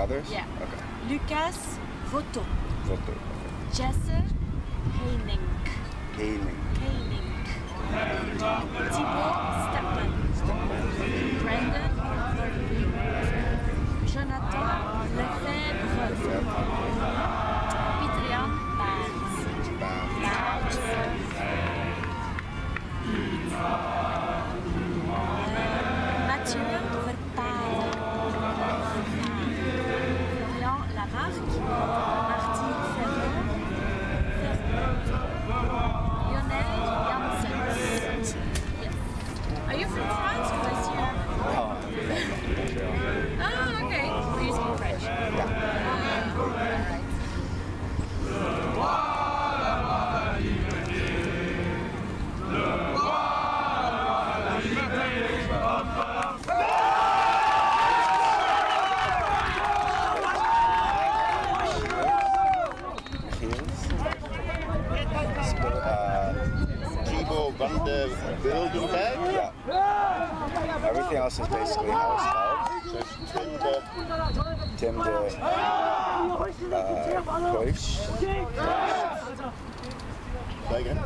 brothers? Yeah. Okay. Lucas Voto. Voto. Jesse Heining. Heining. Thibaut Stepman. Brandon Verby. Jonathan Lefebvre. Petrian Baans. Mathieu Verpalen. Florian Lamarque. Martin Ferron. Lionel Janssen. Yes. Are you from France? Because I see you. Oh, okay. So you speak French. Alright. Van de Wildenberg? Yeah. Everything else is basically how it's spelled. So Tim de Kruis. Say again.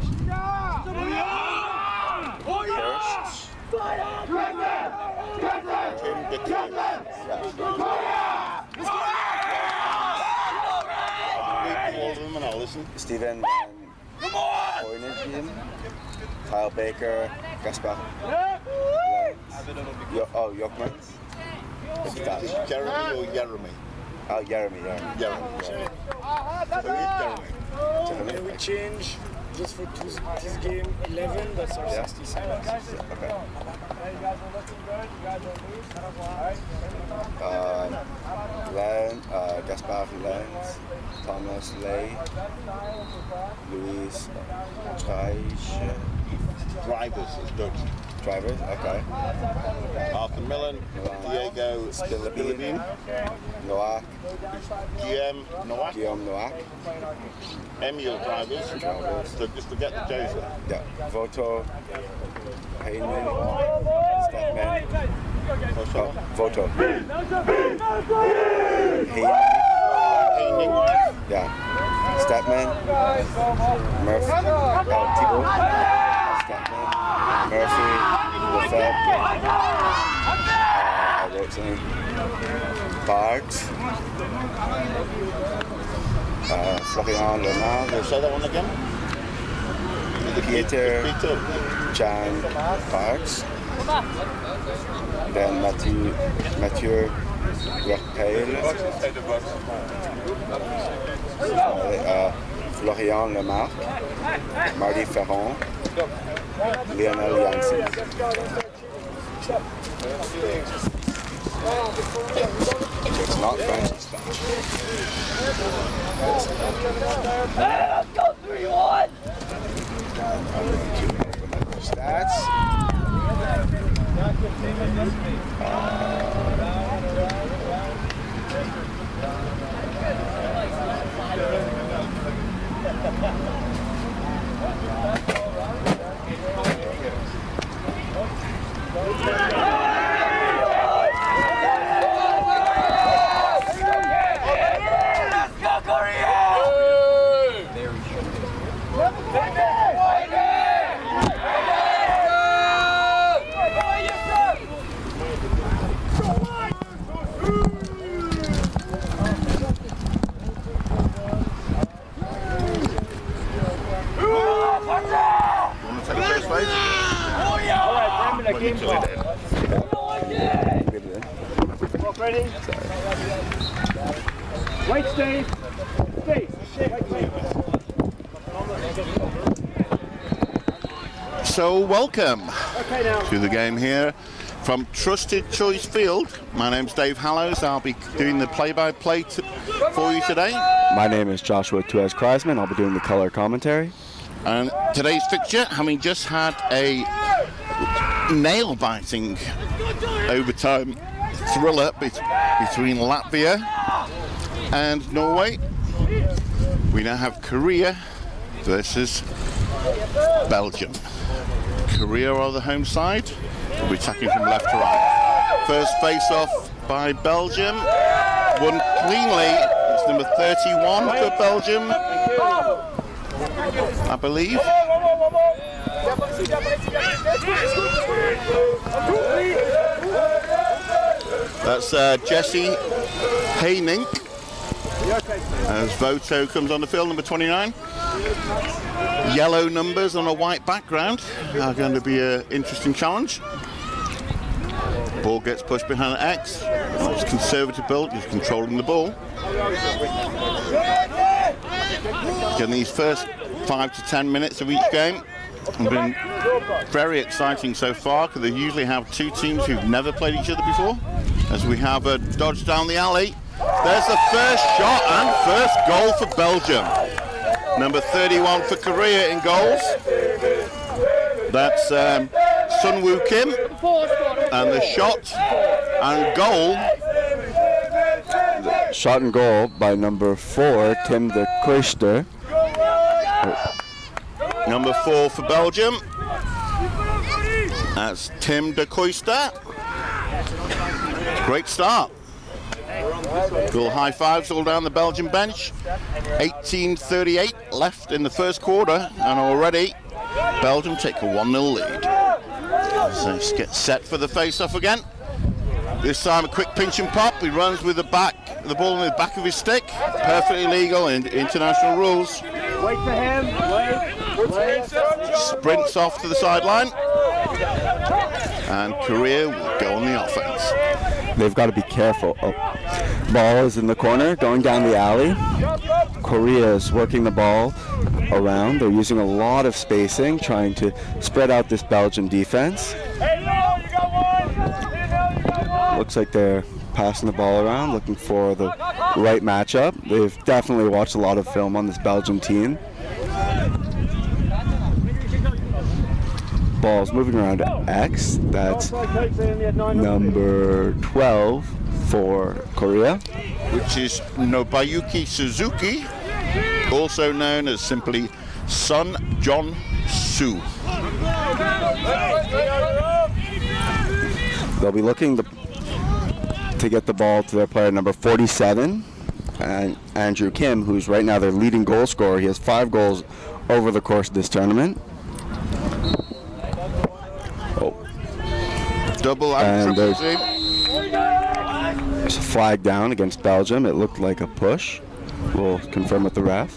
First. Tim de Kruis. All of them and I'll listen. Steven Van Hoynegem. Kyle Baker. Gaspar. Jokman. Jeremy or Jeremy? Oh, Jeremy. Jeremy. Can we change just for this game 11? That's our 60 seconds. Okay. Gaspar Lenz, Thomas Lay, Louis Streich. Drivers is Dutch. Drivers, okay. Arthur Millen, Diego Spillabine, Noak, Guillaume Noak, Guillaume Noak. Emil drivers. So just forget the J's there. Yeah. Voto, Heinemann, Stepman. Voto. Heining. Yeah. Stepman, Murphy, Thibaut, Stepman, Murphy, Lefebvre, I wrote something, Bart, Florian Lenard, Say that one again. Peter, Jan Parks, then Mathieu Verpeil, Florian Lemarque, Marty Ferron, Lionel Janssen. It's not French, it's Spanish. Let's go 3-1! Stats. Ready? Wait, Steve. Steve. So welcome to the game here from Trusted Choice Field. My name's Dave Hallows. I'll be doing the play-by-play for you today. My name is Joshua Tuez-Kreisman. I'll be doing the color commentary. And today's fixture, having just had a nail-biting overtime thriller between Latvia and Norway, we now have Korea versus Belgium. Korea are the home side. We'll be attacking from left to right. First face-off by Belgium. won cleanly. It's number 31 for Belgium, I believe. That's Jesse Haynink as Voto comes on the field, number 29. Yellow numbers on a white background are going to be an interesting challenge. Ball gets pushed behind X. It's conservative build, he's controlling the ball. Getting these first 5 to 10 minutes of each game have been very exciting so far, because they usually have two teams who've never played each other before. As we have a dodge down the alley. There's the first shot and first goal for Belgium. Number 31 for Korea in goals. That's Sun Woo Kim. And the shot and goal. Shot and goal by number 4, Tim de Koester. Number 4 for Belgium. That's Tim de Koester. Great start. Cool high fives all down the Belgian bench. 18:38 left in the first quarter, and already Belgium take a 1-0 lead. So let's get set for the face-off again. This time a quick pinch and pop. He runs with the ball in the back of his stick. Perfectly legal in international rules. Wait for him. Wait. Sprints off to the sideline. And Korea will go on the offense. They've got to be careful. Oh. Ball is in the corner, going down the alley. Korea is working the ball around. They're using a lot of spacing, trying to spread out this Belgian defense. Looks like they're passing the ball around, looking for the right matchup. They've definitely watched a lot of film on this Belgian team. Ball's moving around to X. That's number 12 for Korea, which is Nobayuki Suzuki, also known as simply Sun John Soo. They'll be looking to get the ball to their player number 47, and Andrew Kim, who's right now their leading goal scorer. He has 5 goals over the course of this tournament. Double and triple team. There's a flag down against Belgium. It looked like a push. We'll confirm with the ref.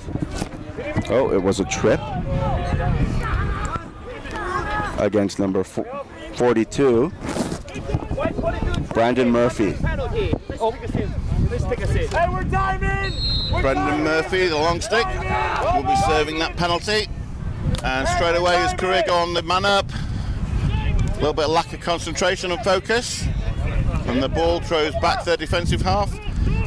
Oh, it was a trip against number 42, Brandon Murphy. Brendan Murphy, the long stick, will be serving that penalty. And straight away as Korea go on the man up. A little bit of lack of concentration and focus, and the ball throws back to their defensive half.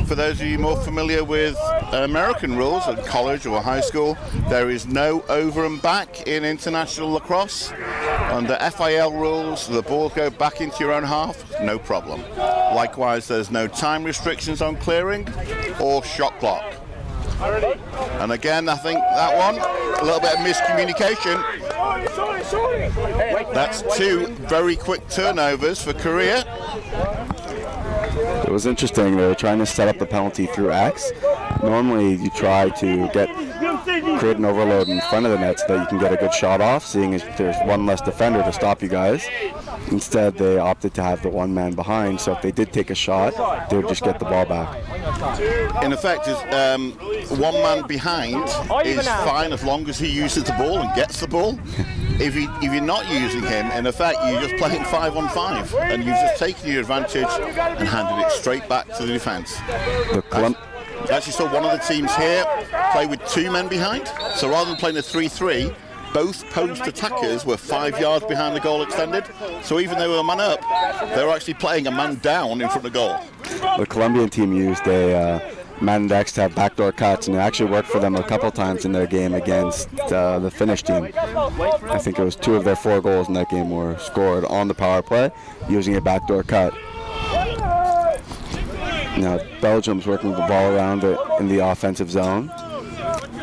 For those of you more familiar with American rules at college or high school, there is no over and back in international lacrosse. Under FIL rules, the ball go back into your own half, no problem. Likewise, there's no time restrictions on clearing or shot clock. And again, I think that one, a little bit of miscommunication. That's 2 very quick turnovers for Korea. It was interesting. They were trying to set up the penalty through X. Normally, you try to create an overload in front of the net so that you can get a good shot off, seeing as there's one less defender to stop you guys. Instead, they opted to have the one man behind, so if they did take a shot, they would just get the ball back. In effect, one man behind is fine as long as he uses the ball and gets the ball. If you're not using him, in effect, you're just playing 5-on-5, and you've just taken your advantage and handed it straight back to the defence. I actually saw one of the teams here play with 2 men behind, so rather than playing a 3-3, both post attackers were 5 yards behind the goal extended, so even though they were man up, they were actually playing a man down in front of goal. The Colombian team used a man and X to have backdoor cuts, and it actually worked for them a couple times in their game against the Finnish team. I think it was 2 of their 4 goals in that game were scored on the power play using a backdoor cut. Now Belgium's working the ball around in the offensive zone.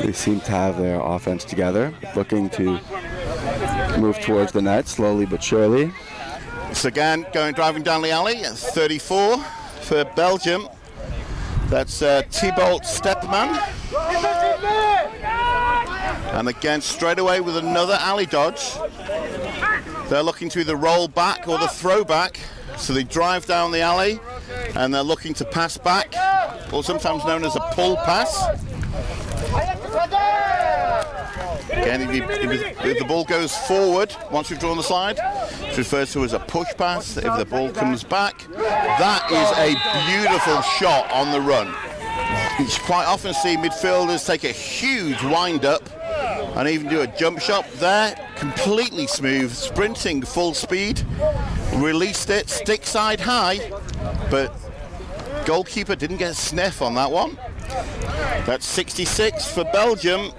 They seem to have their offense together, looking to move towards the net slowly but surely. Sagan driving down the alley at 34 for Belgium. That's Thibault Stepman. And again, straight away with another alley dodge. They're looking to either roll back or the throw back. So they drive down the alley and they're looking to pass back, or sometimes known as a pull pass. Again, if the ball goes forward once you've drawn the slide, it's referred to as a push pass. If the ball comes back, that is a beautiful shot on the run. You quite often see midfielders take a huge wind up and even do a jump shot. There, completely smooth, sprinting full speed, released it, stick side high, but goalkeeper didn't get a sniff on that one. That's 66 for Belgium.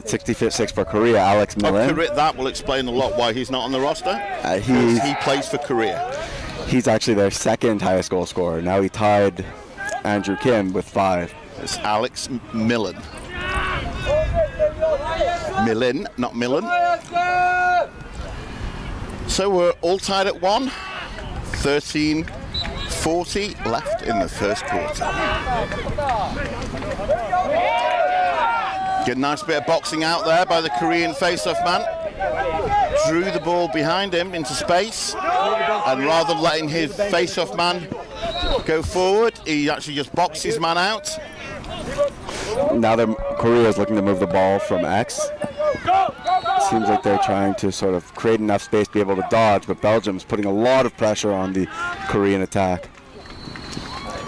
66 for Korea, Alex Millen. That will explain a lot why he's not on the roster. He plays for Korea. He's actually their second highest goal scorer. Now he tied Andrew Kim with 5. It's Alex Millen. Millen, not Millen. So we're all tied at 1. 13:40 left in the first quarter. Get a nice bit of boxing out there by the Korean face-off man. Drew the ball behind him into space, and rather than letting his face-off man go forward, he actually just boxed his man out. Now Korea is looking to move the ball from X. Seems like they're trying to sort of create enough space to be able to dodge, but Belgium's putting a lot of pressure on the Korean attack.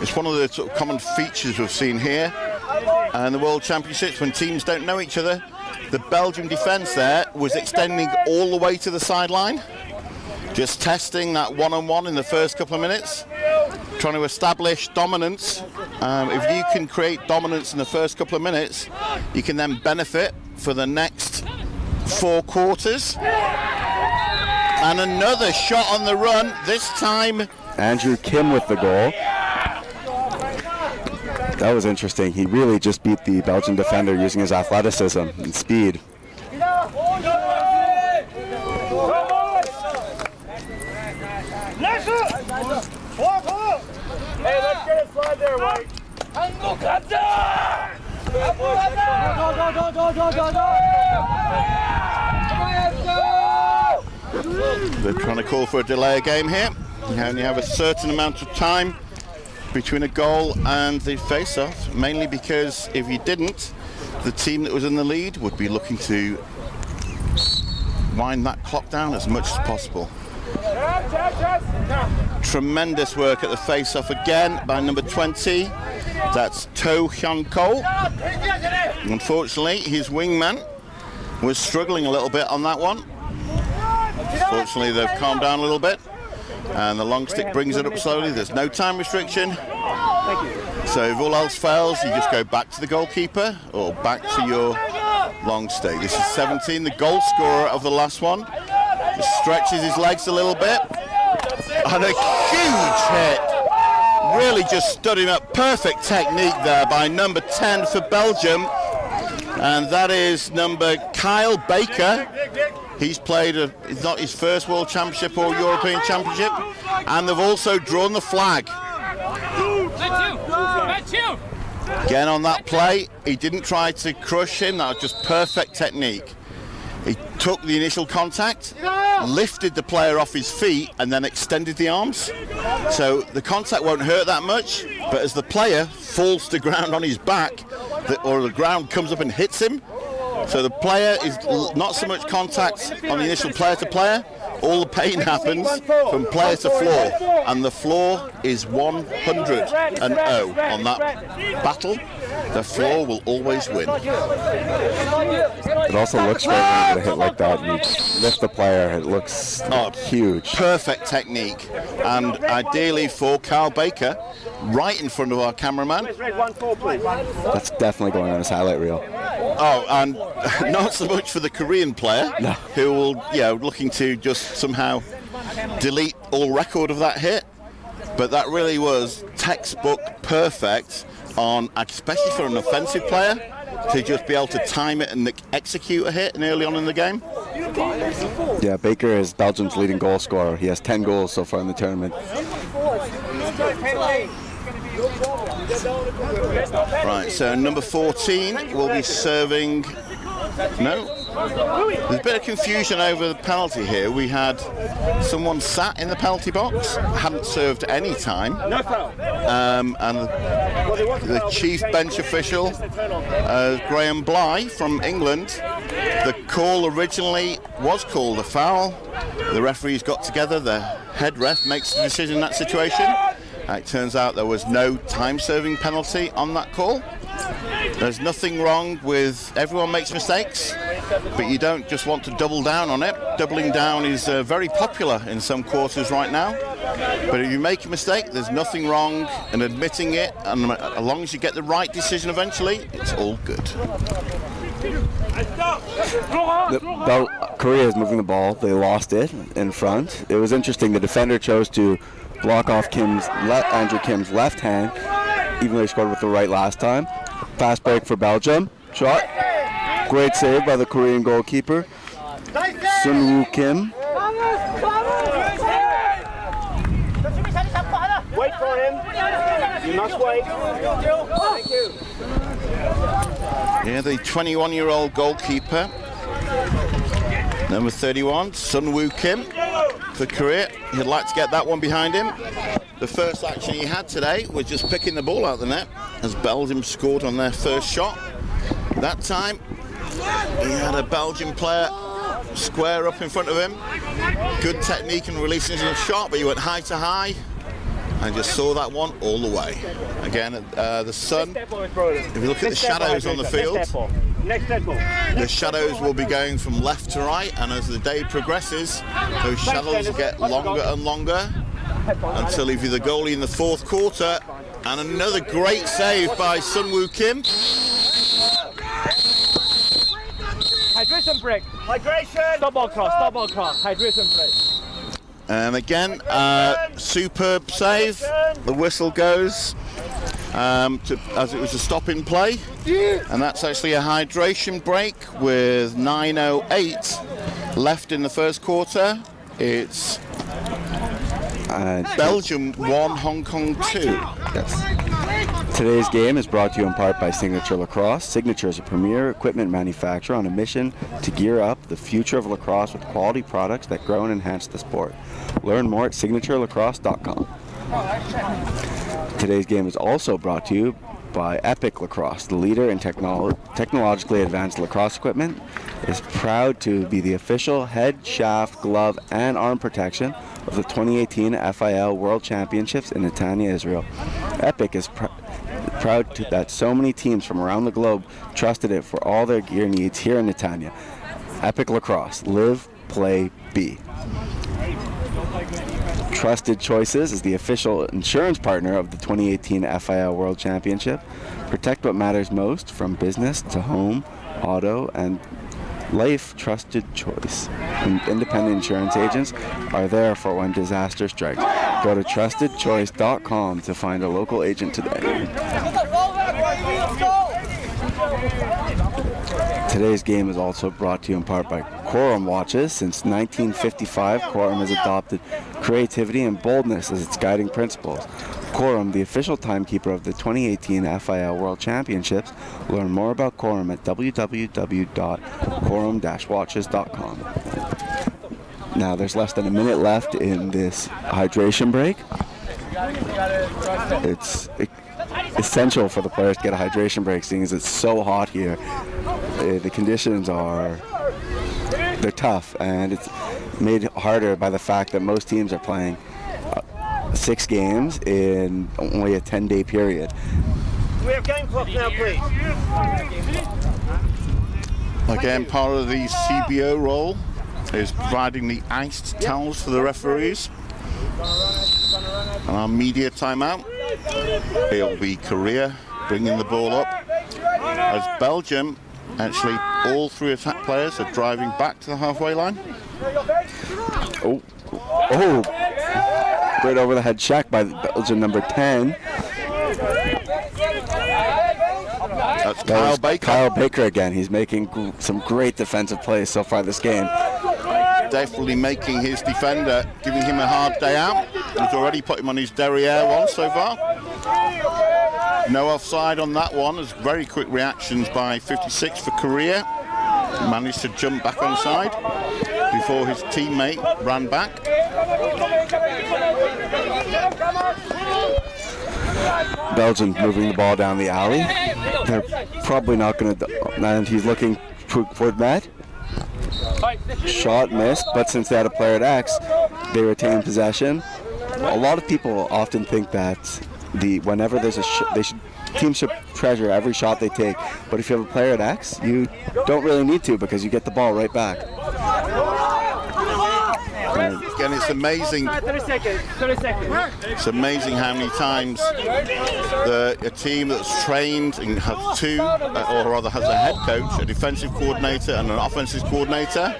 It's one of the sort of common features we've seen here and the World Championships when teams don't know each other. The Belgian defence there was extending all the way to the sideline, just testing that one-on-one in the first couple of minutes, trying to establish dominance. If you can create dominance in the first couple of minutes, you can then benefit for the next 4 quarters. And another shot on the run, this time Andrew Kim with the goal. That was interesting. He really just beat the Belgian defender using his athleticism and speed. Hey, let's get a slide there, Mike. They're trying to call for a delay of game here. You only have a certain amount of time between a goal and the face-off, mainly because if you didn't, the team that was in the lead would be looking to wind that clock down as much as possible. Tremendous work at the face-off again by number 20. That's To Hyun Ko. Unfortunately, his wingman was struggling a little bit on that one. Fortunately, they've calmed down a little bit, and the long stick brings it up slowly. There's no time restriction. So if all else fails, you just go back to the goalkeeper or back to your long stick. This is 17, the goal scorer of the last one. Just stretches his legs a little bit. And a huge hit. Really just stood him up. Perfect technique there by number 10 for Belgium. And that is number Kyle Baker. He's played, it's not his first World Championship or European Championship. And they've also drawn the flag. Again on that play, he didn't try to crush him. That was just perfect technique. He took the initial contact, lifted the player off his feet, and then extended the arms. So the contact won't hurt that much, but as the player falls to the ground on his back, or the ground comes up and hits him, so the player is not so much contact on the initial player to player, all the pain happens from player to floor, and the floor is 100 and 0 on that battle. The floor will always win. It also looks great when you get a hit like that. You lift the player, it looks huge. Perfect technique, and ideally for Kyle Baker, right in front of our cameraman. That's definitely going on his highlight reel. Oh, and not so much for the Korean player, who will, looking to just somehow delete all record of that hit. But that really was textbook perfect on, especially for an offensive player, to just be able to time it and execute a hit early on in the game. Yeah, Baker is Belgium's leading goal scorer. He has 10 goals so far in the tournament. Right, so number 14 will be serving. No, there's a bit of confusion over the penalty here. We had someone sat in the penalty box, hadn't served any time, and the chief bench official, Graham Bly from England, the call originally was called a foul. The referees got together, the head ref makes the decision in that situation. It turns out there was no time-serving penalty on that call. There's nothing wrong with, everyone makes mistakes, but you don't just want to double down on it. Doubling down is very popular in some quarters right now. But if you make a mistake, there's nothing wrong in admitting it, and as long as you get the right decision eventually, it's all good. Korea is moving the ball. They lost it in front. It was interesting. The defender chose to block off Andrew Kim's left hand, even though he scored with the right last time. Fast break for Belgium. Shot. Great save by the Korean goalkeeper, Sun Woo Kim. Wait for him. You must wait. Thank you. Yeah, the 21-year-old goalkeeper, number 31, Sun Woo Kim for Korea. He'd like to get that one behind him. The first action he had today was just picking the ball out of the net as Belgium scored on their first shot. That time, he had a Belgian player square up in front of him. Good technique in releasing his shot, but he went high to high and just saw that one all the way. Again, the sun, if you look at the shadows on the field, the shadows will be going from left to right, and as the day progresses, those shadows will get longer and longer until if you're the goalie in the fourth quarter. And another great save by Sun Woo Kim. Hydration break. Hydration. Double cross. Hydration break. And again, superb save. The whistle goes as it was a stop in play. And that's actually a hydration break with 9:08 left in the first quarter. It's Belgium 1, Hong Kong 2. Yes. Today's game is brought to you in part by Signature Lacrosse. Signature is a premier equipment manufacturer on a mission to gear up the future of lacrosse with quality products that grow and enhance the sport. Learn more at signaturelacrosse.com. Today's game is also brought to you by Epic Lacrosse, the leader in technologically advanced lacrosse equipment. Is proud to be the official head, shaft, glove, and arm protection of the 2018 FIL World Championships in Netanya, Israel. Epic is proud that so many teams from around the globe trusted it for all their gear needs here in Netanya. Epic Lacrosse, live, play, be. Trusted Choices is the official insurance partner of the 2018 FIL World Championship. Protect what matters most, from business to home, auto, and life. Trusted Choice. Independent insurance agents are there for when disaster strikes. Go to trustedchoice.com to find a local agent today. Today's game is also brought to you in part by Quorum Watches. Since 1955, Quorum has adopted creativity and boldness as its guiding principles. Quorum, the official timekeeper of the 2018 FIL World Championships. Learn more about Quorum at www.quorum-watches.com. Now, there's less than a minute left in this hydration break. It's essential for the players to get a hydration break, seeing as it's so hot here. The conditions they're tough, and it's made harder by the fact that most teams are playing 6 games in only a 10-day period. We have game clock now, please. Again, part of the CBO role is providing the iced towels for the referees. And our media timeout, it'll be Korea bringing the ball up as Belgium, actually all 3 attack players are driving back to the halfway line. Oh, great over the head check by Belgium number 10. That's Kyle Baker. Kyle Baker again. He's making some great defensive plays so far this game. Definitely making his defender, giving him a hard day out. He's already put him on his derriere once so far. No offside on that one. There's very quick reactions by 56 for Korea. Managed to jump back onside before his teammate ran back. Belgium moving the ball down the alley. They're probably not going to, and he's looking for that. Shot missed, but since they had a player at X, they retain possession. A lot of people often think that whenever there's teams should treasure every shot they take, but if you have a player at X, you don't really need to because you get the ball right back. Again, it's amazing. 30 seconds. It's amazing how many times a team that's trained and has two, or rather has a head coach, a defensive coordinator and an offensive coordinator.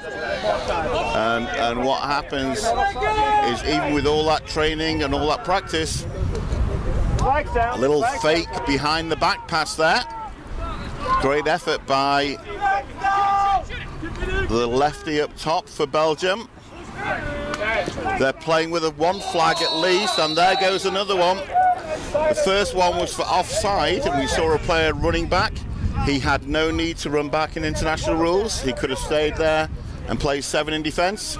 And what happens is, even with all that training and all that practice, a little fake behind the back pass there. Great effort by the lefty up top for Belgium. They're playing with one flag at least, and there goes another one. The first one was for offside, and we saw a player running back. He had no need to run back in international rules. He could have stayed there and played 7 in defence.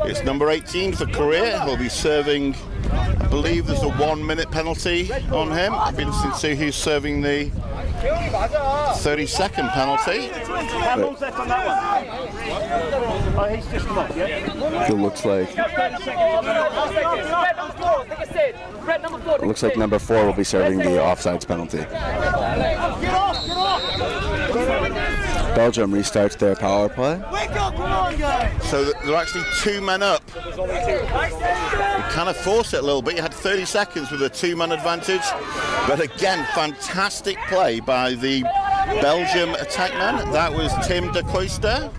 It's number 18 for Korea. He'll be serving, I believe there's a 1-minute penalty on him. I've been listening to who's serving the 30-second penalty. How long's left on that one? Oh, he's just come off, yeah? It looks like number 4 will be serving the offsides penalty. Belgium restarts their power play. So they're actually 2 men up. You kind of force it a little bit. You had 30 seconds with a 2-man advantage. But again, fantastic play by the Belgium attackman. That was Tim de Cloister.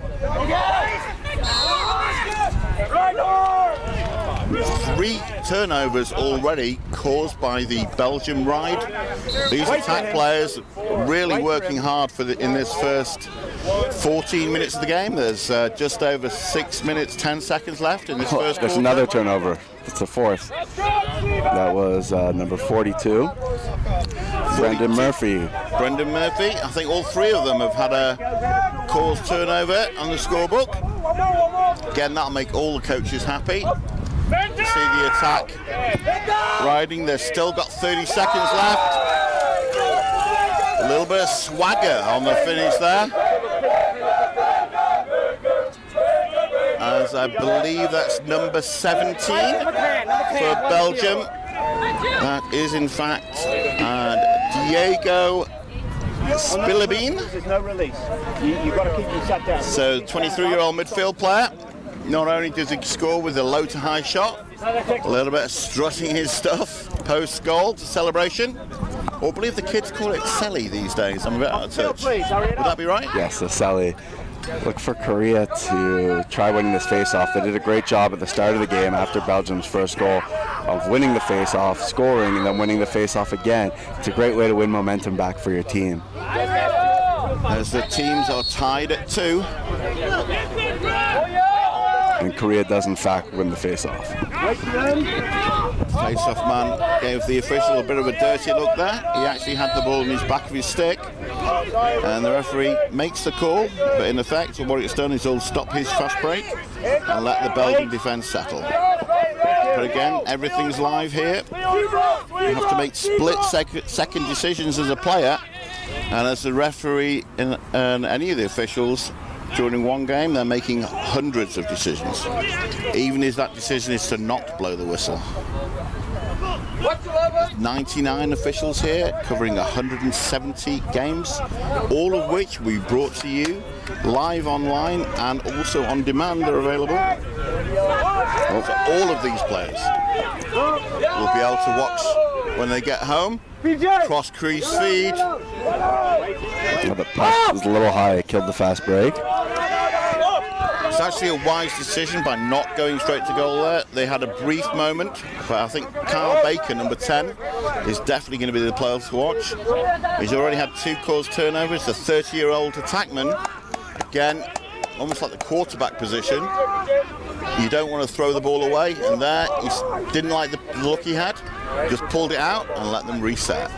3 turnovers already caused by the Belgium ride. These attack players really working hard in this first 14 minutes of the game. There's just over 6 minutes, 10 seconds left in this first There's quarter. another turnover. It's the 4th. That was number 42. Brendan Murphy. Brendan Murphy. I think all 3 of them have had a caused turnover on the scorebook. Again, that'll make all the coaches happy. To see the attack riding. They've still got 30 seconds left. A little bit of swagger on the finish there. As I believe that's number 17 for Belgium. That is in fact Diego Spillabine. There's no release. You've got to keep them sat down. So 23-year-old midfield player. Not only does he score with a low to high shot, a little bit of strutting his stuff post-goal to celebration. Or I believe the kids call it Selly these days. I'm a bit out of touch. Would that be right? Yes, the Sally. Look for Korea to try winning this face-off. They did a great job at the start of the game after Belgium's first goal of winning the face-off, scoring, and then winning the face-off again. It's a great way to win momentum back for your team. As the teams are tied at 2. And Korea does in fact win the face-off. Face-off man gave the official a bit of a dirty look there. He actually had the ball in his back of his stick. And the referee makes the call, but in effect what it's done is he'll stop his fast break and let the Belgian defence settle. But again, everything's live here. You have to make split-second decisions as a player, and as a referee and any of the officials during one game, they're making hundreds of decisions. Even if that decision is to not blow the whistle. 99 officials here covering 170 games, all of which we brought to you live online and also on demand. They're available. So all of these players will be able to watch when they get home. Cross crease feed. Oh, the pass was a little high, it killed the fast break. It's actually a wise decision by not going straight to goal there. They had a brief moment, but I think Carl Baker, number 10, is definitely going to be the player to watch. He's already had 2 caused turnovers. The 30-year-old attackman, again, almost like the quarterback position. You don't want to throw the ball away, and there he didn't like the look he had. just pulled it out and let them reset.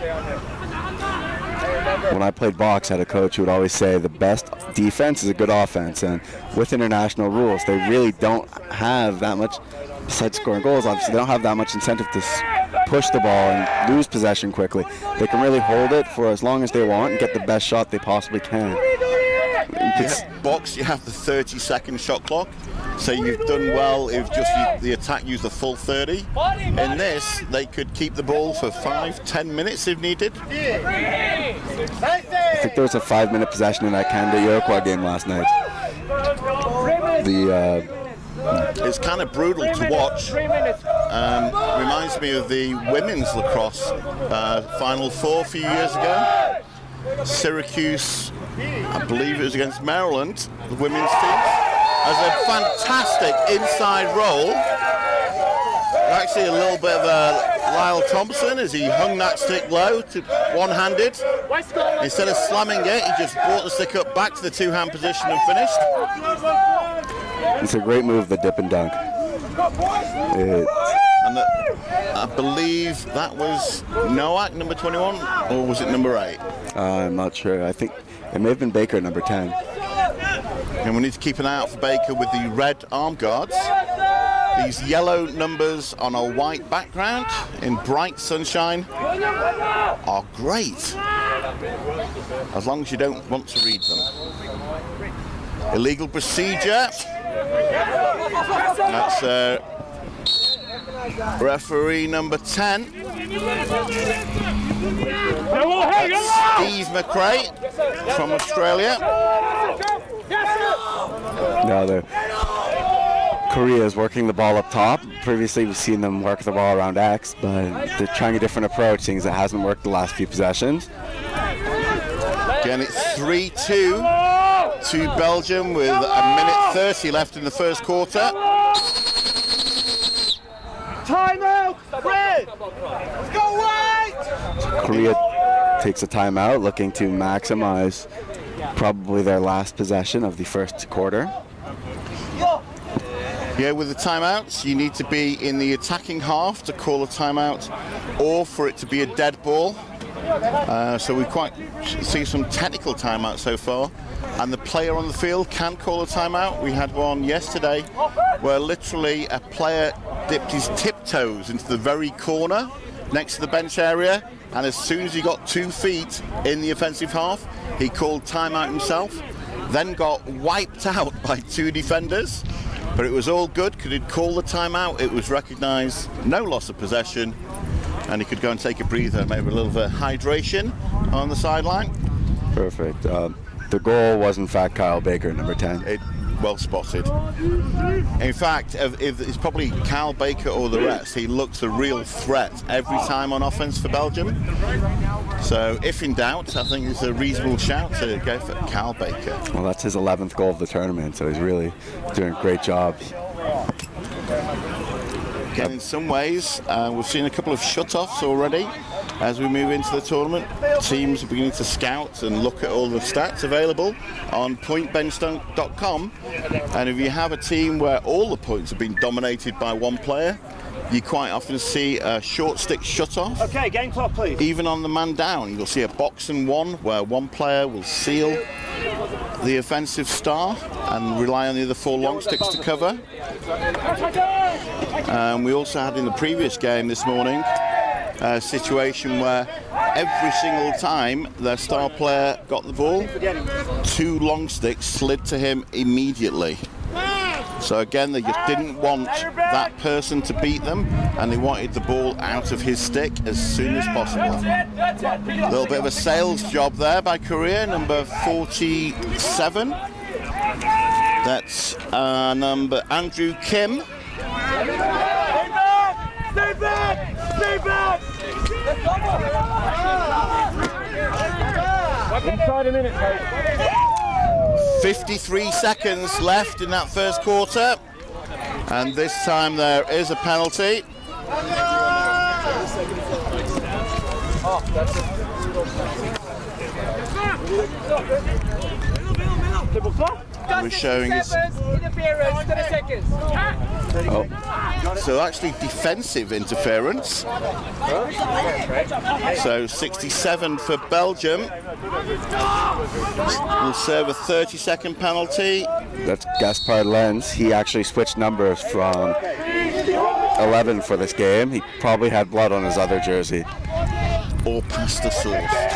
When I played box, I had a coach who would always say the best defense is a good offense, and with international rules, they really don't have that much, besides scoring goals, obviously, they don't have that much incentive to push the ball and lose possession quickly. They can really hold it for as long as they want and get the best shot they possibly can. Box, you have the 30-second shot clock, so you've done well if just the attack used the full 30. In this, they could keep the ball for 5-10 minutes if needed. I think there was a 5-minute possession in that Canada Iroquois game last night. It's kind of brutal to watch. Reminds me of the women's lacrosse Final Four a few years ago. Syracuse, I believe it was against Maryland, the women's team, has a fantastic inside roll. Actually a little bit of a Lyle Thompson as he hung that stick low to one-handed. Instead of slamming it, he just brought the stick up back to the two-hand position and finished. It's a great move, the dip and dunk. I believe that was Nowak, number 21, or was it number 8? I'm not sure. I think it may have been Baker, number 10. And we need to keep an eye out for Baker with the red arm guards. These yellow numbers on a white background in bright sunshine are great, as long as you don't want to read them. Illegal procedure. That's referee number 10. That's Steve McRae from Australia. No, Korea is working the ball up top. Previously, we've seen them work the ball around X, but they're trying a different approach, seeing as it hasn't worked the last few possessions. Again, it's 3-2 to Belgium with a minute 30 left in the first quarter. Timeout! Red! Let's go white! Korea takes a timeout, looking to maximize probably their last possession of the first quarter. Yeah, with the timeouts, you need to be in the attacking half to call a timeout, or for it to be a dead ball. So we quite see some technical timeouts so far, and the player on the field can call a timeout. We had one yesterday where literally a player dipped his tiptoes into the very corner next to the bench area, and as soon as he got 2 feet in the offensive half, he called timeout himself, then got wiped out by 2 defenders. But it was all good because he'd call the timeout, it was recognised, no loss of possession, and he could go and take a breather, maybe a little bit of hydration on the sideline. Perfect. The goal was in fact Kyle Baker, number 10. Well spotted. In fact, if it's probably Kyle Baker or the rest, he looks a real threat every time on offense for Belgium. So if in doubt, I think it's a reasonable shout to go for Kyle Baker. Well, that's his 11th goal of the tournament, so he's really doing a great job. Again, in some ways, we've seen a couple of shut-offs already as we move into the tournament. Teams are beginning to scout and look at all the stats available on pointbench.com. And if you have a team where all the points have been dominated by one player, you quite often see a short stick shut-off. Okay, game clock, please. Even on the man down, you'll see a box and one where one player will seal the offensive star and rely on the other 4 long sticks to cover. We also had in the previous game this morning a situation where every single time their star player got the ball, 2 long sticks slid to him immediately. So again, they just didn't want that person to beat them, and they wanted the ball out of his stick as soon as possible. A little bit of a sales job there by Korea, number 47. That's number Andrew Kim. Stay back! Stay back! Inside a minute, mate. 53 seconds left in that first quarter, and this time there is a penalty. We're showing his... Oh. So actually defensive interference. So 67 for Belgium. Will serve a 30-second penalty. That's Gaspard Lenz. He actually switched numbers from 11 for this game. He probably had blood on his other jersey. Or pasta sauce,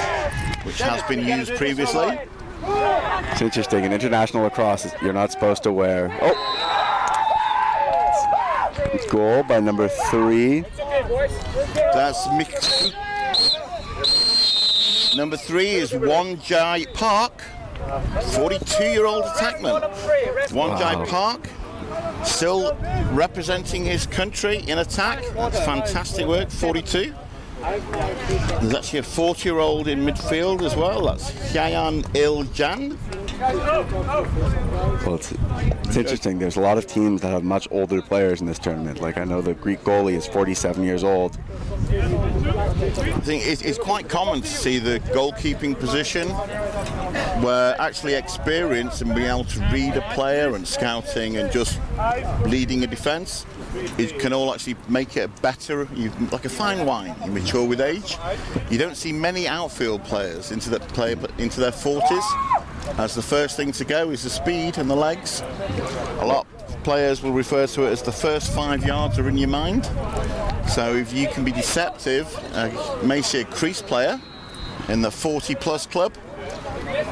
which has been used previously. It's interesting. In international lacrosse, you're not supposed to wear... Oh! Goal by number 3. That's mixed. Number 3 is Wonjai Park, 42-year-old attackman. Wonjai Park, still representing his country in attack. That's fantastic work, 42. There's actually a 40-year-old in midfield as well. That's Hyayan Iljan. Well, it's interesting. There's a lot of teams that have much older players in this tournament. Like I know the Greek goalie is 47 years old. I think it's quite common to see the goalkeeping position where actually experience and being able to read a player and scouting and just leading a defence, it can all actually make it better. Like a fine wine, you mature with age. You don't see many outfield players into their 40s, as the first thing to go is the speed and the legs. A lot of players will refer to it as the first 5 yards are in your mind. So if you can be deceptive, you may see a crease player in the 40-plus club,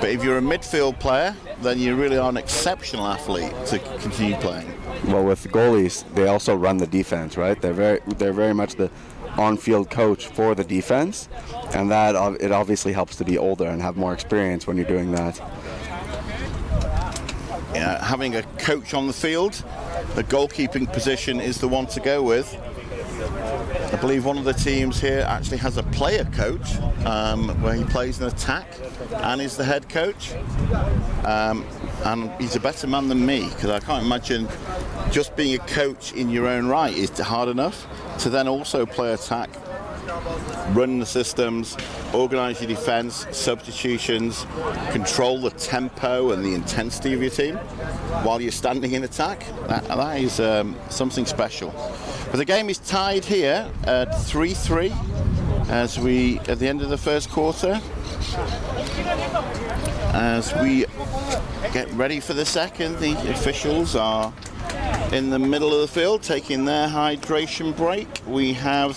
but if you're a midfield player, then you really are an exceptional athlete to continue playing. Well, with the goalies, they also run the defense, right? They're very much the on-field coach for the defense, and that it obviously helps to be older and have more experience when you're doing that. Yeah, having a coach on the field, the goalkeeping position is the one to go with. I believe one of the teams here actually has a player coach where he plays in attack and is the head coach. And he's a better man than me, because I can't imagine just being a coach in your own right is hard enough to then also play attack, run the systems, organise your defence, substitutions, control the tempo and the intensity of your team while you're standing in attack. That is something special. But the game is tied here at 3-3 as we at the end of the first quarter. As we get ready for the second, the officials are in the middle of the field taking their hydration break. We have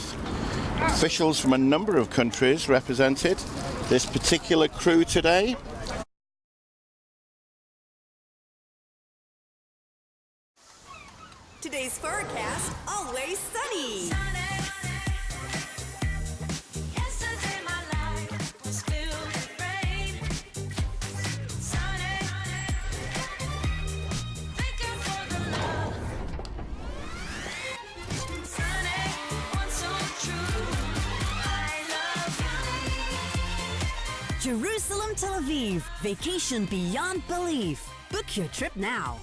officials from a number of countries represented this particular crew today. Today's forecast, always sunny. Jerusalem, Tel Aviv, vacation beyond belief. Book your trip now.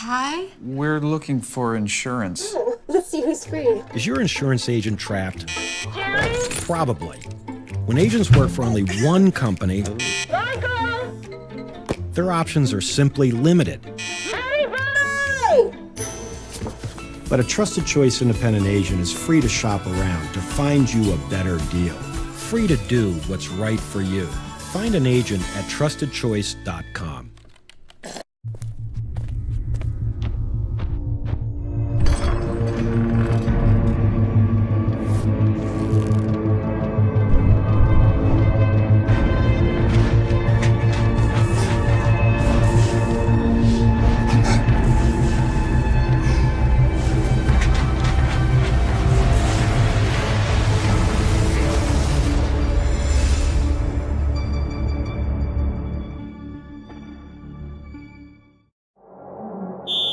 Hi. We're looking for insurance. Let's see who's free. Is your insurance agent trapped? Probably. When agents work for only one company, their options are simply limited. But a trusted choice independent agent is free to shop around to find you a better deal. Free to do what's right for you. Find an agent at trustedchoice.com.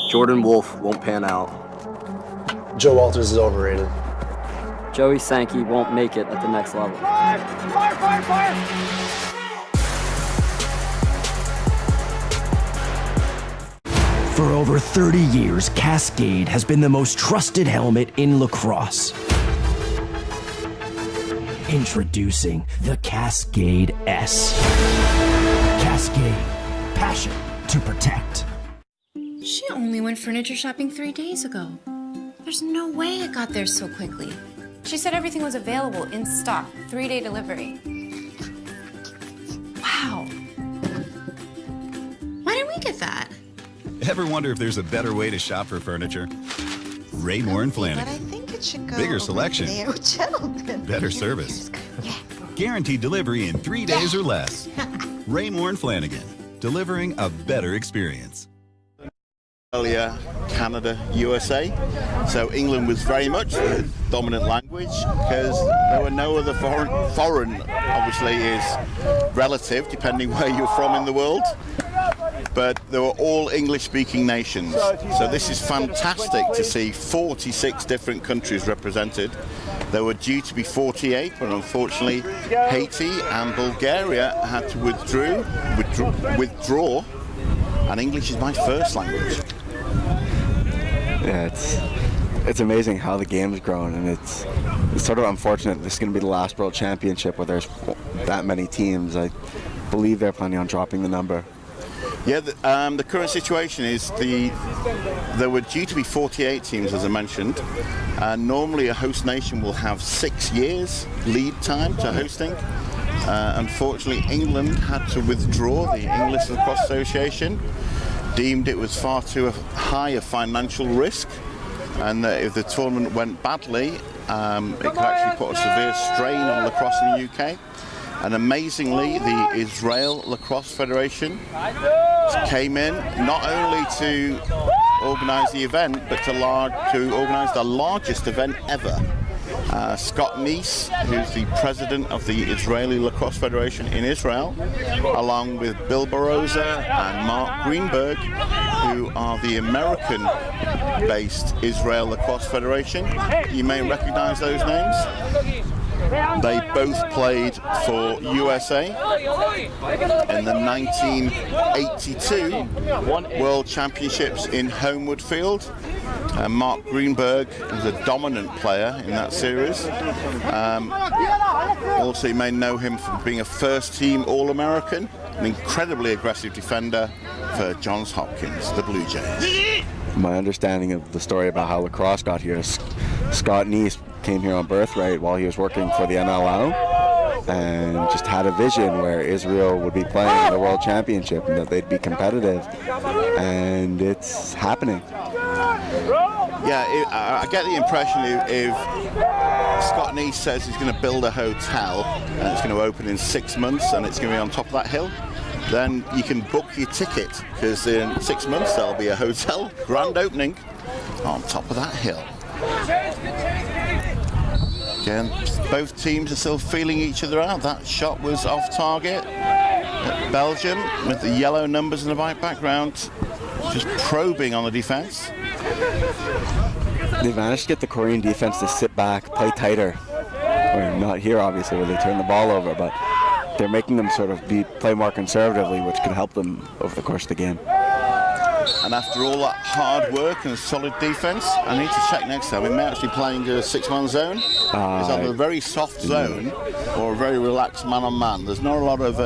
Jordan Wolf won't pan out. Joe Walters is overrated. Joey Sankey won't make it at the next level. For over 30 years, Cascade has been the most trusted helmet in lacrosse. Introducing the Cascade S. Cascade, passion to protect. She only went furniture shopping 3 days ago. There's no way it got there so quickly. She said everything was available in stock, 3-day delivery. Wow. Why didn't we get that? Ever wonder if there's a better way to shop for furniture? Raymore and Flanagan. But I think it should go Bigger selection. Better service. Guaranteed delivery in 3 days or less. Raymore and Flanagan. Delivering a better experience. Earlier, Canada, USA. So England was very much the dominant language because there were no other foreign obviously is relative depending where you're from in the world. But they were all English-speaking nations. So this is fantastic to see 46 different countries represented. There were due to be 48, but unfortunately Haiti and Bulgaria had to withdraw, and English is my first language. Yeah, it's amazing how the game's grown, and it's sort of unfortunate this is going to be the last World Championship where there's that many teams. I believe they're planning on dropping the number. Yeah, the current situation is there were due to be 48 teams, as I mentioned. Normally a host nation will have 6 years lead time to hosting. Unfortunately, England had to withdraw. The English Lacrosse Association deemed it was far too high a financial risk, and that if the tournament went badly, it could actually put a severe strain on lacrosse in the UK. And amazingly, the Israel Lacrosse Federation came in not only to organise the event, but to organise the largest event ever. Scott Neese, who's the president of the Israeli Lacrosse Federation in Israel, along with Bill Baroza and Mark Greenberg, who are the American-based Israel Lacrosse Federation. You may recognise those names. They both played for USA in the 1982 World Championships in Homewood Field. Mark Greenberg was a dominant player in that series. Also, you may know him from being a first-team All-American, an incredibly aggressive defender for Johns Hopkins, the Blue Jays. My understanding of the story about how lacrosse got here is Scott Neese came here on birthright while he was working for the NLL and just had a vision where Israel would be playing the World Championship and that they'd be competitive, and it's happening. Yeah, I get the impression if Scott Neese says he's going to build a hotel and it's going to open in 6 months and it's going to be on top of that hill, then you can book your ticket, because in 6 months there'll be a hotel grand opening on top of that hill. Again, both teams are still feeling each other out. That shot was off target. Belgium, with the yellow numbers in the white background, just probing on the defense. They managed to get the Korean defense to sit back, play tighter. Or not here, obviously, where they turn the ball over, but they're making them sort of play more conservatively, which could help them over the course of the game. And after all that hard work and solid defense, I need to check next time. We may actually playing a 6-man zone. It's either a very soft zone or a very relaxed man-on-man. There's not a lot of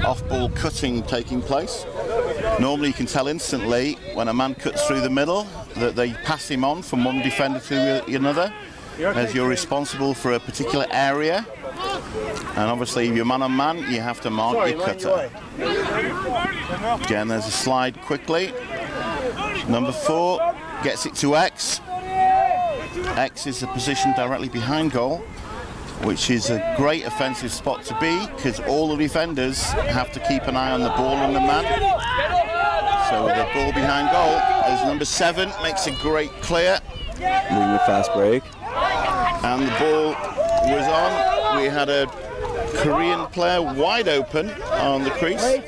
off-ball cutting taking place. Normally you can tell instantly when a man cuts through the middle that they pass him on from one defender to another, as you're responsible for a particular area. And obviously if you're man-on-man, you have to mark your cutter. Again, there's a slide quickly. Number 4 gets it to X. X is the position directly behind goal, which is a great offensive spot to be because all the defenders have to keep an eye on the ball and the man. So with the ball behind goal, as number 7 makes a great clear. Moving the fast break. And the ball was on. We had a Korean player wide open on the crease.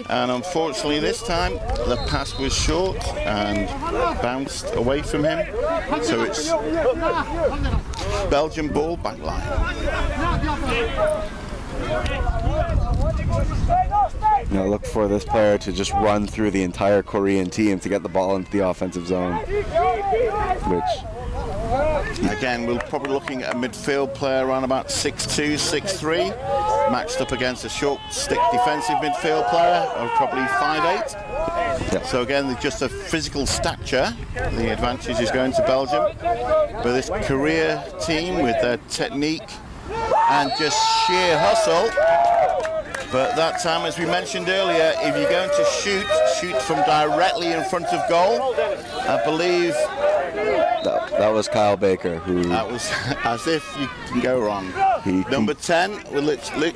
And unfortunately this time the pass was short and bounced away from him. So it's Belgian ball back line. Now look for this player to just run through the entire Korean team to get the ball into the offensive zone, which again, we're probably looking at a midfield player around about 6'2", 6'3", matched up against a short stick defensive midfield player of probably 5'8". Yep. So again, just a physical stature, the advantage is going to Belgium. But this Korea team with their technique and just sheer hustle. But that time, as we mentioned earlier, if you're going to shoot from directly in front of goal. I believe that was Kyle Baker who. That was as if you can go wrong. Number 10,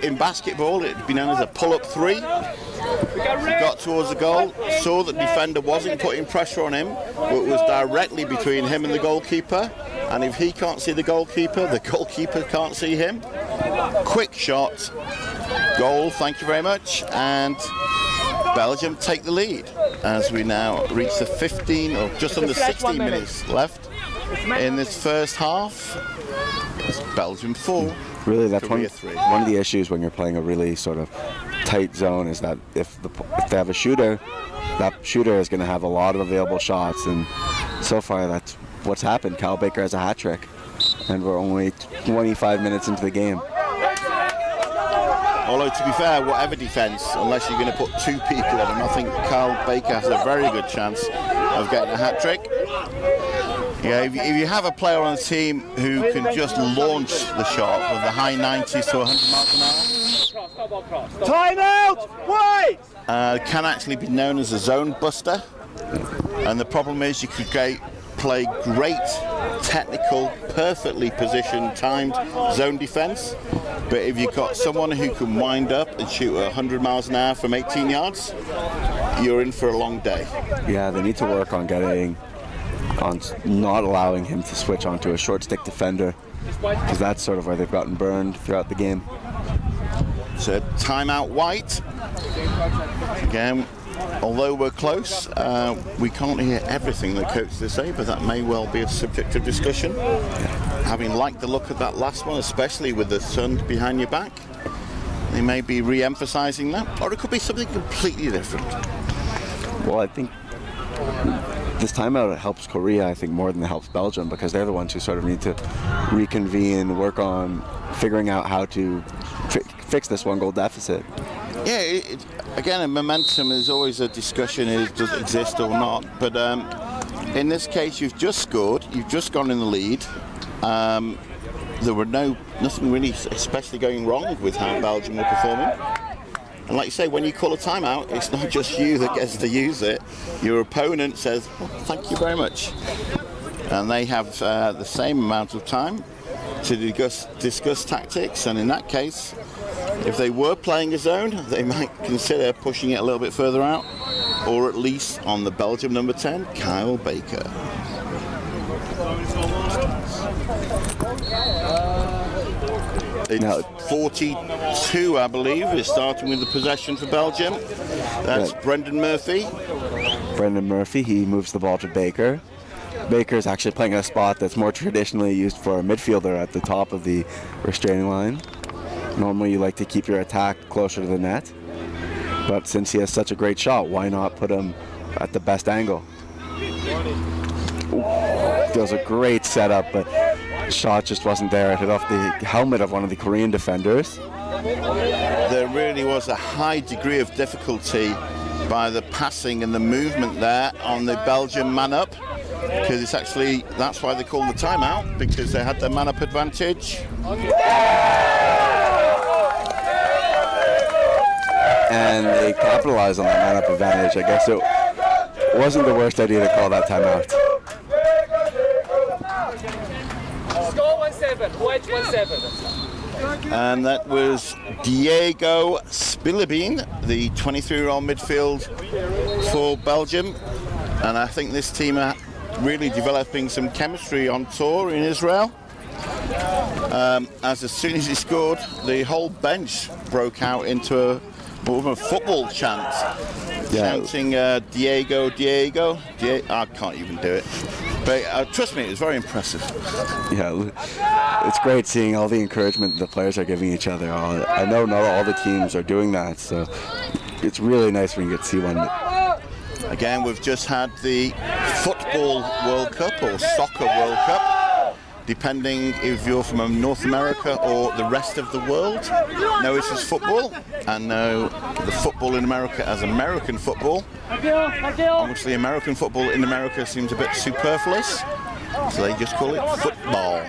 in basketball, it'd be known as a pull-up 3. He got towards the goal, saw that the defender wasn't putting pressure on him, but it was directly between him and the goalkeeper. And if he can't see the goalkeeper can't see him. Quick shot, goal, thank you very much. And Belgium take the lead as we now reach the 15 or just under 16 minutes left in this first half. It's Belgium 4. Really, that's one of the issues when you're playing a really sort of tight zone is that if they have a shooter, that shooter is going to have a lot of available shots, and so far that's what's happened. Kyle Baker has a hat trick, and we're only 25 minutes into the game. Although, to be fair, whatever defence, unless you're going to put 2 people on him, I think Kyle Baker has a very good chance of getting a hat trick. Yeah, if you have a player on the team who can just launch the shot with the high 90s to 100 miles an hour. Time out! Wait! Can actually be known as a zone buster. And the problem is you could play great, technical, perfectly positioned, timed zone defence. But if you've got someone who can wind up and shoot 100 miles an hour from 18 yards, you're in for a long day. Yeah, they need to work on not allowing him to switch onto a short stick defender, because that's sort of where they've gotten burned throughout the game. So timeout White. Again, although we're close, we can't hear everything the coaches say, but that may well be a subject of discussion. Having liked the look of that last one, especially with the sun behind your back, they may be re-emphasising that, or it could be something completely different. Well, I think this timeout helps Korea, I think, more than it helps Belgium, because they're the ones who sort of need to reconvene, work on figuring out how to fix this 1-goal deficit. Yeah, again, momentum is always a discussion, does it exist or not, but in this case you've just scored, you've just gone in the lead. There were nothing really especially going wrong with how Belgium were performing. And like you say, when you call a timeout, it's not just you that gets to use it. Your opponent says, oh, thank you very much. And they have the same amount of time to discuss tactics. And in that case, if they were playing a zone, they might consider pushing it a little bit further out, or at least on the Belgium number 10, Kyle Baker. It's 42, I believe, is starting with the possession for Belgium. That's Brendan Murphy. Brendan Murphy, he moves the ball to Baker. Baker's actually playing a spot that's more traditionally used for a midfielder at the top of the restraining line. Normally you like to keep your attack closer to the net, but since he has such a great shot, why not put him at the best angle. There was a great setup, but shot just wasn't there. It hit off the helmet of one of the Korean defenders. There really was a high degree of difficulty by the passing and the movement there on the Belgian man-up, because it's actually, that's why they called the timeout, because they had their man-up advantage. And they capitalized on that man-up advantage. I guess it wasn't the worst idea to call that timeout. Score 1-7, white 1-7. And that was Diego Spilibeen, the 23-year-old midfield for Belgium. And I think this team are really developing some chemistry on tour in Israel. As soon as he scored, the whole bench broke out into more of a football chant, chanting Diego, Diego. I can't even do it. But trust me, it was very impressive. Yeah, it's great seeing all the encouragement the players are giving each other. I know not all the teams are doing that, so it's really nice when you get to see one. Again, we've just had the Football World Cup or Soccer World Cup, depending if you're from North America or the rest of the world. No, this is football, and no, the football in America as American football. Obviously, American football in America seems a bit superfluous, so they just call it football.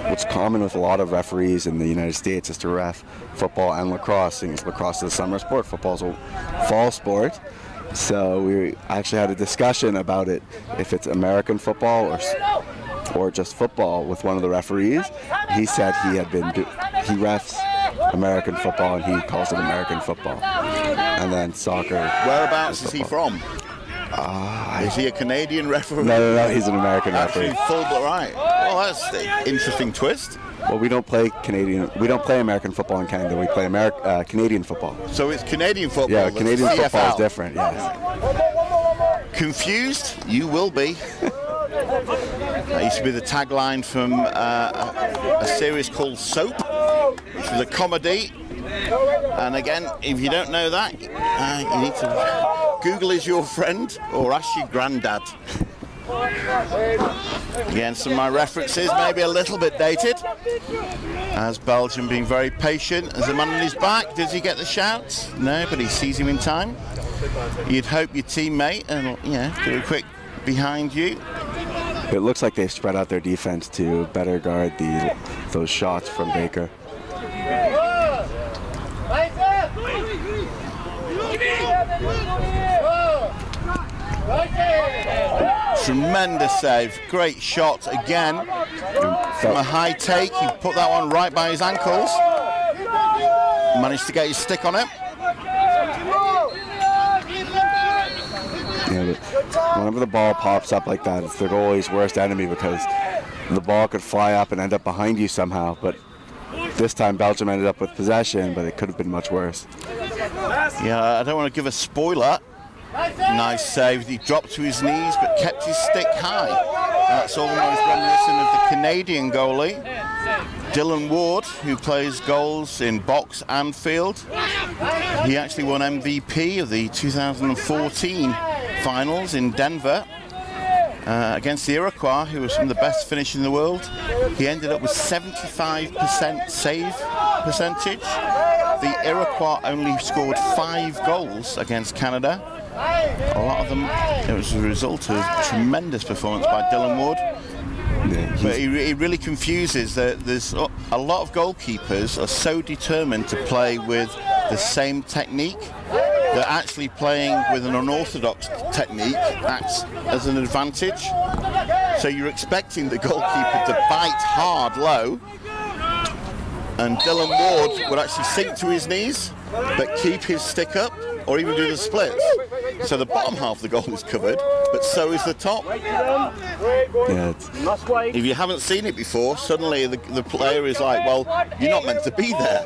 What's common with a lot of referees in the United States is to ref football and lacrosse. Since lacrosse is a summer sport, football's a fall sport. So we actually had a discussion about it, if it's American football or just football, with one of the referees. He said he refs American football and he calls it American football. And then soccer. Whereabouts is he from? Is he a Canadian referee? No, he's an American Actually, referee. full, right. Well, that's an interesting twist. Well, we don't play American football in Canada. We play Canadian football. So it's Canadian football. Yeah, Canadian CFL. football is different. Yes. Confused? You will be. That used to be the tagline from a series called Soap, which was a comedy. And again, if you don't know that, you need to Google is your friend or ask your granddad. Again, some of my references may be a little bit dated, as Belgium being very patient. As the man on his back, does he get the shouts? No, but he sees him in time. You'd hope your teammate and do a quick behind you. It looks like they've spread out their defense to better guard those shots from Baker. Tremendous save, great shot again from a high take. He put that one right by his ankles, managed to get his stick on it. Yeah, but whenever the ball pops up like that, it's the goalie's worst enemy, because the ball could fly up and end up behind you somehow. But this time Belgium ended up with possession, but it could have been much worse. Yeah, I don't want to give a spoiler. Nice save. He dropped to his knees but kept his stick high. That's almost reminiscent of the Canadian goalie, Dylan Ward, who plays goals in box and field. He actually won MVP of the 2014 finals in Denver against the Iroquois, who was some of the best finishing in the world. He ended up with 75% save percentage. The Iroquois only scored 5 goals against Canada. A lot of them, it was a result of tremendous performance by Dylan Ward. Yeah, but he really confuses that there's a lot of goalkeepers are so determined to play with the same technique that actually playing with an unorthodox technique acts as an advantage. So you're expecting the goalkeeper to bite hard low, and Dylan Ward would actually sink to his knees but keep his stick up, or even do the splits. So the bottom half of the goal is covered, but so is the top. Yeah, if you haven't seen it before, suddenly the player is like, well, you're not meant to be there.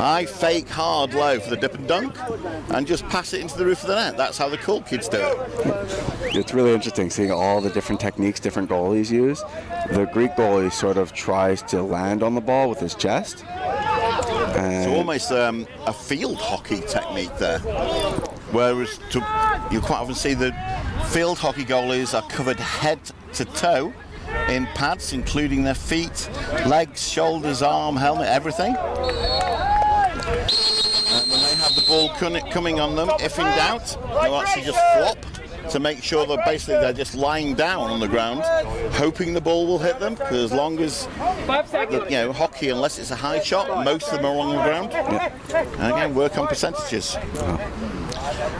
I fake hard low for the dip and dunk and just pass it into the roof of the net. That's how the cool kids do it. It's really interesting seeing all the different techniques different goalies use. The Greek goalie sort of tries to land on the ball with his chest. It's almost a field hockey technique there. whereas you quite often see the field hockey goalies are covered head to toe in pads, including their feet, legs, shoulders, arm, helmet, everything. And when they have the ball coming on them, if in doubt, they'll actually just flop to make sure that basically they're just lying down on the ground, hoping the ball will hit them. Because as long as hockey, unless it's a high shot, most of them are on the ground. Yeah. And again, work on percentages.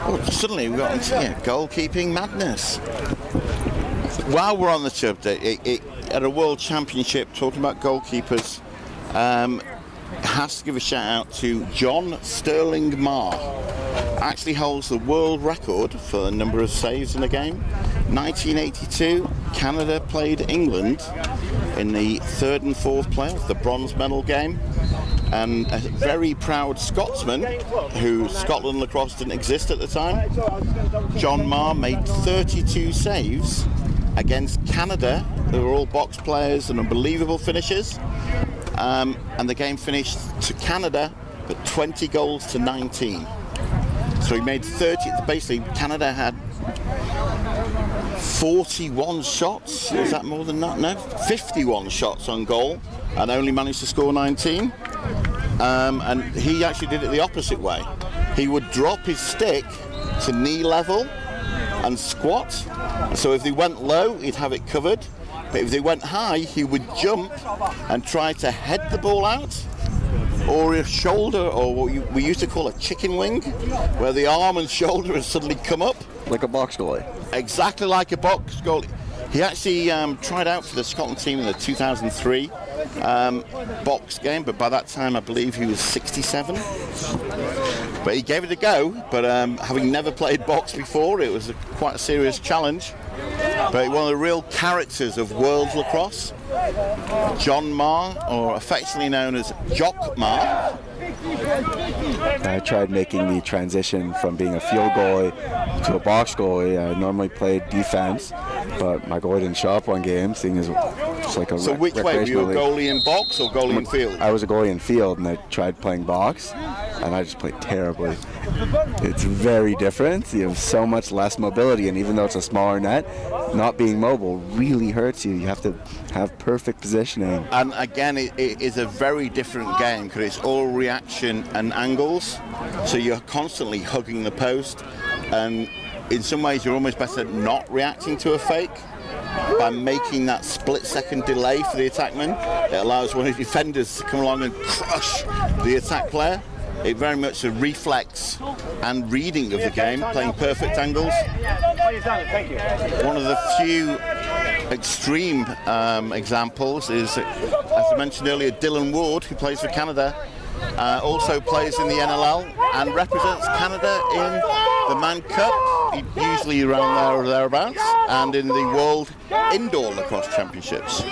Oh, suddenly we've got goalkeeping madness. While we're on the subject, at a World Championship, talking about goalkeepers, has to give a shout out to John Sterling Marr. Actually holds the world record for the number of saves in a game. 1982, Canada played England in the 3rd and 4th playoff, the bronze medal game. And a very proud Scotsman, who Scotland lacrosse didn't exist at the time, John Marr, made 32 saves against Canada. They were all box players and unbelievable finishers. And the game finished to Canada, but 20 goals to 19. So he made 30. Basically, Canada had 41 shots. Is that more than that? No, 51 shots on goal, and only managed to score 19. And he actually did it the opposite way. He would drop his stick to knee level and squat. So if they went low, he'd have it covered. But if they went high, he would jump and try to head the ball out, or a shoulder, or what we used to call a chicken wing, where the arm and shoulder has suddenly come up. Like a box goalie. Exactly like a box goalie. He actually tried out for the Scotland team in the 2003 box game, but by that time I believe he was 67. But he gave it a go, but having never played box before, it was quite a serious challenge. But one of the real characters of world lacrosse, John Marr, or affectionately known as Jock Marr. I tried making the transition from being a field goalie to a box goalie. I normally played defense, but my goalie didn't show up one game, seeing as it's like a So which way, were you a goalie in box or goalie in field? I was a goalie in field, and I tried playing box, and I just played terribly. It's very different. You have so much less mobility, and even though it's a smaller net, not being mobile really hurts you. You have to have perfect positioning. And again, it is a very different game because it's all reaction and angles. So you're constantly hugging the post, and in some ways you're almost better not reacting to a fake by making that split-second delay for the attackman. It allows one of the defenders to come along and crush the attack player. It very much a reflex and reading of the game, playing perfect angles. One of the few extreme examples is, as I mentioned earlier, Dylan Ward, who plays for Canada, also plays in the NLL and represents Canada in the Man Cup, usually around there or thereabouts, and in the World Indoor Lacrosse Championships.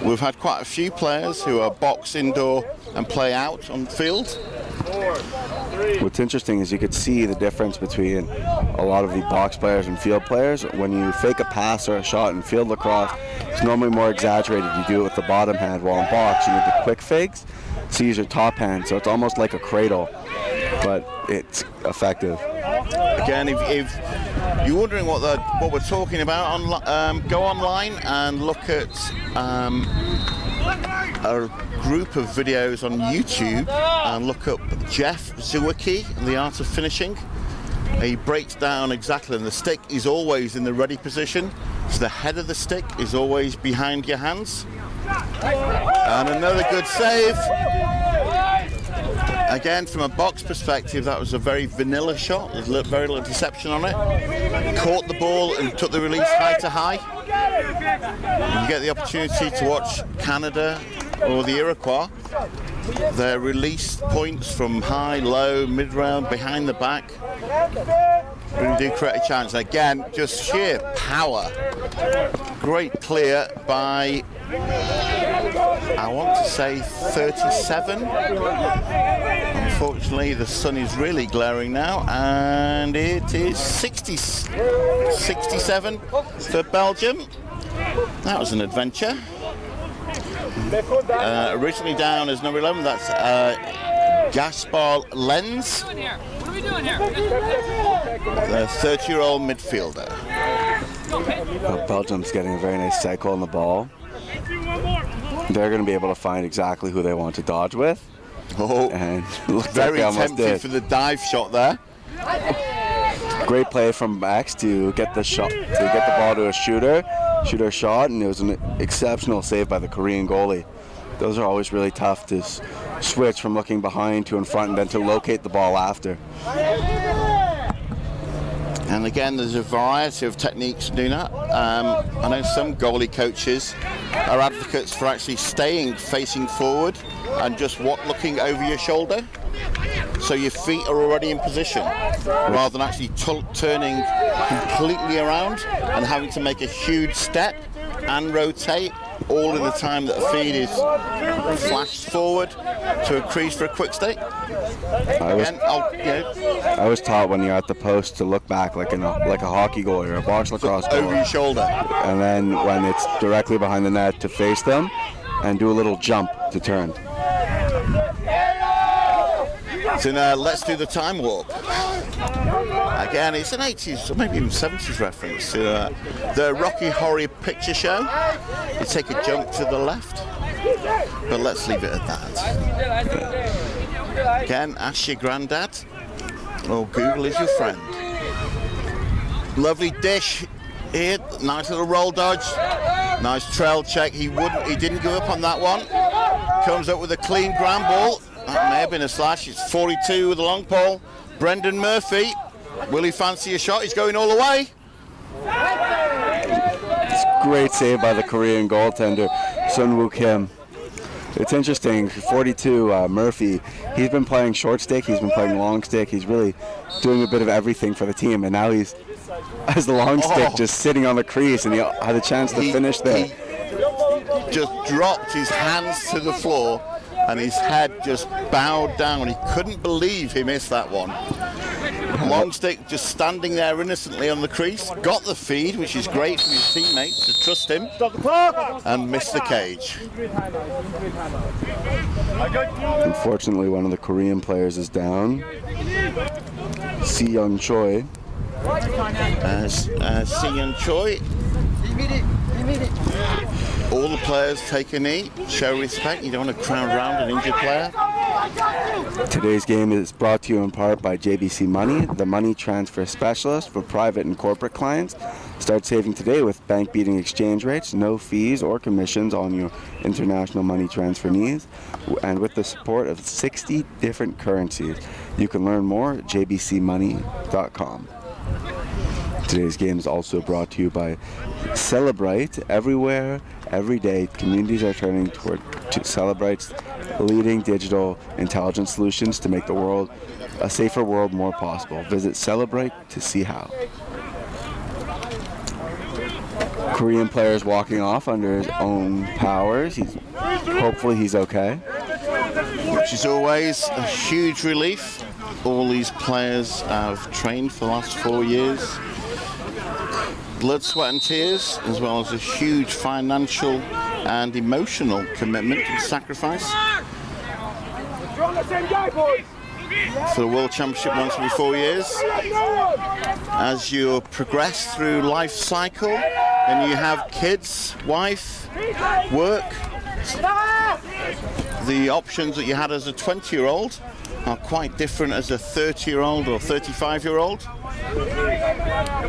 We've had quite a few players who are box, indoor, and play out on the field. What's interesting is you could see the difference between a lot of the box players and field players. When you fake a pass or a shot in field lacrosse, it's normally more exaggerated. You do it with the bottom hand, while in box you need the quick fakes, so you use your top hand, so it's almost like a cradle, but it's effective. Again, if you're wondering what we're talking about, go online and look at a group of videos on YouTube and look up Jeff Zwicky, The Art of Finishing. He breaks down exactly, and the stick is always in the ready position, so the head of the stick is always behind your hands. And another good save. Again, from a box perspective, that was a very vanilla shot. There's very little deception on it. Caught the ball and took the release high to high. And you get the opportunity to watch Canada or the Iroquois. Their release points from high, low, mid-round, behind the back really do create a chance. Again, just sheer power. Great clear by, I want to say 37. Unfortunately, the sun is really glaring now, and it is 67 for Belgium. That was an adventure. Originally down as number 11, that's Gaspar Lenz. The 30-year-old midfielder. Well, Belgium's getting a very nice cycle on the ball. They're going to be able to find exactly who they want to dodge with. Oh, and looks very like they almost tempting did. for the dive shot there. Great play from Max to get the shot, to get the ball to a shooter shot, and it was an exceptional save by the Korean goalie. Those are always really tough to switch from looking behind to in front and then to locate the ball after. And again, there's a variety of techniques to do that. I know some goalie coaches are advocates for actually staying facing forward and just looking over your shoulder, so your feet are already in position, rather than actually turning completely around and having to make a huge step and rotate, all in the time that the feed is flashed forward to a crease for a quick stick. I was taught when you're at the post to look back like a hockey goalie or a box lacrosse goalie. Over your shoulder. And then when it's directly behind the net, to face them and do a little jump to turn. So now let's do the time warp. Again, it's an 80s or maybe even 70s reference to the Rocky Horror Picture Show. You take a jump to the left, but let's leave it at that. Again, ask your granddad, or Google is your friend. Lovely dish here, nice little roll dodge, nice trail check. He didn't give up on that one. Comes up with a clean ground ball. That may have been a slash. It's 42 with a long pole. Brendan Murphy. Will he fancy a shot? He's going all the way. It's a great save by the Korean goaltender, Sun Woo Kim. It's interesting, 42, Murphy, he's been playing short stick, he's been playing long stick, he's really doing a bit of everything for the team, and now he's, as the long stick, just sitting on the crease, and he had a chance to finish there. He just dropped his hands to the floor, and his head just bowed down. He couldn't believe he missed that one. Long stick just standing there innocently on the crease, got the feed, which is great for his teammates to trust him, and missed the cage. Unfortunately, one of the Korean players is down. Si Young Choi. Si Young Choi. All the players take a knee, show respect. You don't want to crowd around an injured player. Today's game is brought to you in part by JBC Money, the money transfer specialist for private and corporate clients. Start saving today with bank-beating exchange rates, no fees or commissions on your international money transfer needs, and with the support of 60 different currencies. You can learn more at jbcmoney.com. Today's game is also brought to you by Celebrite. Everywhere, every day, communities are turning to Celebrite's leading digital intelligence solutions to make the world a safer world more possible. Visit Celebrite to see how. Korean player is walking off under his own powers. Hopefully he's okay. Which is always a huge relief. All these players have trained for the last 4 years. Blood, sweat and tears, as well as a huge financial and emotional commitment and sacrifice. For the World Championship once every 4 years. As you progress through life cycle and you have kids, wife, work, the options that you had as a 20-year-old are quite different as a 30-year-old or 35-year-old.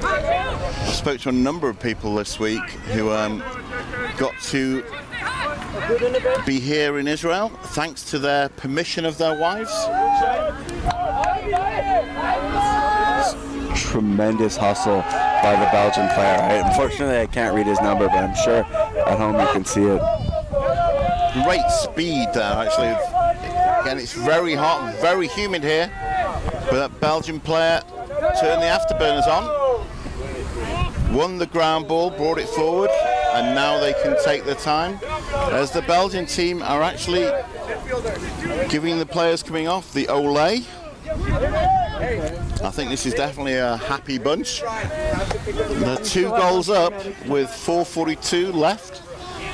I spoke to a number of people this week who got to be here in Israel thanks to their permission of their wives. Tremendous hustle by the Belgian player. Unfortunately, I can't read his number, but I'm sure at home you can see it. Great speed there, actually. Again, it's very hot and very humid here, but that Belgian player turned the afterburners on, won the ground ball, brought it forward, and now they can take their time. As the Belgian team are actually giving the players coming off the Olé. I think this is definitely a happy bunch. They're 2 goals up with 4:42 left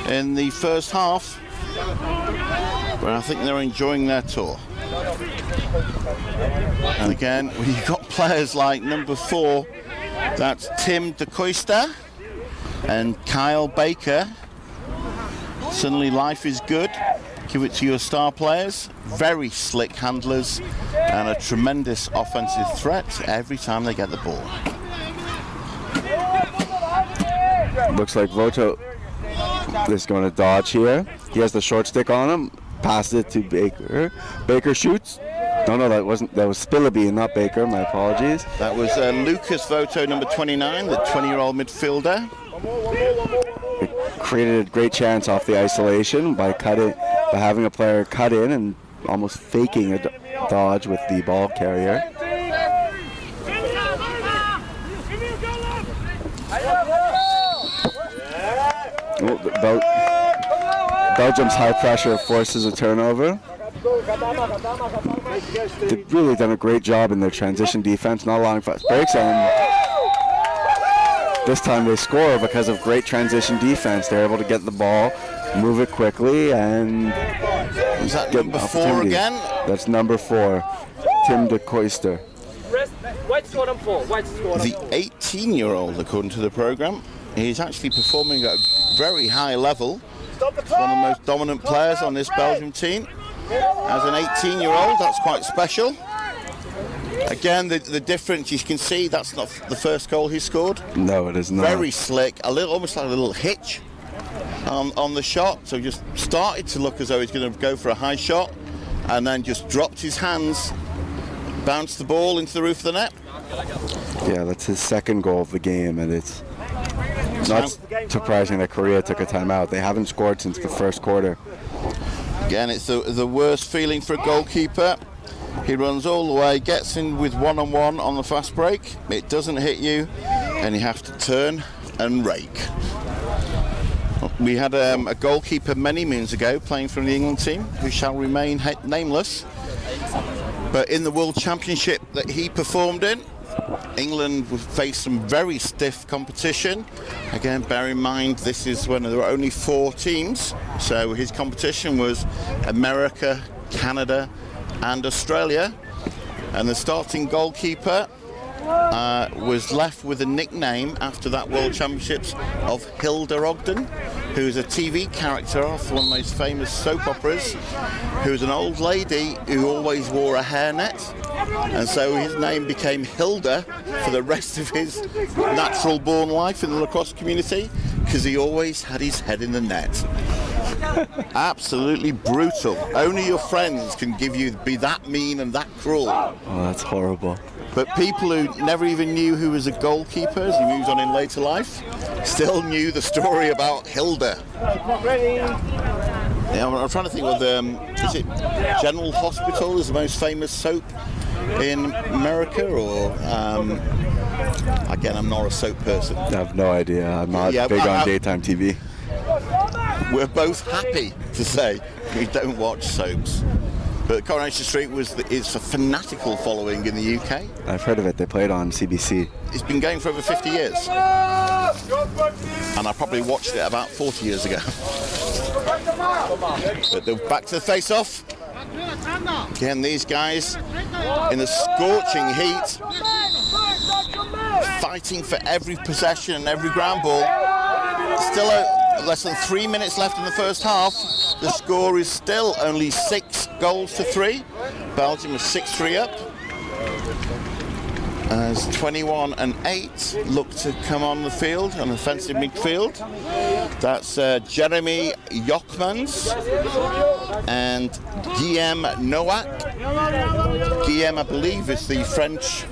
in the first half, but I think they're enjoying their tour. And again, when you've got players like number 4, that's Tim de Koister and Kyle Baker, suddenly life is good. Give it to your star players. Very slick handlers and a tremendous offensive threat every time they get the ball. Looks like Voto is going to dodge here. He has the short stick on him. Passes it to Baker. Baker shoots. No, that was Spillaby, not Baker. My apologies. That was Lucas Voto, number 29, the 20-year-old midfielder. It created a great chance off the isolation by having a player cut in and almost faking a dodge with the ball carrier. Belgium's high pressure forces a turnover. They've really done a great job in their transition defense, not allowing fast breaks, and this time they score because of great transition defense. They're able to get the ball, move it quickly, and is that number 4 again? That's number 4, Tim de Koister. The 18-year-old, according to the program, he's actually performing at a very high level. One of the most dominant players on this Belgium team. As an 18-year-old, that's quite special. Again, the difference, you can see that's not the first goal he scored. No, it is not. Very slick, almost like a little hitch on the shot. So just started to look as though he's going to go for a high shot, and then just dropped his hands, bounced the ball into the roof of the net. Yeah, that's his second goal of the game, and it's not surprising that Korea took a timeout. They haven't scored since the first quarter. Again, it's the worst feeling for a goalkeeper. He runs all the way, gets in with one-on-one on the fast break. It doesn't hit you, and you have to turn and rake. We had a goalkeeper many moons ago playing for the England team, who shall remain nameless. But in the World Championship that he performed in, England faced some very stiff competition. Again, bear in mind, this is when there were only 4 teams. So his competition was America, Canada, and Australia. And the starting goalkeeper was left with a nickname after that World Championships of Hilda Ogden, who's a TV character off one of the most famous soap operas, who's an old lady who always wore a hairnet. And so his name became Hilda for the rest of his natural born life in the lacrosse community, because he always had his head in the net. Absolutely brutal. Only your friends can be that mean and that cruel. Oh, that's horrible. But people who never even knew who was a goalkeeper as he moves on in later life still knew the story about Hilda. Yeah, I'm trying to think of is it General Hospital is the most famous soap in America, or again, I'm not a soap person. I have no idea. I'm not big on daytime TV. We're both happy to say we don't watch soaps. But Coronation Street is a fanatical following in the UK. I've heard of it. They played on CBC. It's been going for over 50 years. And I probably watched it about 40 years ago. But they're back to the face-off. Again, these guys in the scorching heat, fighting for every possession and every ground ball. Still less than 3 minutes left in the first half. The score is still only 6 goals to 3. Belgium is 6-3 up. As 21 and 8 look to come on the field, on offensive midfield. That's Jeremy Jochmans and Guillaume Noack. Guillaume, I believe, is the French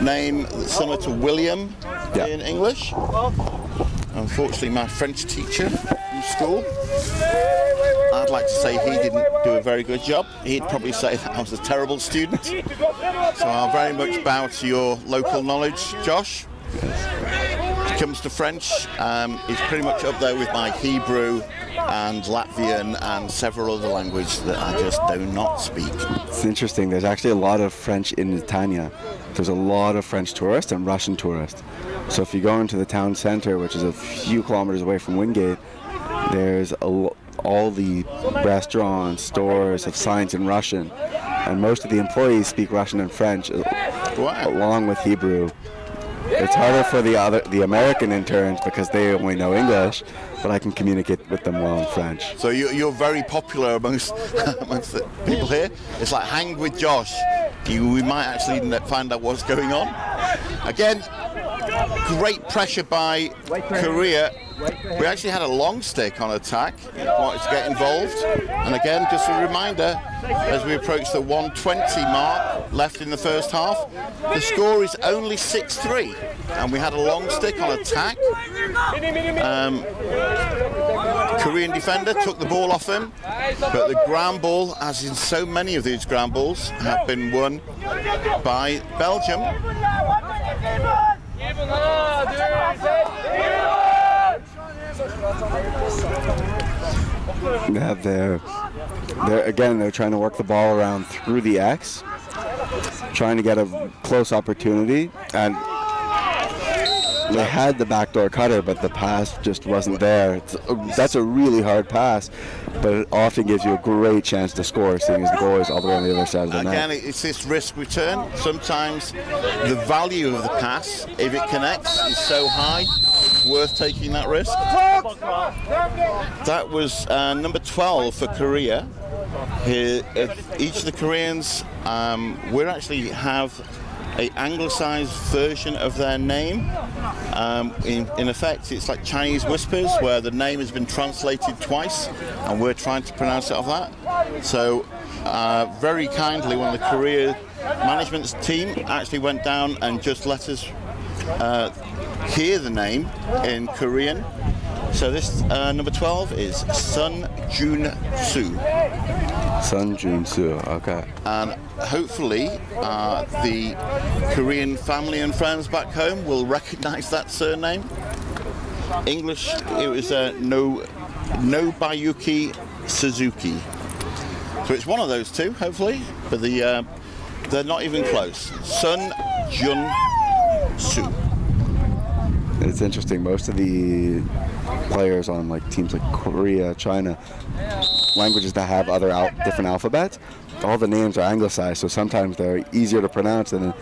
name similar to William in English. Unfortunately, my French teacher from school, I'd like to say he didn't do a very good job. He'd probably say that I was a terrible student. So I'll very much bow to your local knowledge, Josh. When it comes to French, it's pretty much up there with my Hebrew and Latvian and several other languages that I just do not speak. It's interesting. There's actually a lot of French in Netanya. There's a lot of French tourists and Russian tourists. So if you go into the town center, which is a few kilometers away from Wingate, there's all the restaurants, stores have signs in Russian. and most of the employees speak Russian and French, along with Hebrew. It's harder for the American interns because they only know English, but I can communicate with them well in French. So you're very popular amongst the people here. It's like hang with Josh. We might actually find out what's going on. Again, great pressure by Korea. We actually had a long stick on attack, wanted to get involved. And again, just a reminder, as we approach the 120 mark left in the first half, the score is only 6-3. And we had a long stick on attack. Korean defender took the ball off him, but the ground ball, as in so many of these ground balls, have been won by Belgium. They're trying to work the ball around through the X, trying to get a close opportunity, and they had the backdoor cutter, but the pass just wasn't there. That's a really hard pass, but it often gives you a great chance to score, seeing as the goal is all the way on the other side of the net. Again, it's this risk return. Sometimes the value of the pass, if it connects, is so high, it's worth taking that risk. That was number 12 for Korea. Here, each of the Koreans, we actually have an anglicised version of their name. In effect, it's like Chinese whispers, where the name has been translated twice, and we're trying to pronounce it off that. So, very kindly, one of the Korea management's team actually went down and just let us hear the name in Korean. So this number 12 is Sun Jun-soo. Sun Jun-soo, okay. And hopefully the Korean family and friends back home will recognize that surname. English, it was Nobayuki Suzuki. So it's one of those two, hopefully, but they're not even close. Sun Jun-soo. It's interesting, most of the players on like teams like Korea, China, languages that have other different alphabets, all the names are anglicized, so sometimes they're easier to pronounce than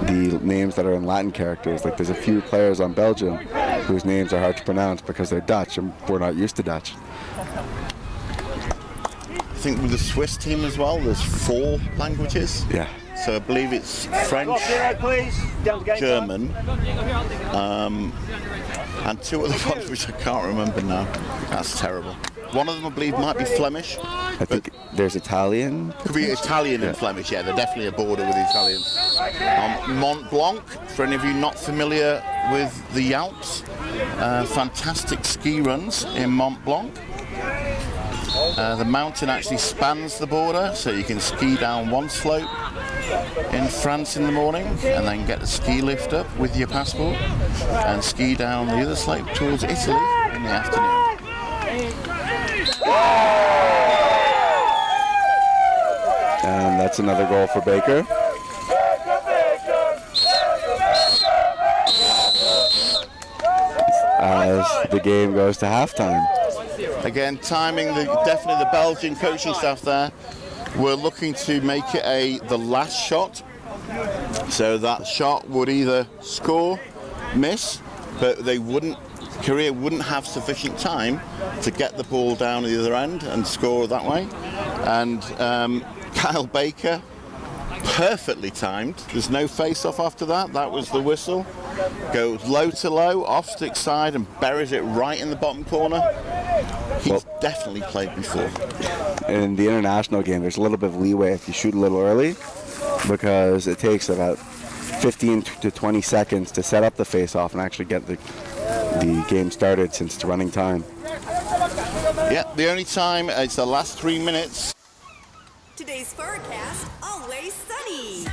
the names that are in Latin characters. Like there's a few players on Belgium whose names are hard to pronounce because they're Dutch and we're not used to Dutch. I think with the Swiss team as well, there's 4 languages. Yeah. So I believe it's French, German, and 2 other ones which I can't remember now. That's terrible. One of them I believe might be Flemish. I think there's Italian. Could be Italian and Flemish, yeah, they're definitely a border with the Italians. Mont Blanc, for any of you not familiar with the Alps, fantastic ski runs in Mont Blanc. The mountain actually spans the border, so you can ski down one slope in France in the morning and then get the ski lift up with your passport and ski down the other slope towards Italy in the afternoon. And that's another goal for Baker. As the game goes to halftime. Again, timing, definitely the Belgian coaching staff there. We're looking to make it the last shot. So that shot would either score, miss, but Korea wouldn't have sufficient time to get the ball down the other end and score that way. And Kyle Baker, perfectly timed. There's no face-off after that. That was the whistle. Goes low to low, off stick side, and buries it right in the bottom corner. He's definitely played before. In the international game, there's a little bit of leeway if you shoot a little early, because it takes about 15 to 20 seconds to set up the face-off and actually get the game started, since it's running time. Yeah, the only time, it's the last 3 minutes. Today's forecast, always sunny.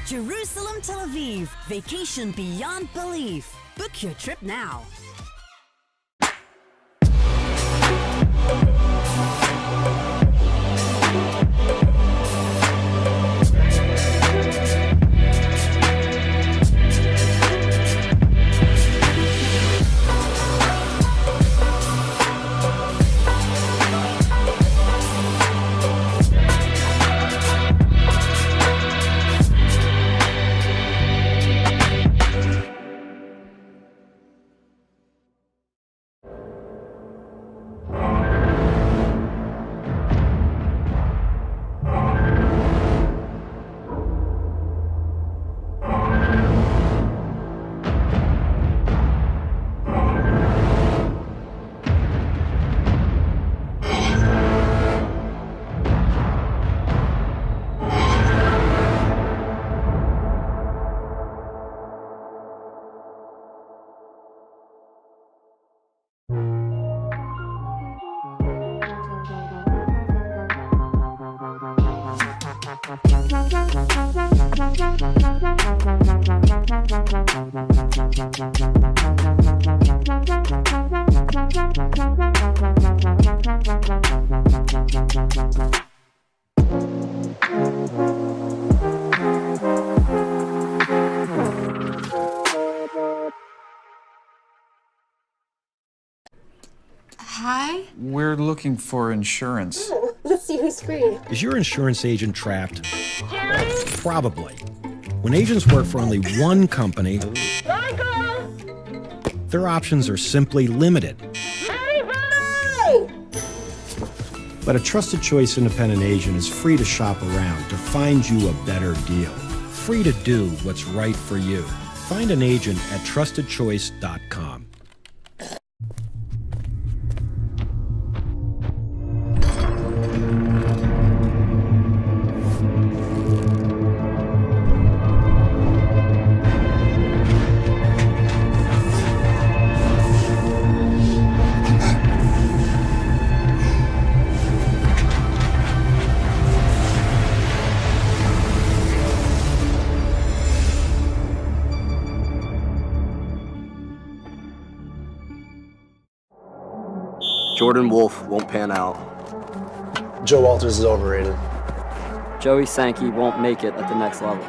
Jerusalem, Tel Aviv, vacation beyond belief. Book your trip now. Hi? We're looking for insurance. Let's see who's free. Is your insurance agent trapped? Probably. When agents work for only one company, their options are simply limited. But a trusted choice independent agent is free to shop around to find you a better deal. Free to do what's right for you. Find an agent at trustedchoice.com. Jordan Wolf won't pan out. Joe Walters is overrated. Joey Sankey won't make it at the next level.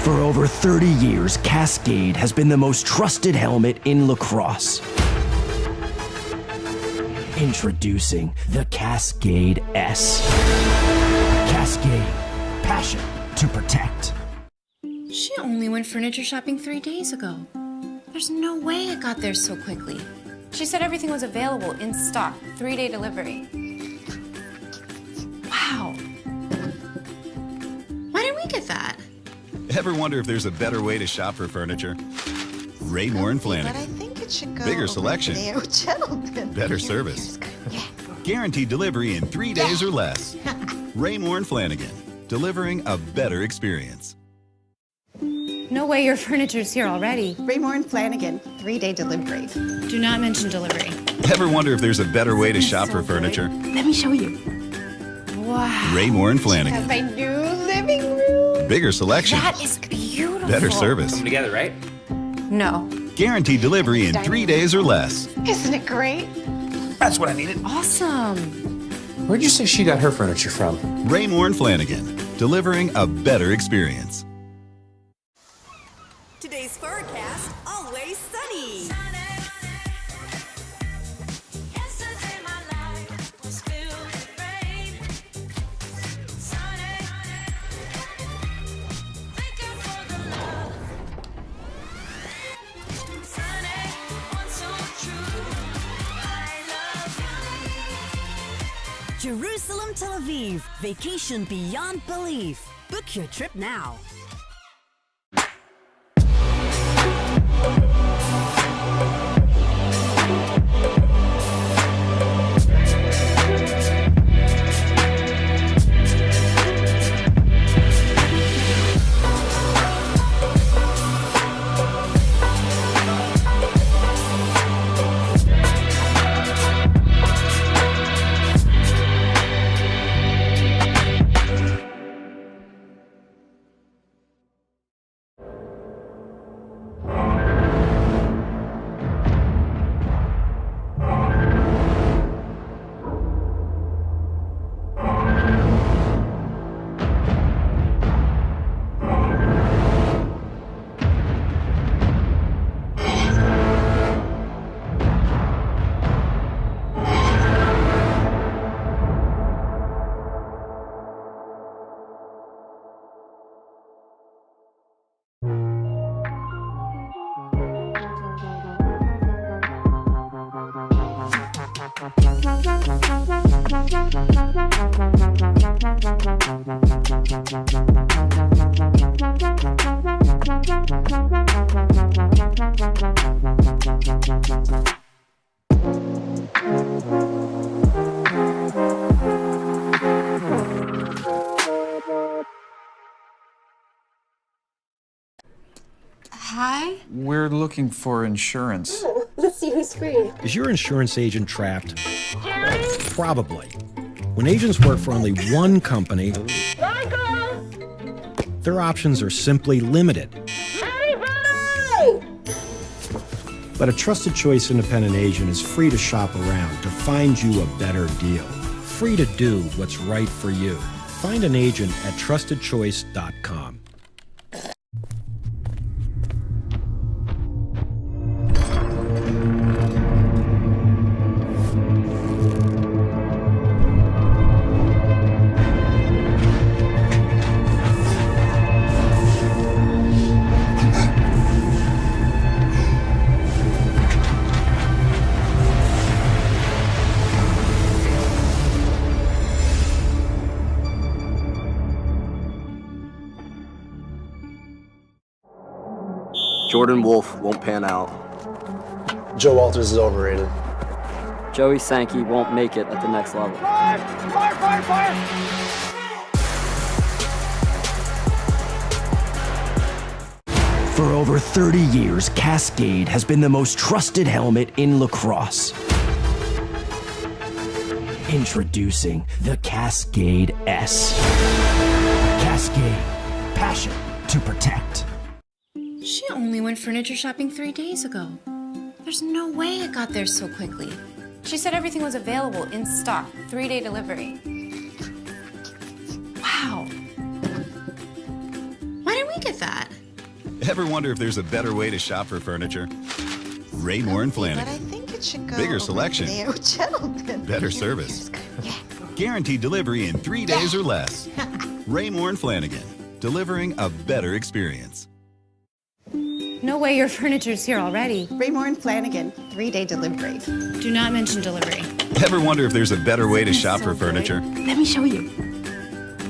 For over 30 years, Cascade has been the most trusted helmet in lacrosse. Introducing the Cascade S. Cascade. Passion to protect. She only went furniture shopping 3 days ago. There's no way it got there so quickly. She said everything was available in stock, 3-day delivery. Wow. Why didn't we get that? Ever wonder if there's a better way to shop for furniture? Raymore and Flanagan. But I think it should go Bigger selection. over there. Gentlemen. Better service. Yeah. Guaranteed delivery in 3 days or less. Raymore and Flanagan. Delivering a better experience. No way your furniture's here already. Raymore and Flanagan, 3-day delivery. Do not mention delivery. Ever wonder if there's a better way to shop for furniture? Let me show you. Wow. Raymore and Have Flanagan. my new living room. Bigger selection. That is beautiful. Better service. Together, right? No. Guaranteed delivery in 3 days or less. Isn't it great? That's what I needed. Awesome. Where'd you say she got her furniture from? Raymore and Flanagan. Delivering a better experience. Today's forecast, always sunny. Jerusalem, Tel Aviv, vacation beyond belief. Book your trip now. Hi? We're looking for insurance. Let's see who's free. Is your insurance agent trapped? Probably. When agents work for only one company, their options are simply limited. But a trusted choice independent agent is free to shop around to find you a better deal. Free to do what's right for you. Find an agent at trustedchoice.com. Jordan Wolf won't pan out. Joe Walters is overrated. Joey Sankey won't make it at the next level. For over 30 years, Cascade has been the most trusted helmet in lacrosse. Introducing the Cascade S. Cascade. Passion to protect. She only went furniture shopping 3 days ago. There's no way it got there so quickly. She said everything was available in stock, 3-day delivery. Wow. Why didn't we get that? Ever wonder if there's a better way to shop for furniture? Raymore and Flanagan. But I think it should go Bigger over selection. to the gentleman. Better service. Guaranteed delivery in 3 days or less. Raymore and Flanagan. Delivering a better experience. No way your furniture's here already. Raymore and Flanagan, 3-day delivery. Do not mention delivery. Ever wonder if there's a better way to shop for furniture? Let me show you.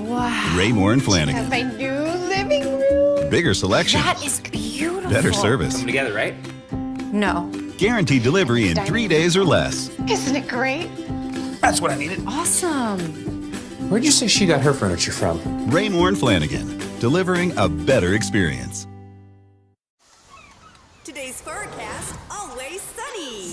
Wow. Raymore and Flanagan. Have my new living room. Bigger selection. That is beautiful. Better service. Come together, right? No. Guaranteed delivery in 3 days or less. Isn't it great? That's what I needed. Awesome. Where'd you say she got her furniture from? Raymore and Flanagan. Delivering a better experience. Today's forecast, always sunny.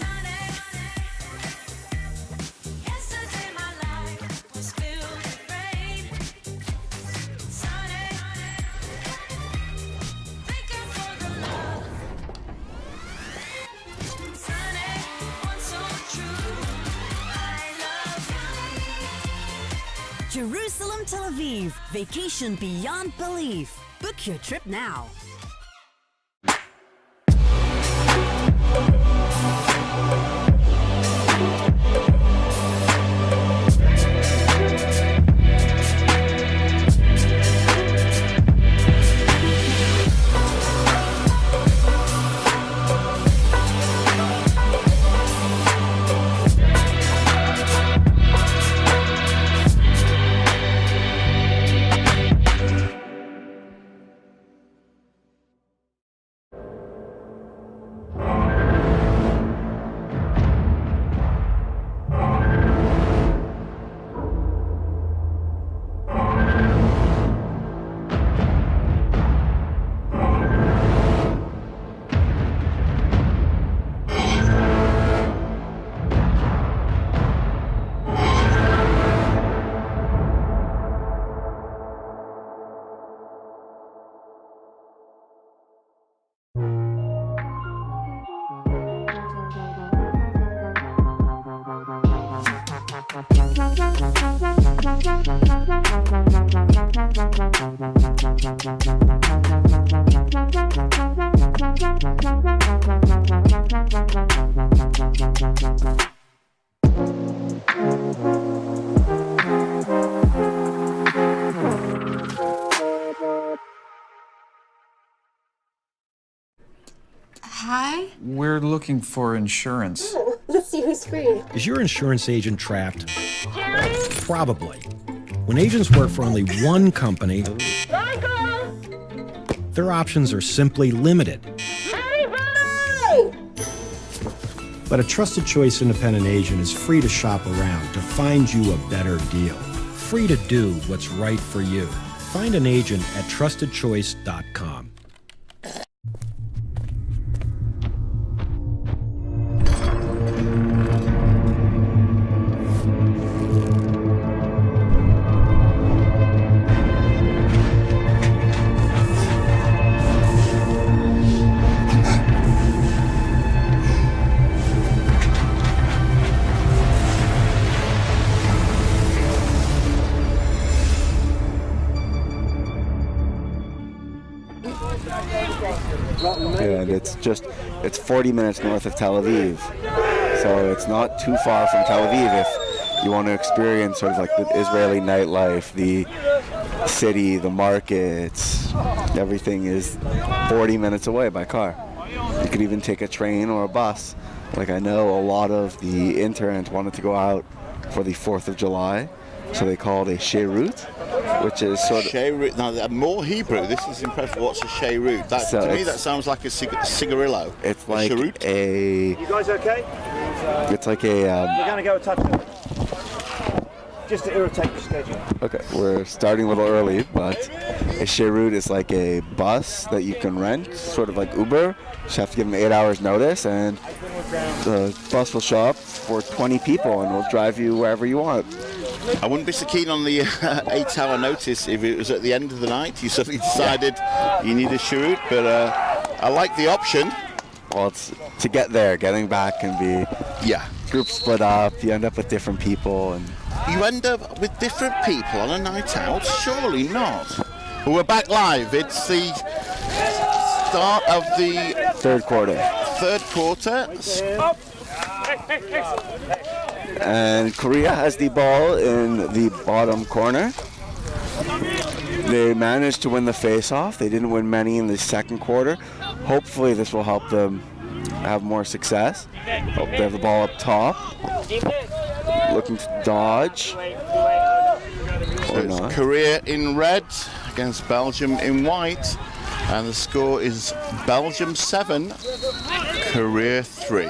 Jerusalem, Tel Aviv, vacation beyond belief. Book your trip now. Hi. We're looking for insurance. Let's see who's free. Is your insurance agent trapped? Probably. When agents work for only one company, their options are simply limited. But a trusted choice independent agent is free to shop around to find you a better deal. Free to do what's right for you. Find an agent at trustedchoice.com. And it's 40 minutes north of Tel Aviv, so it's not too far from Tel Aviv if you want to experience sort of like the Israeli nightlife, the city, the markets. Everything is 40 minutes away by car. You could even take a train or a bus. Like, I know a lot of the interns wanted to go out for the 4th of July, so they called a Sheirut, which is sort of... Shea-root. Now, more Hebrew. This is impressive. What's a shea-root? To me, that sounds like a cigarillo. It's like a... You guys okay? It's like a... We're going to go a touch over. Just to irritate the schedule. Okay, we're starting a little early, but a shea-root is like a bus that you can rent, sort of like Uber. You just have to give them 8 hours notice, and the bus will show up for 20 people and will drive you wherever you want. I wouldn't be so keen on the 8-hour notice if it was at the end of the night. You suddenly decided you need a shea-root, but I like the option. Well, it's to get there, getting back can be groups split up. You end up with different people, and you end up with different people on a night out. Surely not. Well, we're back live. It's the start of the third quarter. And Korea has the ball in the bottom corner. They managed to win the face-off. They didn't win many in the second quarter. Hopefully this will help them have more success. Oh, they have the ball up top. Looking to dodge. So it's Korea in red against Belgium in white. And the score is Belgium 7, Korea 3.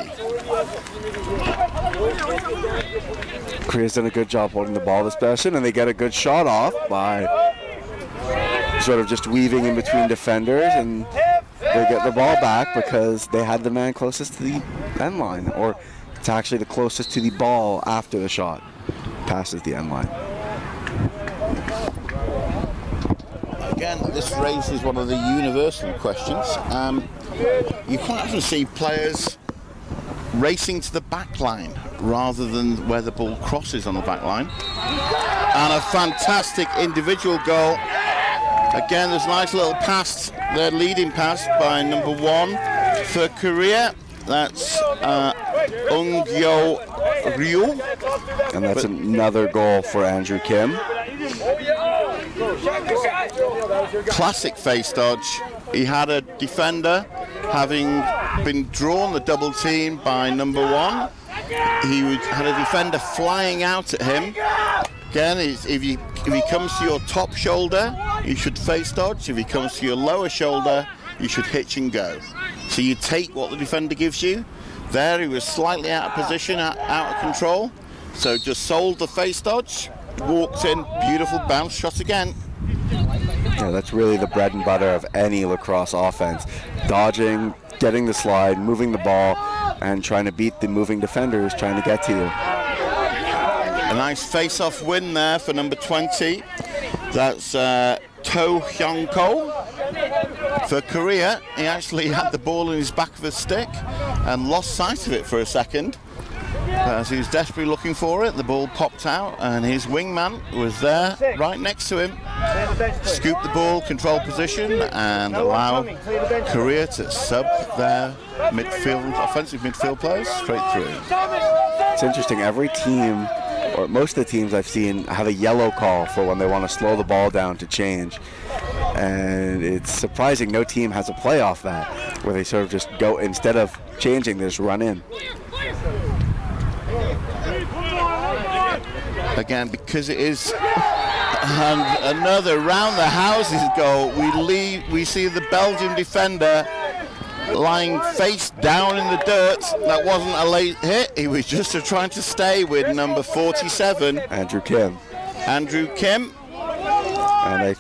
Korea's done a good job holding the ball this possession, and they get a good shot off by sort of just weaving in between defenders, and they get the ball back because they had the man closest to the end line, or it's actually the closest to the ball after the shot passes the end line. Again, this raises one of the universal questions. You quite often see players racing to the back line rather than where the ball crosses on the back line. And a fantastic individual goal. Again, there's a nice little pass, their leading pass by number 1 for Korea. That's Ung-Yo Ryu. And that's another goal for Andrew Kim. Classic face dodge. He had a defender having been drawn the double team by number 1. He had a defender flying out at him. Again, if he comes to your top shoulder, you should face dodge. If he comes to your lower shoulder, you should hitch and go. So you take what the defender gives you. There he was slightly out of position, out of control. So just sold the face dodge, walked in, beautiful bounce shot again. Yeah, that's really the bread and butter of any lacrosse offense. Dodging, getting the slide, moving the ball, and trying to beat the moving defenders trying to get to you. A nice face-off win there for number 20. That's To Hyung-ko. For Korea, he actually had the ball in his back of his stick and lost sight of it for a second. As he was desperately looking for it, the ball popped out and his wingman was there right next to him. Scoop the ball, control position, and allow Korea to sub their offensive midfield players straight through. It's interesting, every team, or most of the teams I've seen, have a yellow call for when they want to slow the ball down to change. And it's surprising no team has a play off that, where they sort of just go, instead of changing, they just run in. Again, because it is another round the houses goal, we see the Belgian defender lying face down in the dirt. That wasn't a late hit, he was just trying to stay with number 47. Andrew Kim. And I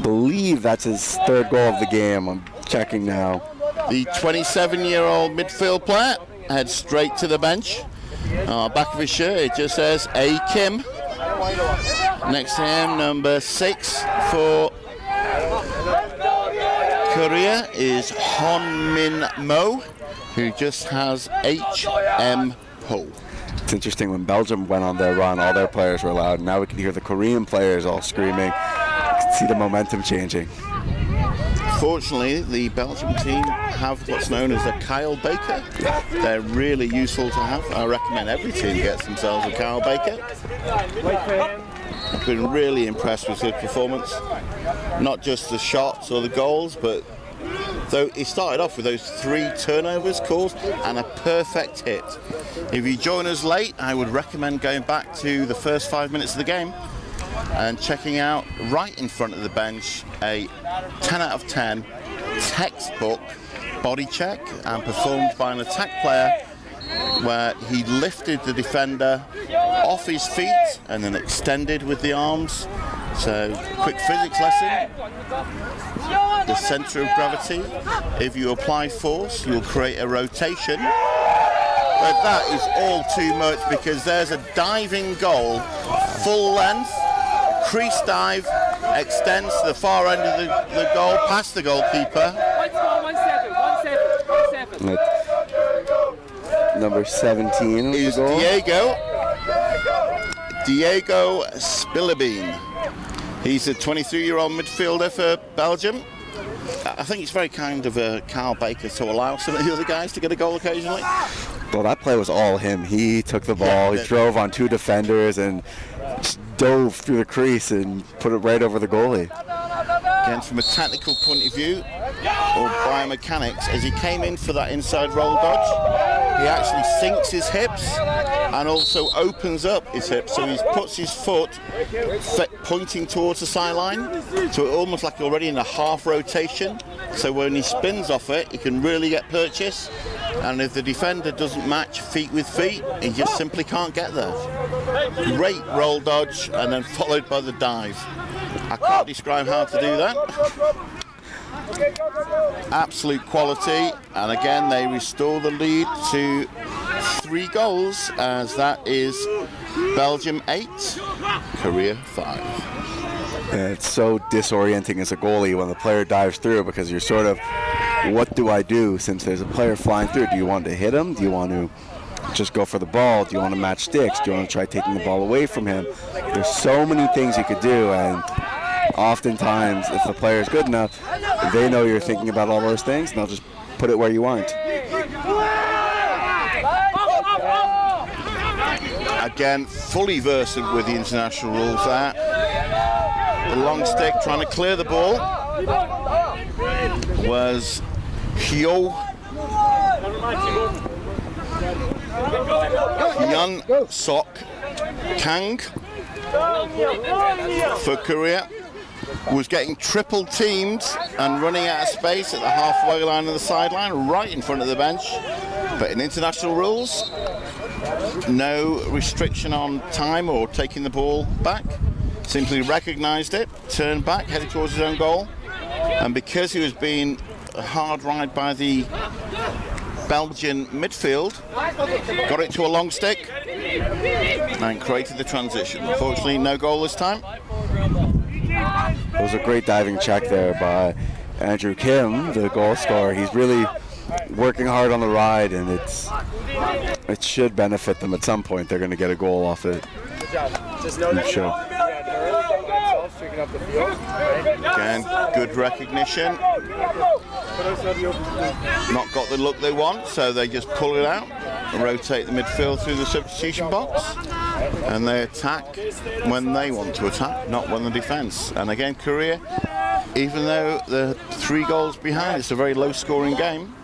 believe that's his third goal of the game. I'm checking now. The 27-year-old midfield player heads straight to the bench. Back of his shirt it just says A. Kim. Next to him, number 6 for Korea is Hon Min Mo, who just has H.M. Ho. It's interesting, when Belgium went on their run, all their players were loud. Now we can hear the Korean players all screaming. You can see the momentum changing. Fortunately, the Belgium team have what's known as a Kyle Baker. They're really useful to have. I recommend every team gets themselves a Kyle Baker. I've been really impressed with his performance. Not just the shots or the goals, but though he started off with those 3 turnovers calls and a perfect hit. If you join us late, I would recommend going back to the first 5 minutes of the game and checking out right in front of the bench a 10 out of 10 textbook body check and performed by an attack player where he lifted the defender off his feet and then extended with the arms. So, quick physics lesson. The center of gravity, if you apply force, you'll create a rotation. But that is all too much because there's a diving goal, full length, crease dive, extends to the far end of the goal, past the goalkeeper. 1 second. Number 17 is the goal. Diego Spillabine. He's a 23-year-old midfielder for Belgium. I think it's very kind of Carl Baker to allow some of the other guys to get a goal occasionally. Well, that play was all him. He took the ball, he drove on 2 defenders and just dove through the crease and put it right over the goalie. Again, from a technical point of view, or biomechanics, as he came in for that inside roll dodge, he actually sinks his hips and also opens up his hips, so he puts his foot pointing towards the sideline, so almost like already in a half rotation, so when he spins off it, he can really get purchase, and if the defender doesn't match feet with feet, he just simply can't get there. Great roll dodge, and then followed by the dive. I can't describe how to do that. Absolute quality, and again they restore the lead to 3 goals, as that is Belgium 8, Korea 5. It's so disorienting as a goalie when the player dives through, because you're sort of, what do I do since there's a player flying through? Do you want to hit him? Do you want to just go for the ball? Do you want to match sticks? Do you want to try taking the ball away from him? There's so many things you could do, and oftentimes if the player is good enough, they know you're thinking about all those things, and they'll just put it where you aren't. Again, fully versed with the international rules there. The long stick trying to clear the ball was Hyun Sok Kang for Korea. Was getting triple teamed and running out of space at the halfway line of the sideline, right in front of the bench. But in international rules, no restriction on time or taking the ball back. Simply recognised it, turned back, headed towards his own goal. And because he was being hard ride by the Belgian midfield, got it to a long stick and created the transition. Unfortunately, no goal this time. It was a great diving check there by Andrew Kim, the goal scorer. He's really working hard on the ride, and it should benefit them at some point. They're going to get a goal off it. I'm sure. Again, good recognition. Not got the look they want, so they just pull it out and rotate the midfield through the substitution box, and they attack when they want to attack, not when they defence. And again, Korea, even though they're 3 goals behind, it's a very low scoring game,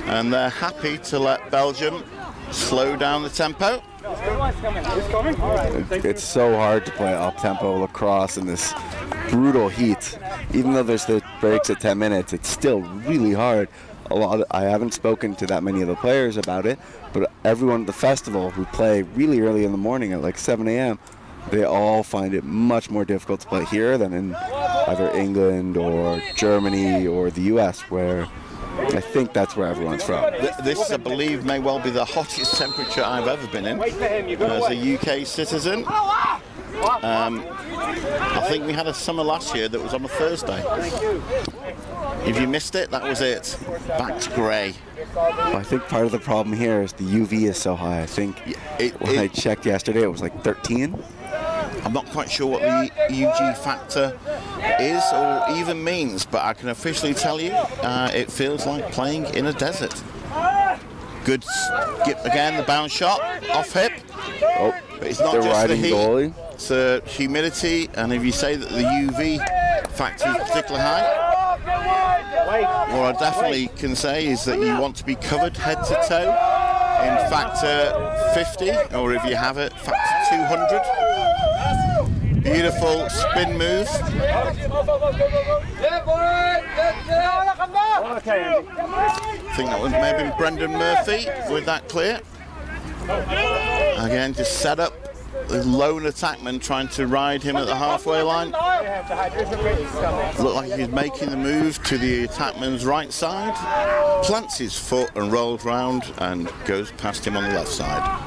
and they're happy to let Belgium slow down the tempo. It's so hard to play up-tempo lacrosse in this brutal heat. Even though there's the breaks at 10 minutes, it's still really hard. I haven't spoken to that many of the players about it, but everyone at the festival who play really early in the morning at like 7 a.m., they all find it much more difficult to play here than in either England or Germany or the US, where I think that's where everyone's from. This, I believe, may well be the hottest temperature I've ever been in as a UK citizen. I think we had a summer last year that was on a Thursday. If you missed it, that was it. Back to grey. Well, I think part of the problem here is the UV is so high. I think when I checked yesterday, it was like 13. I'm not quite sure what the UG factor is or even means, but I can officially tell you it feels like playing in a desert. Good skip again, the bounce shot, off hip. Oh, but it's not just the heat, goalie. It's humidity, and if you say that the UV factor is particularly high, what I definitely can say is that you want to be covered head to toe in factor 50, or if you have it, factor 200. Beautiful spin move. I think that was maybe Brendan Murphy with that clear. Again, just set up the lone attackman trying to ride him at the halfway line. Looked like he's making the move to the attackman's right side, plants his foot and rolls round and goes past him on the left side.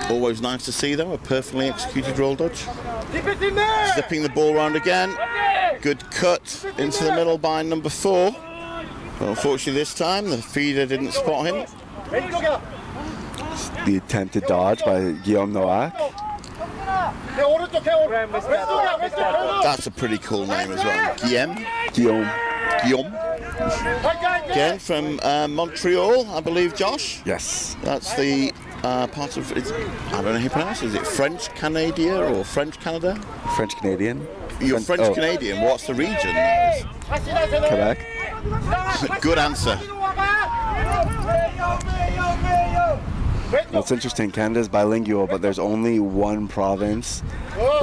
Always nice to see though, a perfectly executed roll dodge. Zipping the ball round again. Good cut into the middle by number 4. But unfortunately this time the feeder didn't spot him. The attempted dodge by Guillaume Noack. That's a pretty cool name as well. Guillaume. Again from Montreal, I believe, Josh? Yes. That's the part of, I don't know how you pronounce it. Is it French Canada or French Canada? French Canadian. You're French Canadian. What's the region? Quebec. Good answer. That's interesting. Canada's bilingual, but there's only one province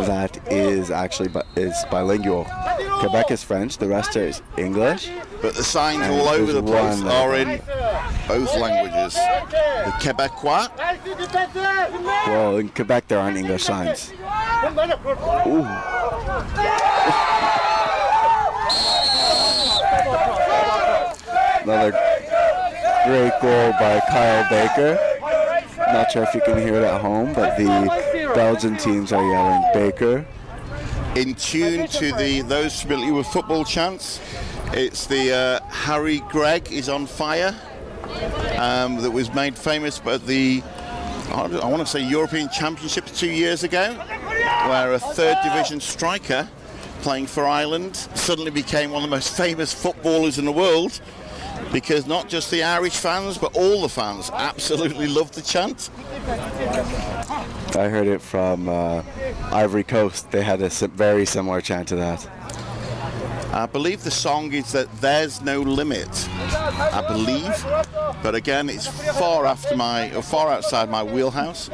that is actually bilingual. Quebec is French, the rest is English. But the signs all over the place are in both languages. The Quebecois. Well, in Quebec there aren't English signs. Ooh. Another great goal by Kyle Baker. Not sure if you can hear it at home, but the Belgian teams are yelling Baker. In tune to those familiar with football chants, it's the Harry Gregg is on fire that was made famous by the, I want to say, European Championships 2 years ago, where a 3rd division striker playing for Ireland suddenly became one of the most famous footballers in the world, because not just the Irish fans, but all the fans absolutely loved the chant. I heard it from Ivory Coast. They had a very similar chant to that. I believe the song is that there's no limit, I believe, but again, it's far outside my wheelhouse.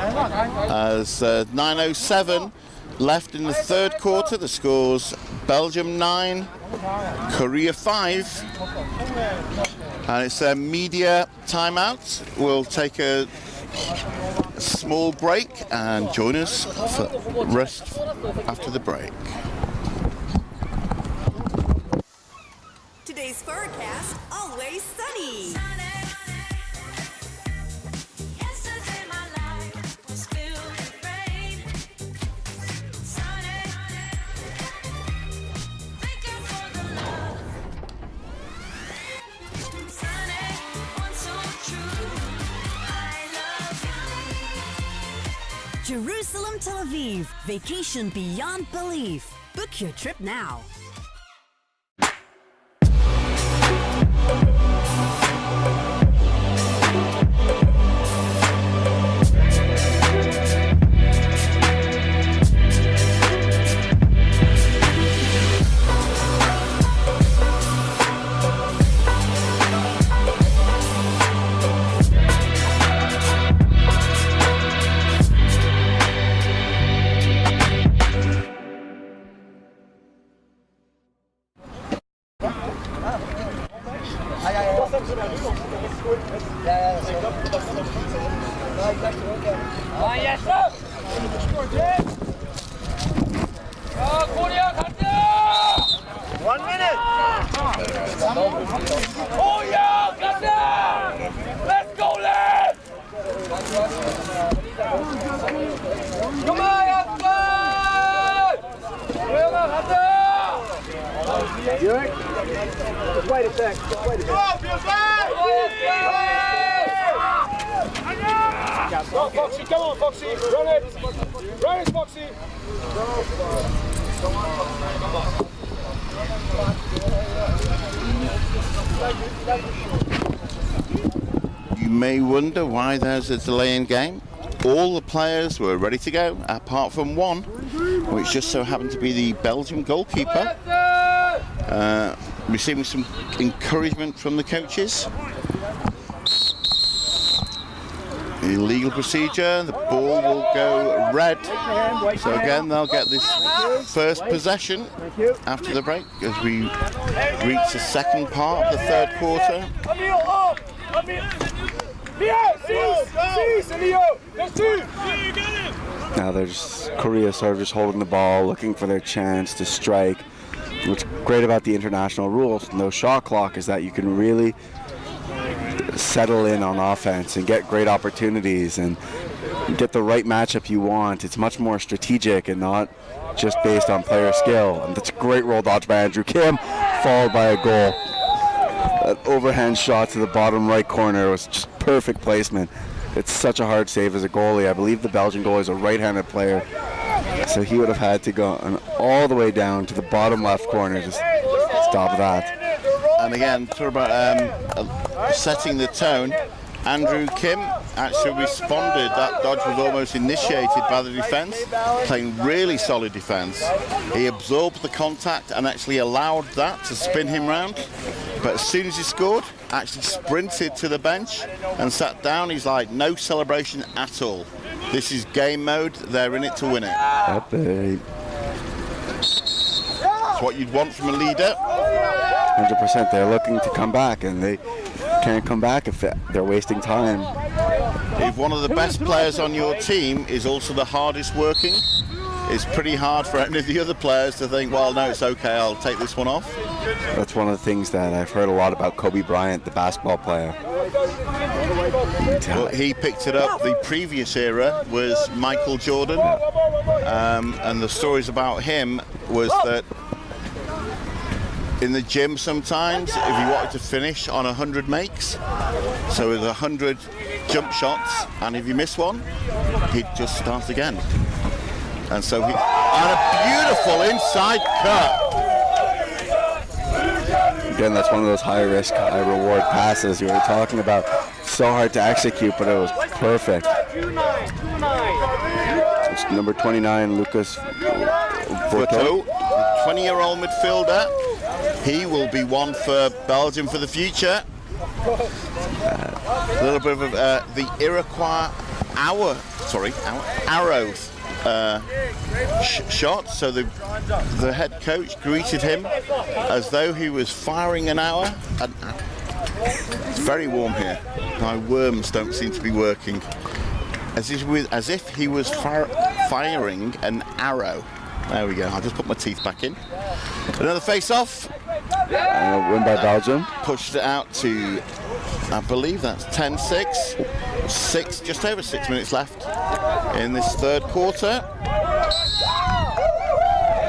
As 9:07 left in the 3rd quarter, the score's Belgium 9, Korea 5, and it's a media timeout. We'll take a small break and join us for rest after the break. Today's forecast, always sunny. Jerusalem, Tel Aviv, vacation beyond belief. Book your trip now. Go, Foxy, come on, Foxy, run it! Run it, Foxy! You may wonder why there's a delay in game. All the players were ready to go, apart from one, which just so happened to be the Belgian goalkeeper, receiving some encouragement from the coaches. illegal procedure. The ball will go red. So again, they'll get this first possession after the break as we reach the second part of the third quarter. Now there's Korea sort of just holding the ball, looking for their chance to strike. What's great about the international rules, no shot clock, is that you can really settle in on offense and get great opportunities and get the right matchup you want. It's much more strategic and not just based on player skill. And that's a great roll dodge by Andrew Kim, followed by a goal. That overhand shot to the bottom right corner was just perfect placement. It's such a hard save as a goalie. I believe the Belgian goalie is a right-handed player, so he would have had to go all the way down to the bottom left corner to stop that. And again, talk about setting the tone. Andrew Kim actually responded. That dodge was almost initiated by the defense, playing really solid defense. He absorbed the contact and actually allowed that to spin him round. But as soon as he scored, actually sprinted to the bench and sat down. He's like, no celebration at all. This is game mode. They're in it to win it. It's what you'd want from a leader. 100%. They're looking to come back, and they can't come back if they're wasting time. If one of the best players on your team is also the hardest working, it's pretty hard for any of the other players to think, well, no, it's okay, I'll take this one off. That's one of the things that I've heard a lot about Kobe Bryant, the basketball player. Well, he picked it up. The previous era was Michael Jordan, and the stories about him was that in the gym sometimes, if he wanted to finish on 100 makes, so with 100 jump shots, and if you miss one, he'd just start again. And so and a beautiful inside cut. Again, that's one of those high risk, high reward passes you were talking about. So hard to execute, but it was perfect. It's number 29, Lucas Voto, 20-year-old midfielder. He will be one for Belgium for the future. A little bit of the Iroquois arrow shot. So the head coach greeted him as though he was firing an arrow. It's very warm here. My worms don't seem to be working. As if he was firing an arrow. There we go. I'll just put my teeth back in. Another face-off. Win by Belgium. Pushed it out to, I believe that's 10-6. Just over 6 minutes left in this third quarter.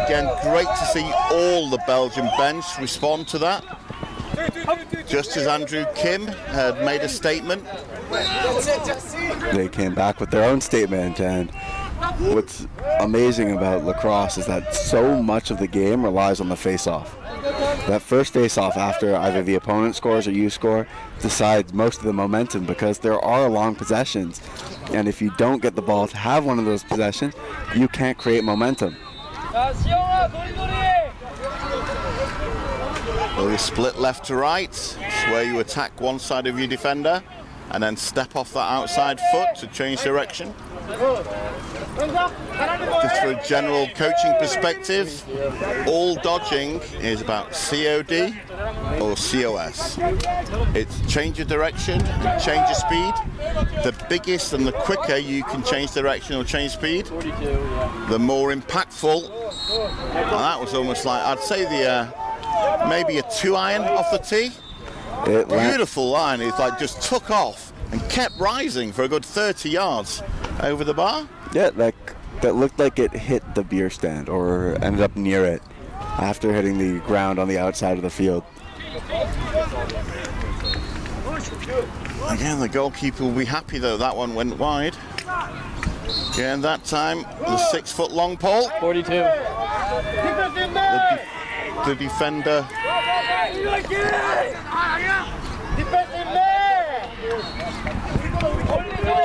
Again, great to see all the Belgian bench respond to that. Just as Andrew Kim had made a statement. They came back with their own statement, and what's amazing about lacrosse is that so much of the game relies on the face-off. That first face-off after either the opponent scores or you score decides most of the momentum, because there are long possessions, and if you don't get the ball to have one of those possessions, you can't create momentum. Well, you split left to right. It's where you attack one side of your defender and then step off that outside foot to change direction. Just for a general coaching perspective, all dodging is about COD or COS. It's change your direction and change your speed. The biggest and the quicker you can change direction or change speed, the more impactful. And that was almost like, I'd say maybe a 2-iron off the tee. Beautiful line. It just took off and kept rising for a good 30 yards over the bar. Yeah, that looked like it hit the beer stand or ended up near it after hitting the ground on the outside of the field. Again, the goalkeeper will be happy though that one went wide. Again, that time the 6-foot long pole. 42. The defender.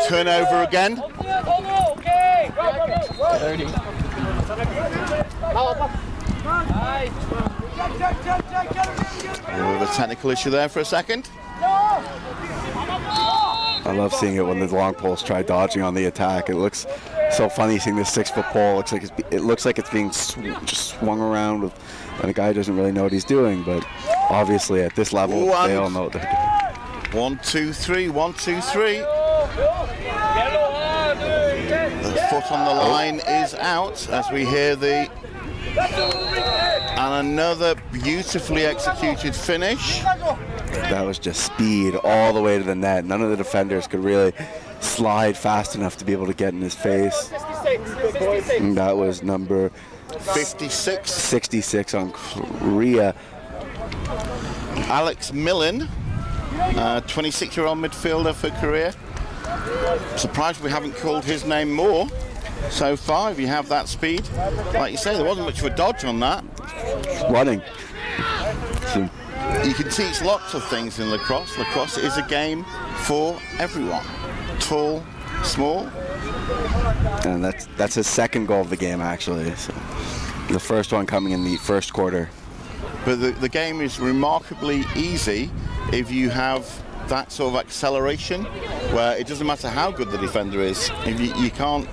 Turnover again. 30. A technical issue there for a second. I love seeing it when the long poles try dodging on the attack. It looks so funny seeing this 6-foot pole. It looks like it's being just swung around with, and the guy doesn't really know what he's doing. But obviously at this level, they all know what they're doing. 1, 2, 3. 1, 2, 3. The foot on the line is out as we hear the. And another beautifully executed finish. That was just speed all the way to the net. None of the defenders could really slide fast enough to be able to get in his face. And that was number 56. 66 on Korea. Alex Millen, 26-year-old midfielder for Korea. Surprised we haven't called his name more so far, if you have that speed. Like you say, there wasn't much of a dodge on that. Running. You can teach lots of things in lacrosse. Lacrosse is a game for everyone. Tall, small. And that's his second goal of the game, actually. So the first one coming in the first quarter. But the game is remarkably easy if you have that sort of acceleration, where it doesn't matter how good the defender is. If you can't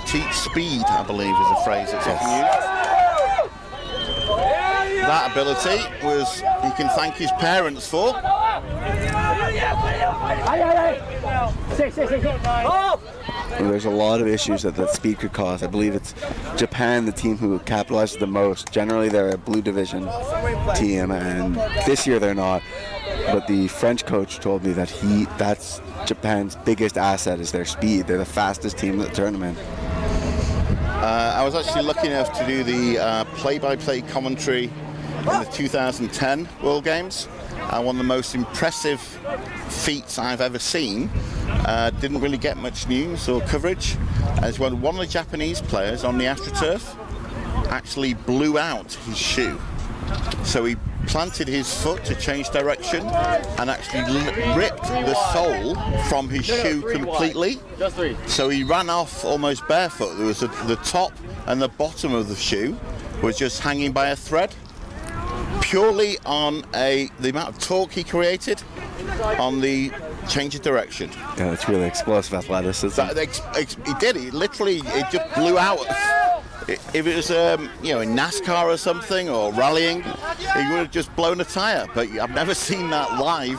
teach speed, I believe is a phrase that's often used. That ability was, he can thank his parents for. There's a lot of issues that speed could cause. I believe it's Japan, the team who capitalizes the most. Generally, they're a blue division team, and this year they're not. But the French coach told me that that's Japan's biggest asset is their speed. They're the fastest team in the tournament. I was actually lucky enough to do the play-by-play commentary in the 2010 World Games. One of the most impressive feats I've ever seen. Didn't really get much news or coverage, as one of the Japanese players on the AstroTurf actually blew out his shoe. So he planted his foot to change direction and actually ripped the sole from his shoe completely. So he ran off almost barefoot. There was the top and the bottom of the shoe was just hanging by a thread, purely on the amount of torque he created on the change of direction. Yeah, that's really explosive athleticism. He did. It just blew out. If it was, in NASCAR or something, or rallying, he would have just blown a tire. But I've never seen that live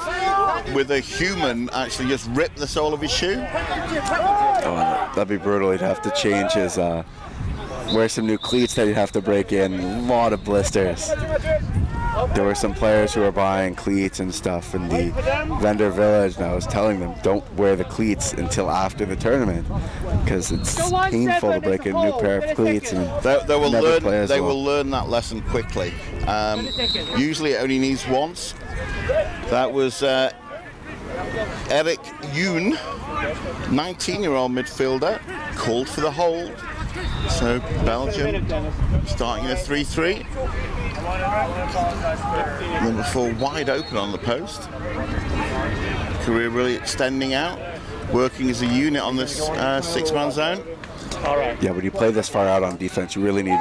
with a human actually just rip the sole of his shoe. Oh, that'd be brutal. He'd have to change his, wear some new cleats that he'd have to break in. A lot of blisters. There were some players who were buying cleats and stuff in the vendor village, and I was telling them, don't wear the cleats until after the tournament, because it's painful to break a new pair of cleats. And they will learn that lesson quickly. Usually it only needs once. That was Eric Yoon, 19-year-old midfielder, called for the hold. So Belgium starting a 3-3. Number 4 wide open on the post. Korea really extending out, working as a unit on this 6-man zone. Yeah, when you play this far out on defense, you really need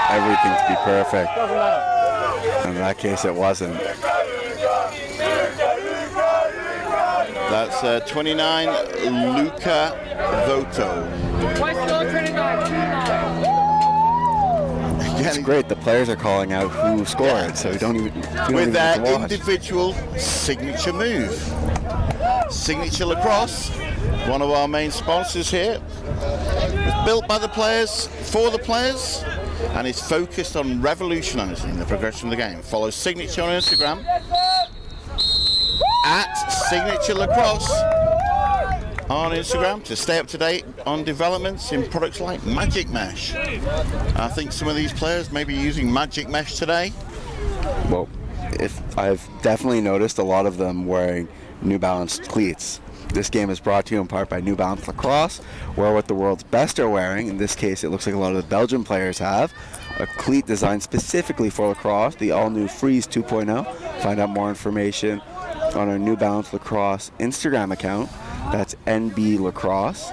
everything to be perfect. And in that case, it wasn't. That's 29, Luca Voto. It's great. The players are calling out who scored, so you don't even with their individual signature move. Signature Lacrosse, one of our main sponsors here, was built by the players for the players, and is focused on revolutionising the progression of the game. Follow Signature on Instagram at Signature Lacrosse on Instagram to stay up to date on developments in products like Magic Mesh. I think some of these players may be using Magic Mesh today. Well, I've definitely noticed a lot of them wearing New Balance cleats. This game is brought to you in part by New Balance Lacrosse, where what the world's best are wearing. In this case, it looks like a lot of the Belgian players have a cleat designed specifically for lacrosse, the all-new Freeze 2.0. Find out more information on our New Balance Lacrosse Instagram account. That's NB Lacrosse,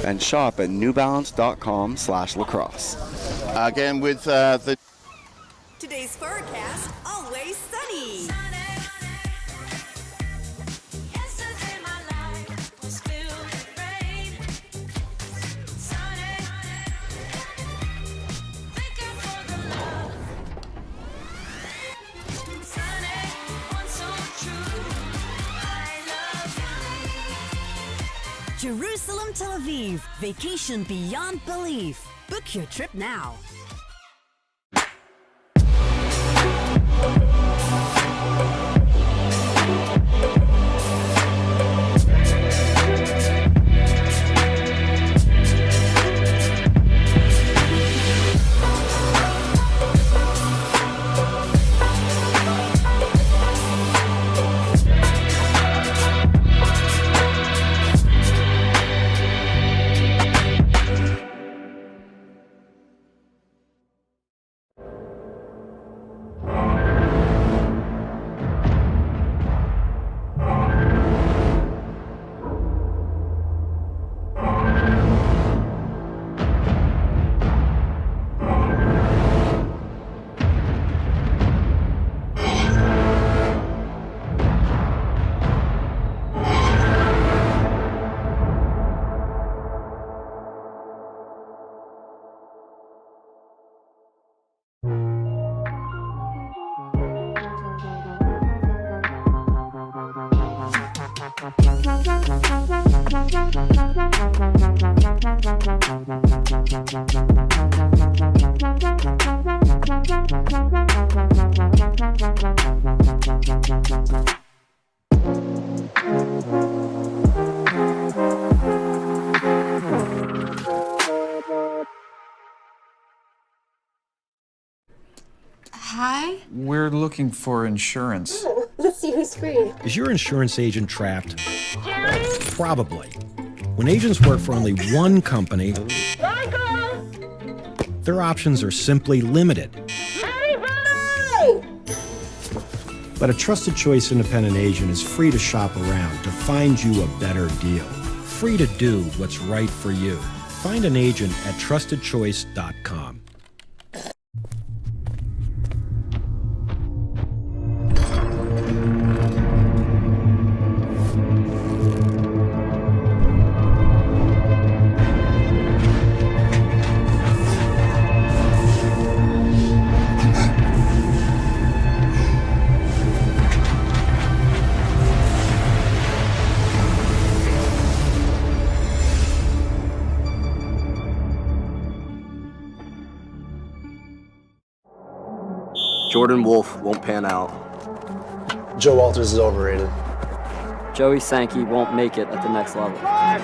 and shop at newbalance.com/lacrosse. Again with the... Today's forecast, always sunny. Jerusalem, Tel Aviv. Vacation beyond belief. Book your trip now. Hi. We're looking for insurance. Let's see who's free. Is your insurance agent trapped? Probably. When agents work for only one company, their options are simply limited. But a trusted choice independent agent is free to shop around to find you a better deal. Free to do what's right for you. Find an agent at trustedchoice.com. Jordan Wolf won't pan out. Joe Walters is overrated. Joey Sankey won't make it at the next level. Fire!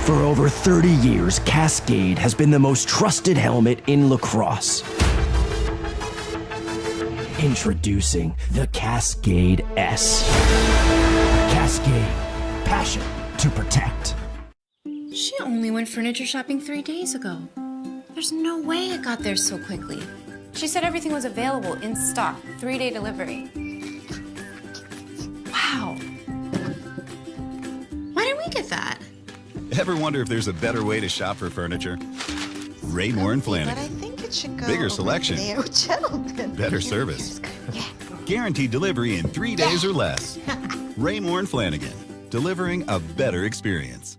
For over 30 years, Cascade has been the most trusted helmet in lacrosse. Introducing the Cascade S. Cascade. Passion to protect. She only went furniture shopping 3 days ago. There's no way it got there so quickly. She said everything was available in stock, 3-day delivery. Wow. Why didn't we get that? Ever wonder if there's a better way to shop for furniture? Raymore and Flanagan. But I think it should go Bigger over selection. to the gentleman. Better service. Yeah. Guaranteed delivery in 3 days or less. Raymore and Flanagan. Delivering a better experience.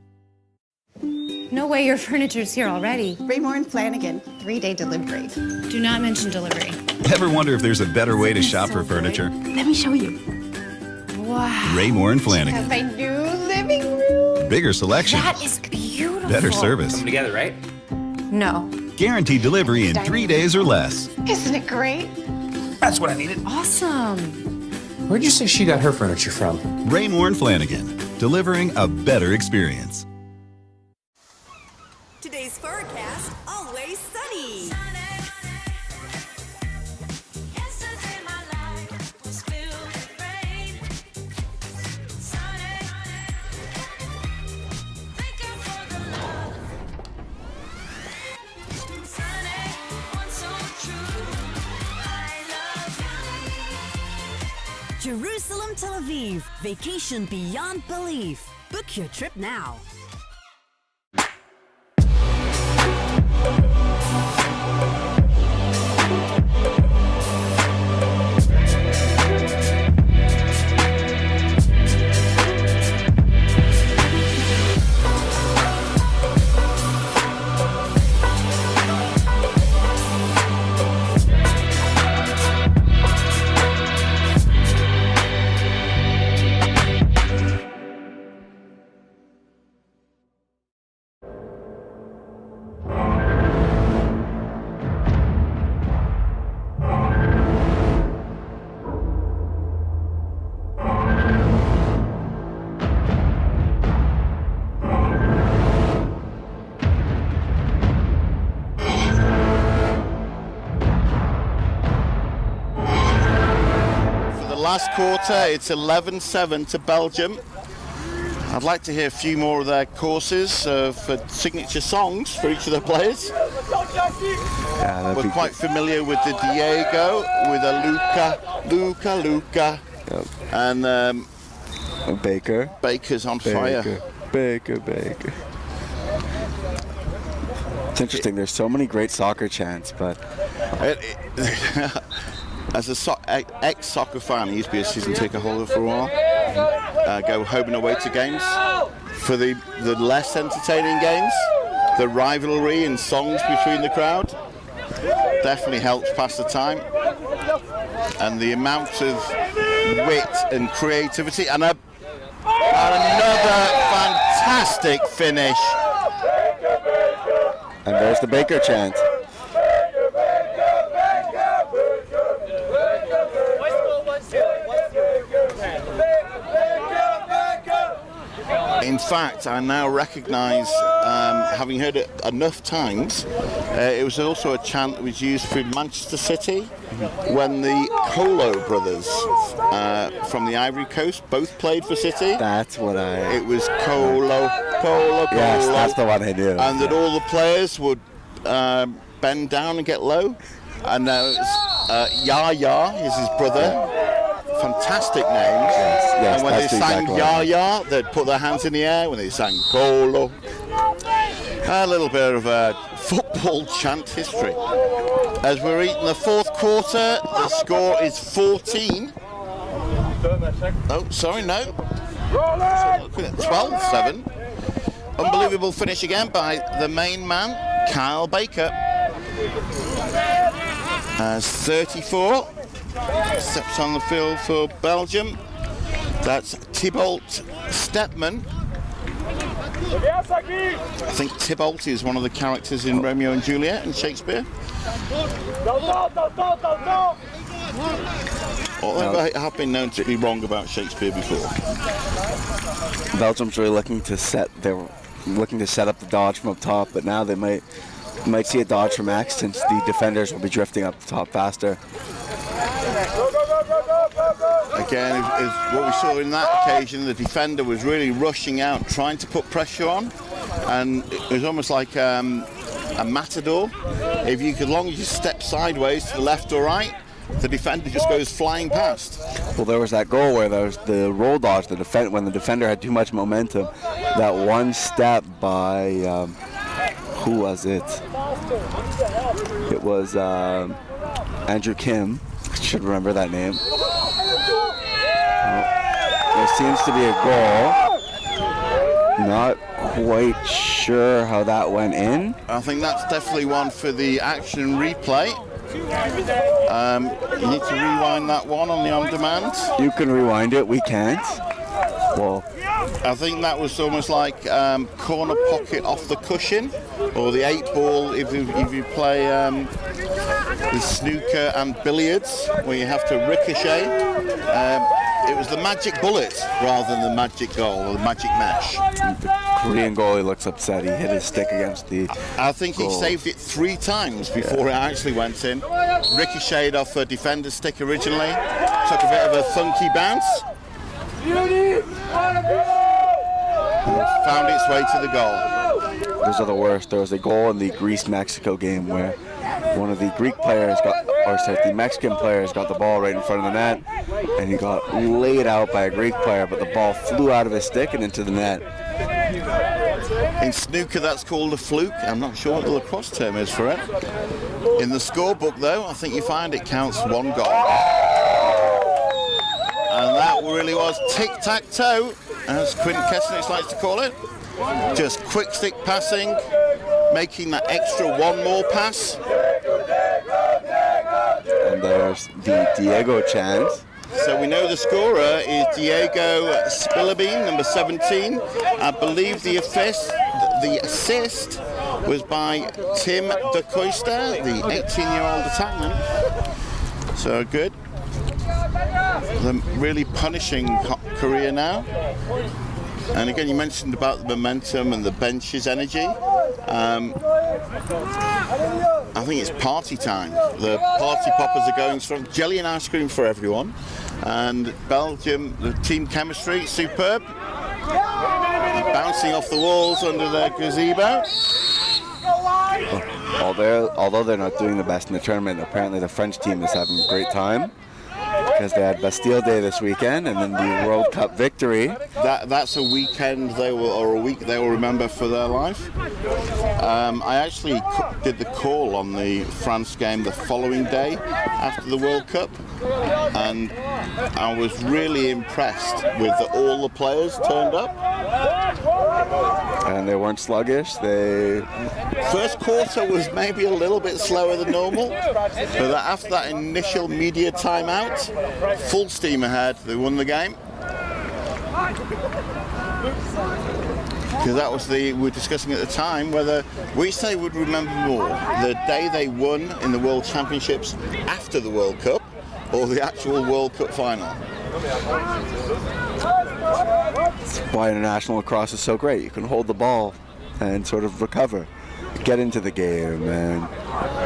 No way your furniture's here already. Raymore and Flanagan, 3-day delivery. Do not mention delivery. Ever wonder if there's a better way to shop for furniture? Let me show you. Wow. Raymore and Flanagan. Have my new living room. Bigger selection. That is beautiful. Better service. Together, right? No. Guaranteed delivery in 3 days or less. Isn't it great? That's what I needed. Awesome. Where'd you say she got her furniture from? Raymore and Flanagan. Delivering a better experience. Today's forecast, always sunny. Jerusalem, Tel Aviv. Vacation beyond belief. Book your trip now. last quarter, it's 11-7 to Belgium. I'd like to hear a few more of their courses for signature songs for each of the players. Yeah, we're quite familiar with the Diego, with a Luca, yep. And Baker. Baker's on fire. Baker. It's interesting. There's so many great soccer chants, but as a ex-soccer fan, I used to be a season ticket holder for a while. Go home and away to games. For the less entertaining games, the rivalry and songs between the crowd definitely helps pass the time. And the amount of wit and creativity, and another fantastic finish. And there's the Baker chant. In fact, I now recognise, having heard it enough times, it was also a chant that was used for Manchester City when the Colo brothers from the Ivory Coast both played for City. That's what It was Colo. Yes, that's the one I knew. And that all the players would bend down and get low. And Yaya is his brother. Fantastic names. Yes, and when they sang exactly Yaya, they'd put their hands in the air. When they sang Colo, a little bit of football chant history. As we're eating the fourth quarter, the score is 14. Oh, sorry, no. 12-7. Unbelievable finish again by the main man, Kyle Baker. As 34 steps on the field for Belgium. That's Thibault Stepman. I think Thibault is one of the characters in Romeo and Juliet in Shakespeare. Although I have been known to be wrong about Shakespeare before. Belgium's really looking to set up the dodge from up top, but now they might see a dodge from X since the defenders will be drifting up the top faster. Again, is what we saw in that occasion. The defender was really rushing out, trying to put pressure on, and it was almost like a matador. If you could, as long as you step sideways to the left or right, the defender just goes flying past. Well, there was that goal where there was the roll dodge. When the defender had too much momentum, that one step by who was it? It was Andrew Kim. I should remember that name. There seems to be a goal. Not quite sure how that went in. I think that's definitely one for the action replay. You need to rewind that one on the on-demand. You can rewind it, we can't. Well, I think that was almost like corner pocket off the cushion, or the 8-ball if you play the snooker and billiards, where you have to ricochet. It was the magic bullet rather than the magic goal or the magic mesh. The Korean goalie looks upset. He hit his stick against the I think goal. He saved it 3 times before it actually went in. Ricocheted off a defender's stick originally. Took a bit of a funky bounce. Found its way to the goal. Those are the worst. There was a goal in the Greece-Mexico game where one of the the Mexican players got the ball right in front of the net, and he got laid out by a Greek player, but the ball flew out of his stick and into the net. In snooker, that's called a fluke. I'm not sure what the lacrosse term is for it. In the scorebook, though, I think you find it counts 1 goal. And that really was tic-tac-toe, as Quinn Kessenich likes to call it. Just quick stick passing, making that extra 1 more pass. And there's the Diego chant. So we know the scorer is Diego Spillabine, number 17. I believe the assist was by Tim De Coista, the 18-year-old attackman. So good. They're really punishing Korea now. And again, you mentioned about the momentum and the bench's energy. I think it's party time. The party poppers are going strong. Jelly and ice cream for everyone. And Belgium, the team chemistry, superb. Bouncing off the walls under their gazebo. Although they're not doing the best in the tournament, apparently the French team is having a great time because they had Bastille Day this weekend and then the World Cup victory. That's a weekend or a week they will remember for their life. I actually did the call on the France game the following day after the World Cup, and I was really impressed with all the players turned up. And they weren't sluggish. First quarter was maybe a little bit slower than normal, but after that initial media timeout, full steam ahead, they won the game. Because that was we were discussing at the time whether which they would remember more, the day they won in the World Championships after the World Cup, or the actual World Cup final. That's why international lacrosse is so great. You can hold the ball and sort of recover, get into the game, and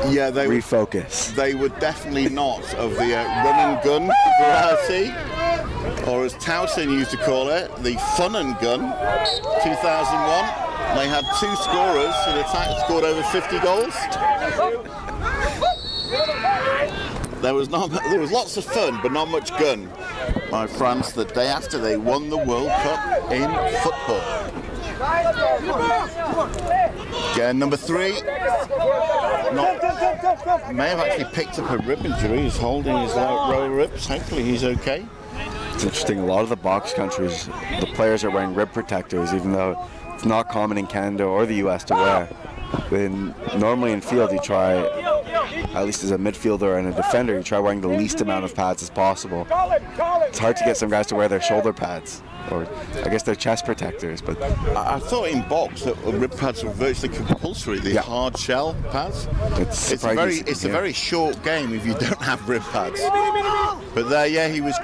refocus. They were definitely not of the run and gun variety, or as Towson used to call it, the fun and gun. 2001, they had 2 scorers in attack that scored over 50 goals. There was lots of fun, but not much gun by France the day after they won the World Cup in football. Again, number 3 may have actually picked up a rib injury. He's holding his lower ribs. Hopefully he's okay. It's interesting, a lot of the box countries, the players are wearing rib protectors, even though it's not common in Canada or the US to wear. Normally in field you try, at least as a midfielder and a defender, you try wearing the least amount of pads as possible. It's hard to get some guys to wear their shoulder pads, or I guess their chest protectors. But I thought in box that rib pads were virtually compulsory, the hard shell pads. It's a very short game if you don't have rib pads. But there, he was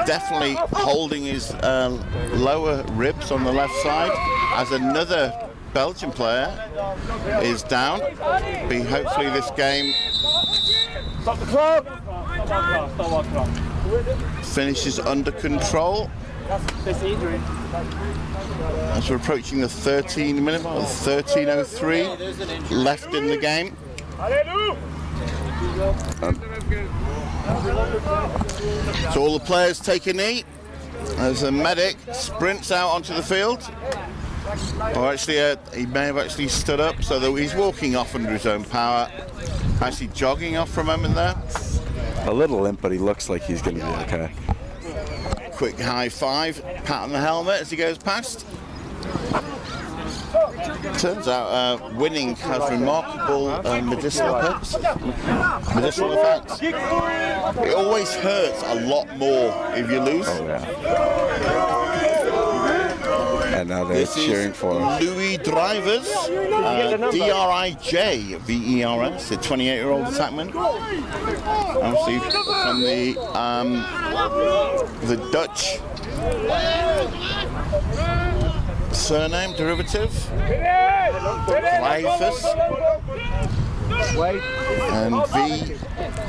definitely holding his lower ribs on the left side as another Belgian player is down. Hopefully this game finishes under control. As we're approaching the 13-minute mark, 13:03 left in the game. So all the players take a knee as a medic sprints out onto the field. Or actually, he may have actually stood up, so that he's walking off under his own power. Actually jogging off for a moment there. A little limp, but he looks like he's going to be okay. Quick high five, pat on the helmet as he goes past. Turns out winning has remarkable medicinal effects. It always hurts a lot more if you lose. Oh, yeah. And now they're cheering for Louis Drivers, D-R-I-J-V-E-R-S, a 28-year-old attackman. Obviously from the Dutch surname derivative, Drivers. And V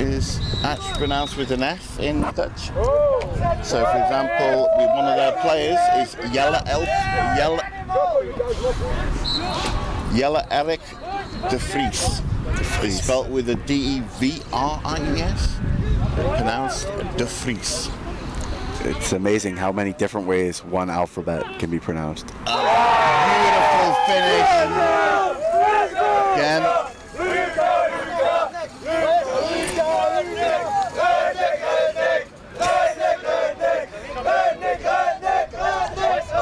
is actually pronounced with an F in Dutch. So, for example, one of their players is Jelle Erik de Vries. It's spelled with a D-E-V-R-I-E-S, pronounced de Vries. It's amazing how many different ways one alphabet can be pronounced. Beautiful finish. Again.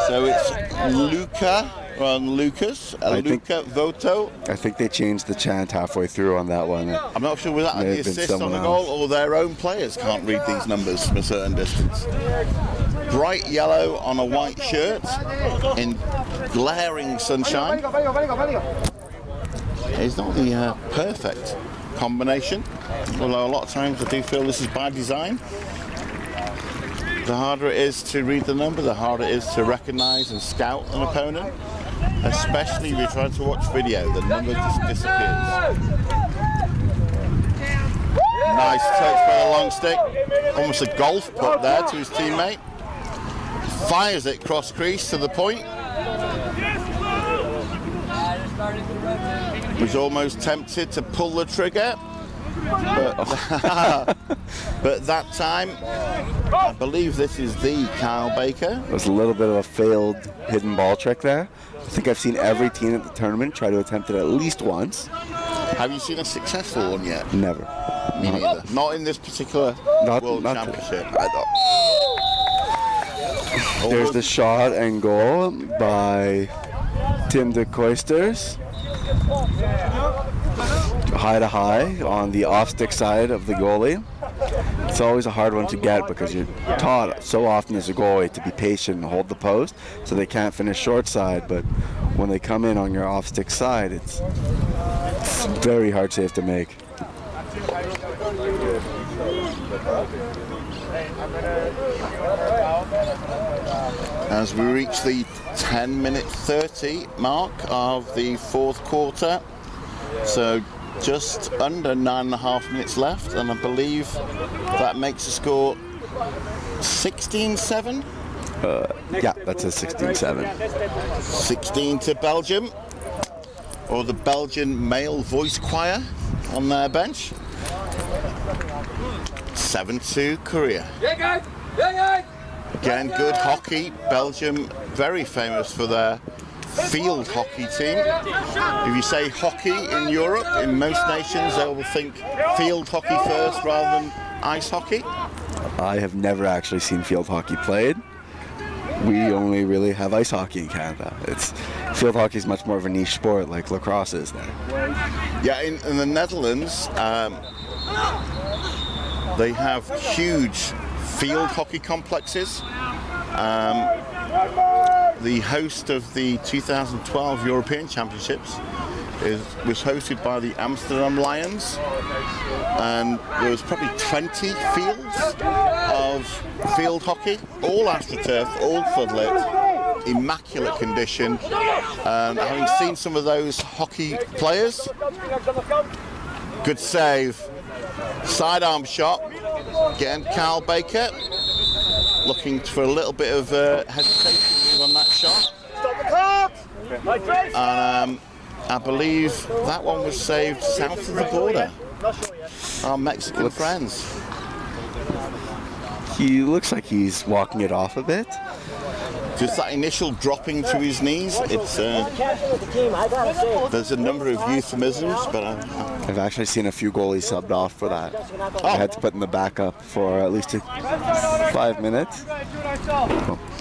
So it's Lucas Voto. I think they changed the chant halfway through on that one. I'm not sure whether that the assist on the goal or their own players can't read these numbers from a certain distance. Bright yellow on a white shirt in glaring sunshine. It's not the perfect combination, although a lot of times I do feel this is by design. The harder it is to read the number, the harder it is to recognise and scout an opponent, especially if you're trying to watch video. The number just disappears. Nice touch by the long stick. Almost a golf putt there to his teammate. Fires it cross crease to the point. Was almost tempted to pull the trigger. But that time, I believe this is the Kyle Baker. It was a little bit of a failed hidden ball trick there. I think I've seen every team at the tournament try to attempt it at least once. Have you seen a successful one yet? Never. Me neither. Not in this particular World Championship. There's the shot and goal by Tim de Koisters. High to high on the off-stick side of the goalie. It's always a hard one to get because you're taught so often as a goalie to be patient and hold the post, so they can't finish short side. But when they come in on your off-stick side, it's very hard save to make. As we reach the 10-minute 30 mark of the fourth quarter, so just under 9.5 minutes left, and I believe that makes the score 16-7. Yeah, that's a 16-7. 16 to Belgium, or the Belgian male voice choir on their bench. 7 to Korea. Again, good hockey. Belgium, very famous for their field hockey team. If you say hockey in Europe, in most nations, they will think field hockey first rather than ice hockey. I have never actually seen field hockey played. We only really have ice hockey in Canada. Field hockey is much more of a niche sport like lacrosse is there. Yeah, in the Netherlands, they have huge field hockey complexes. The host of the 2012 European Championships was hosted by the Amsterdam Lions, and there was probably 20 fields of field hockey, all AstroTurf, all floodlit, immaculate condition. And having seen some of those hockey players, good save, sidearm shot, again Carl Baker, looking for a little bit of hesitation on that shot. And I believe that one was saved south of the border. Our Mexican friends. He looks like he's walking it off a bit. Just that initial dropping to his knees, it's there's a number of euphemisms, but I've actually seen a few goalies subbed off for that. I had to put in the backup for at least 5 minutes.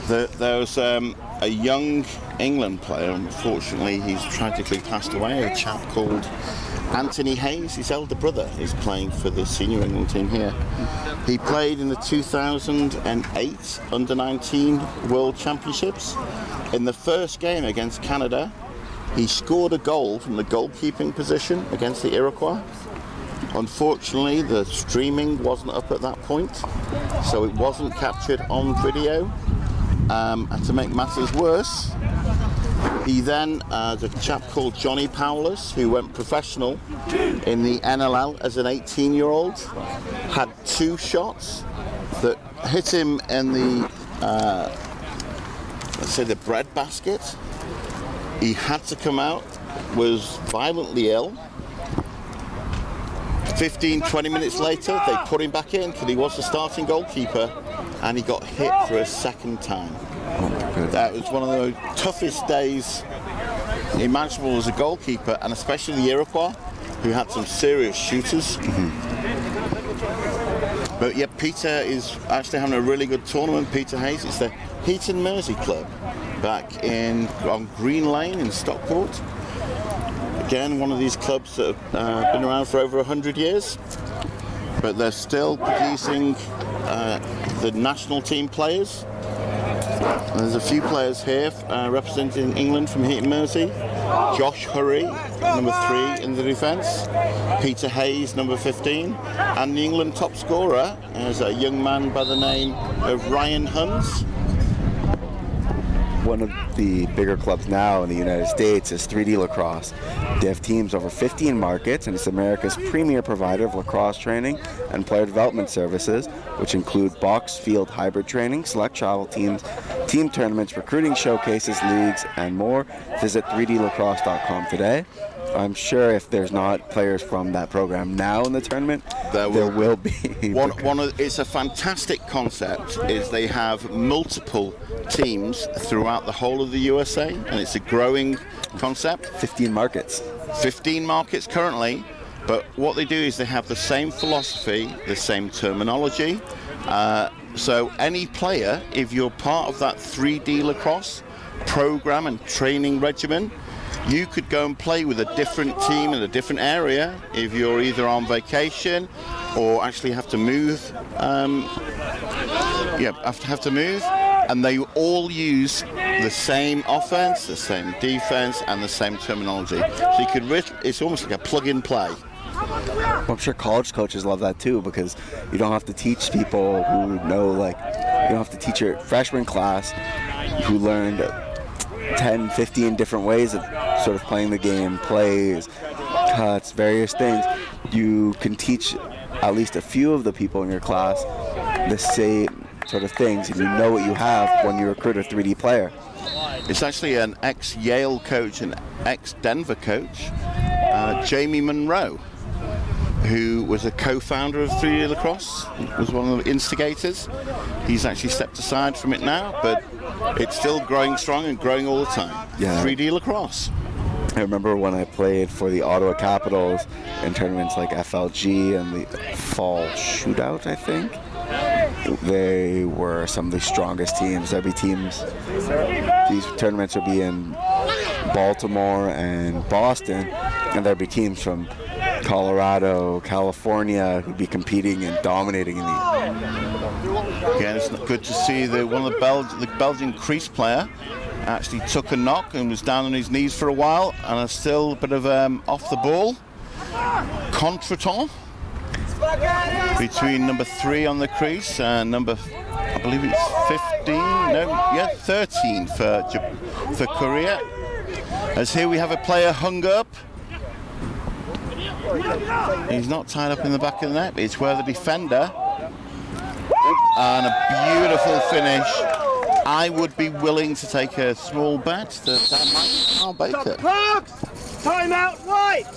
There was a young England player, unfortunately he's tragically passed away, a chap called Anthony Hayes. His elder brother is playing for the senior England team here. He played in the 2008 Under-19 World Championships. In the first game against Canada, he scored a goal from the goalkeeping position against the Iroquois. Unfortunately, the streaming wasn't up at that point, so it wasn't captured on video. And to make matters worse, he then, the chap called Johnny Powless, who went professional in the NLL as an 18-year-old, had 2 shots that hit him in the, let's say, the bread basket. He had to come out, was violently ill. 15-20 minutes later, they put him back in because he was the starting goalkeeper, and he got hit for a second time. That was one of the toughest days imaginable as a goalkeeper, and especially the Iroquois, who had some serious shooters. But yeah, Peter is actually having a really good tournament. Peter Hayes, it's the Heaton Mersey Club back on Green Lane in Stockport. Again, one of these clubs that have been around for over 100 years, but they're still producing the national team players. And there's a few players here representing England from Heaton Mersey. Josh Hurry, number 3 in the defence. Peter Hayes, number 15. And the England top scorer is a young man by the name of Ryan Huns. one of the bigger clubs now in the United States is 3D Lacrosse. They have teams over 15 markets, and it's America's premier provider of lacrosse training and player development services, which include box field hybrid training, select travel teams, team tournaments, recruiting showcases, leagues, and more. Visit 3dlacrosse.com today. I'm sure if there's not players from that program now in the tournament, there will be. It's a fantastic concept. Is they have multiple teams throughout the whole of the USA, and it's a growing concept. 15 markets. 15 markets currently, but what they do is they have the same philosophy, the same terminology. So any player, if you're part of that 3D lacrosse program and training regimen, you could go and play with a different team in a different area if you're either on vacation or actually have to move. Have to move, and they all use the same offense, the same defense, and the same terminology. So you could it's almost like a plug-and-play. Well, I'm sure college coaches love that too, because you don't have to teach people who know, like, you don't have to teach your freshman class who learned 10, 15 different ways of sort of playing the game, plays, cuts, various things. You can teach at least a few of the people in your class the same sort of things, and you know what you have when you recruit a 3D player. It's actually an ex-Yale coach and ex-Denver coach, Jamie Monroe, who was a co-founder of 3D Lacrosse, was one of the instigators. He's actually stepped aside from it now, but it's still growing strong and growing all the time. Yeah. 3D Lacrosse. I remember when I played for the Ottawa Capitals in tournaments like FLG and the Fall Shootout, I think. They were some of the strongest teams. These tournaments would be in Baltimore and Boston, and there'd be teams from Colorado, California who'd be competing and dominating in the. Again, it's good to see that one of the Belgian crease player actually took a knock and was down on his knees for a while, and is still a bit of off the ball. Contretemps between number 3 on the crease and number, I believe it's 13 for Korea. As here we have a player hung up. He's not tied up in the back of the net. It's where the defender, and a beautiful finish. I would be willing to take a small bet that might be Carl Baker. Time out, right!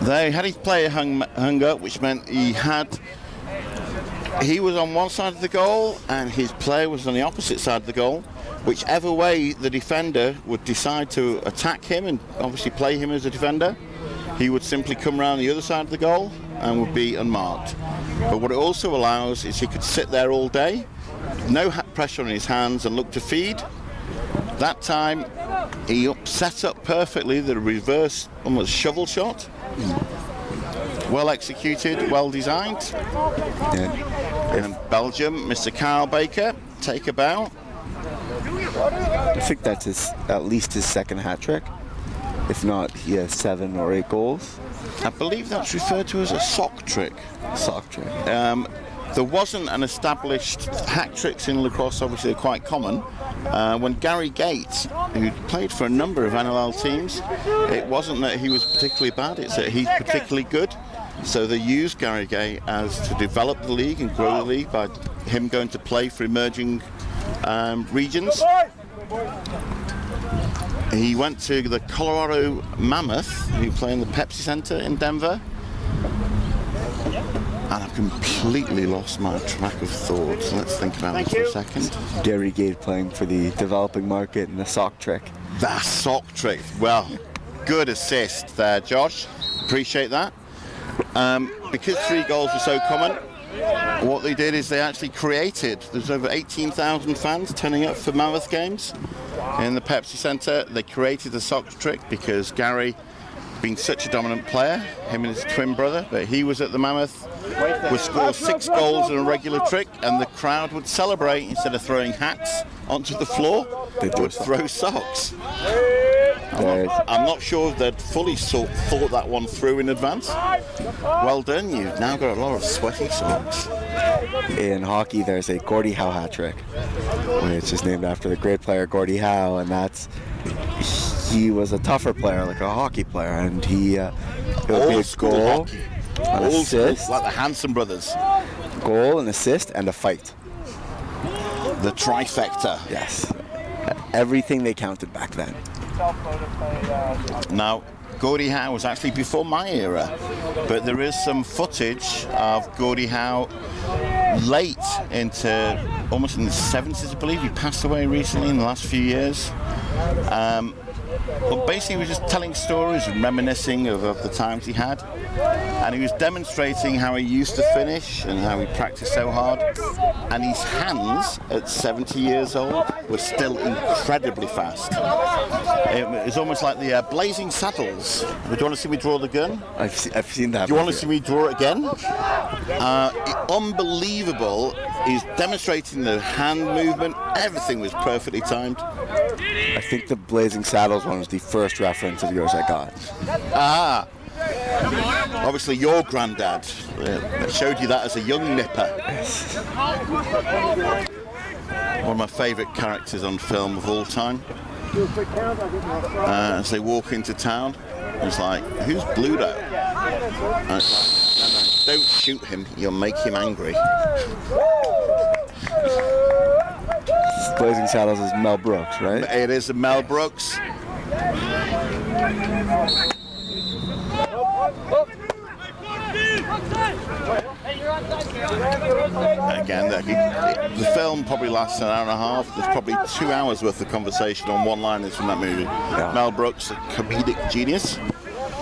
They had his player hung up, which meant he was on one side of the goal and his player was on the opposite side of the goal. Whichever way the defender would decide to attack him and obviously play him as a defender, he would simply come around the other side of the goal and would be unmarked. But what it also allows is he could sit there all day, no pressure on his hands, and look to feed. That time he set up perfectly the reverse, almost shovel shot. Well executed, well designed. Yeah. And Belgium, Mr. Carl Baker, take a bow. I think that's at least his second hat trick. If not, he has 7 or 8 goals. I believe that's referred to as a sock trick. Sock trick. There wasn't an established hat tricks in lacrosse, obviously they're quite common. When Gary Gates, who played for a number of NLL teams, it wasn't that he was particularly bad, it's that he's particularly good. So they used Gary Gay to develop the league and grow the league by him going to play for emerging regions. He went to the Colorado Mammoth, who play in the Pepsi Center in Denver. And I've completely lost my track of thought, so let's think about this for a second. Gary Gate playing for the developing market and the sock trick. The sock trick. Well, good assist there, Josh. Appreciate that. Because 3 goals are so common, what they did is they actually there's over 18,000 fans turning up for Mammoth games in the Pepsi Center. They created the sock trick because Gary, being such a dominant player, him and his twin brother, but he was at the Mammoth, would score 6 goals in a regular trick, and the crowd would celebrate. Instead of throwing hats onto the floor, they would throw socks. I'm not sure if they'd fully thought that one through in advance. Well done, you've now got a lot of sweaty socks. In hockey, there's a Gordie Howe hat trick, which is named after the great player Gordie Howe, and he was a tougher player, like a hockey player, and he would be a goal, an assist, like the Hanson brothers. Goal, an assist, and a fight. The trifecta. Yes. Everything they counted back then. Now, Gordie Howe was actually before my era, but there is some footage of Gordie Howe late into almost in the 70s, I believe. He passed away recently in the last few years. But basically, he was just telling stories and reminiscing of the times he had. And he was demonstrating how he used to finish and how he practiced so hard. And his hands, at 70 years old, were still incredibly fast. It was almost like the Blazing Saddles. Do you want to see me draw the gun? I've seen that. Do you want to see me draw it again? Unbelievable. He's demonstrating the hand movement. Everything was perfectly timed. I think the Blazing Saddles one was the first reference of yours I got. Ah. Obviously your granddad showed you that as a young nipper. One of my favourite characters on film of all time. As they walk into town, it's like, who's Bluto? And it's like, no, don't shoot him, you'll make him angry. Blazing Saddles is Mel Brooks, right? It is Mel Brooks. Again, the film probably lasts an hour and a half. There's probably 2 hours worth of conversation on one-liners from that movie. Yeah. Mel Brooks, a comedic genius.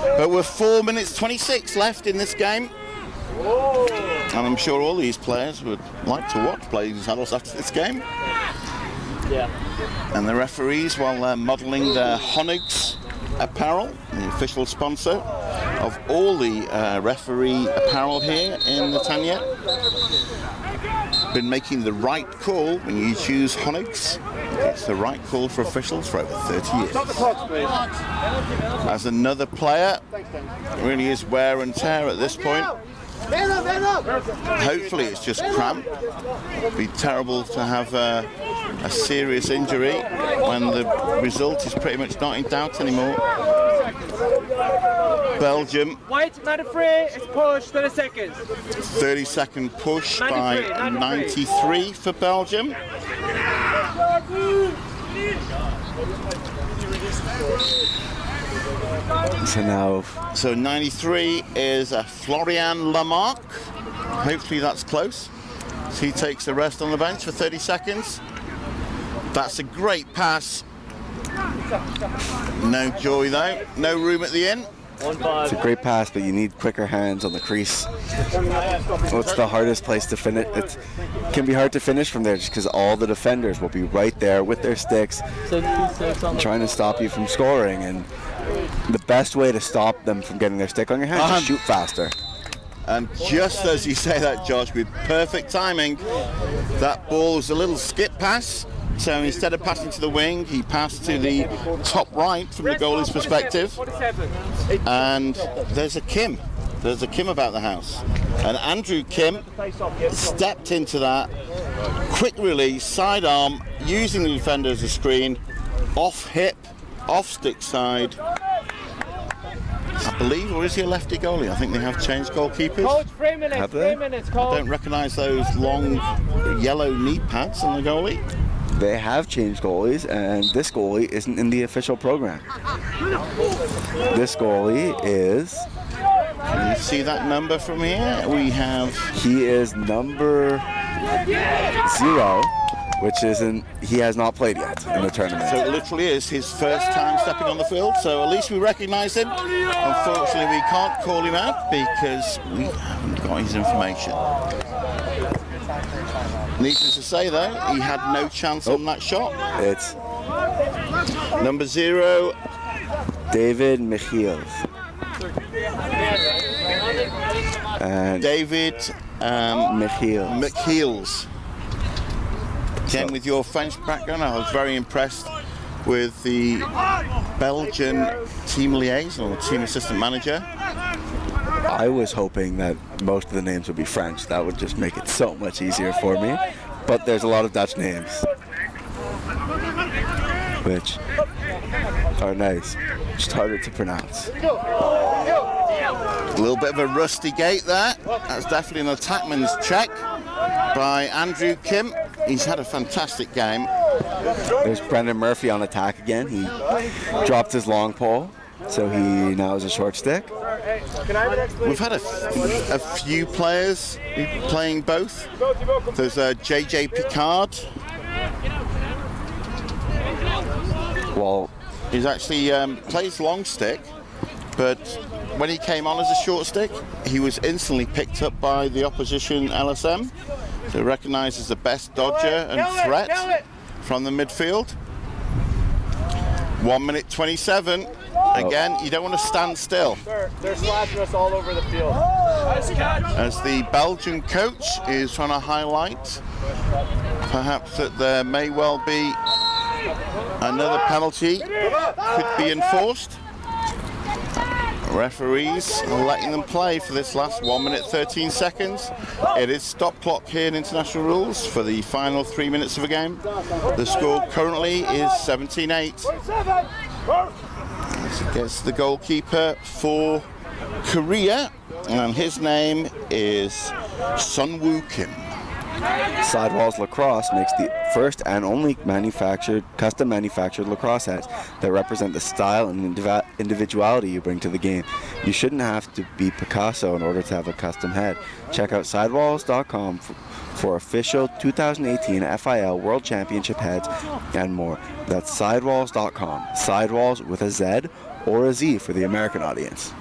But we're 4 minutes 26 left in this game. And I'm sure all these players would like to watch Blazing Saddles after this game. Yeah. And the referees, while they're modelling their Honig's apparel, the official sponsor of all the referee apparel here in Netanya, been making the right call when you choose Honig's. It's the right call for officials for over 30 years. Stop the clock, please. As another player, really is wear and tear at this point. Hopefully it's just cramp. It'd be terrible to have a serious injury when the result is pretty much not in doubt anymore. Belgium. Wait, 93, it's push, 30 seconds. 30-second push by 93 for Belgium. So 93 is Florian Lamarck. Hopefully that's close. So he takes the rest on the bench for 30 seconds. That's a great pass. No joy though. No room at the end. It's a great pass, but you need quicker hands on the crease. What's the hardest place to finish? It can be hard to finish from there just because all the defenders will be right there with their sticks trying to stop you from scoring. And the best way to stop them from getting their stick on your hand is to shoot faster. And just as you say that, Josh, with perfect timing, that ball was a little skip pass. So instead of passing to the wing, he passed to the top right from the goalie's perspective. And there's a Kim. There's a Kim about the house. And Andrew Kim stepped into that. Quick release, sidearm, using the defender as a screen. Off hip, off stick side. I believe, or is he a lefty goalie? I think they have changed goalkeepers. Coach, 3 minutes, have they? 3 minutes, coach. I don't recognise those long yellow knee pads on the goalie. They have changed goalies, and this goalie isn't in the official program. This goalie is... Can you see that number from here? He is number 0, which isn't... He has not played yet in the tournament. So it literally is his first time stepping on the field, so at least we recognise him. Unfortunately, we can't call him out because we haven't got his information. Needless to say, though, he had no chance on that shot. It's number 0, David Michiels. And David Michiels. Again, with your French background, I was very impressed with the Belgian team liaison or team assistant manager. I was hoping that most of the names would be French. That would just make it so much easier for me. But there's a lot of Dutch names, which are nice, just harder to pronounce. A little bit of a rusty gate there. That's definitely an attackman's check by Andrew Kim. He's had a fantastic game. There's Brendan Murphy on attack again. He dropped his long pole, so he now has a short stick. We've had a few players playing both. There's JJ Picard. Well, he's actually plays long stick, but when he came on as a short stick, he was instantly picked up by the opposition LSM. So recognised as the best dodger and threat from the midfield. 1 minute 27. Again, you don't want to stand still. They're slashing us all over the field. As the Belgian coach is trying to highlight perhaps that there may well be another penalty could be enforced. Referees are letting them play for this last 1 minute 13 seconds. It is stop clock here in international rules for the final 3 minutes of a game. The score currently is 17-8. As it gets the goalkeeper for Korea, and his name is Sunwoo Kim. Sidewalls Lacrosse makes the first and only custom manufactured lacrosse hats that represent the style and individuality you bring to the game. You shouldn't have to be Picasso in order to have a custom head. Check out sidewalls.com for official 2018 FIL World Championship heads and more. That's sidewalls.com. Sidewalls with a Z or a Z for the American audience.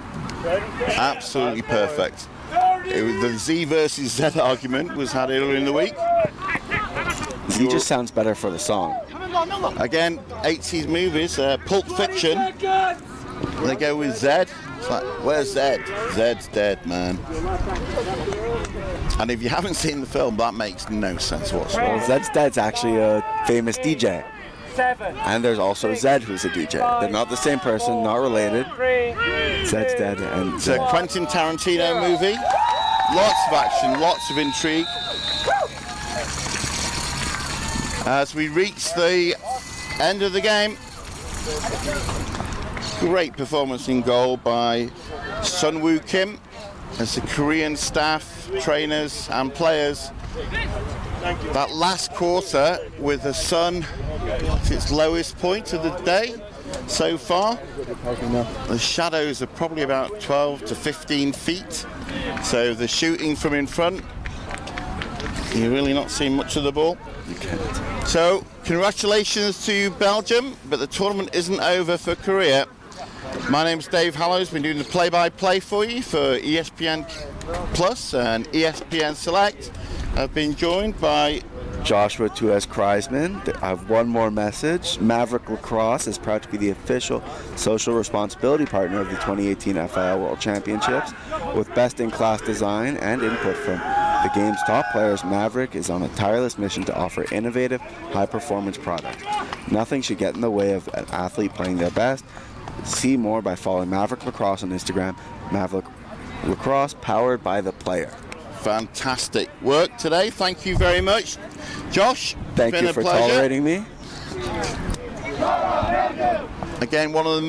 Absolutely perfect. The Z versus Z argument was had earlier in the week. Z just sounds better for the song. Again, 80s movies, Pulp Fiction, they go with Z. It's like, where's Zed? Zed's dead, man. And if you haven't seen the film, that makes no sense whatsoever. Well, Zed's Dead's actually a famous DJ. And there's also Zed, who's a DJ. They're not the same person, not related. Zed's Dead and It's a Quentin Tarantino movie. Lots of action, lots of intrigue. As we reach the end of the game, great performance in goal by Sunwoo Kim as the Korean staff, trainers and players. That last quarter with the sun at its lowest point of the day so far. The shadows are probably about 12 to 15 feet. So the shooting from in front, you're really not seeing much of the ball. So congratulations to Belgium, but the tournament isn't over for Korea. My name's Dave Hallows, been doing the play-by-play for you for ESPN Plus and ESPN Select. I've been joined by Joshua Tues Kreisman. I have one more message. Maverick Lacrosse is proud to be the official social responsibility partner of the 2018 FIL World Championships. With best-in-class design and input from the game's top players, Maverick is on a tireless mission to offer innovative, high-performance products. Nothing should get in the way of an athlete playing their best. See more by following Maverick Lacrosse on Instagram. Maverick Lacrosse, powered by the player. Fantastic work today. Thank you very much, Josh. Thank you for tolerating me. Again, one of the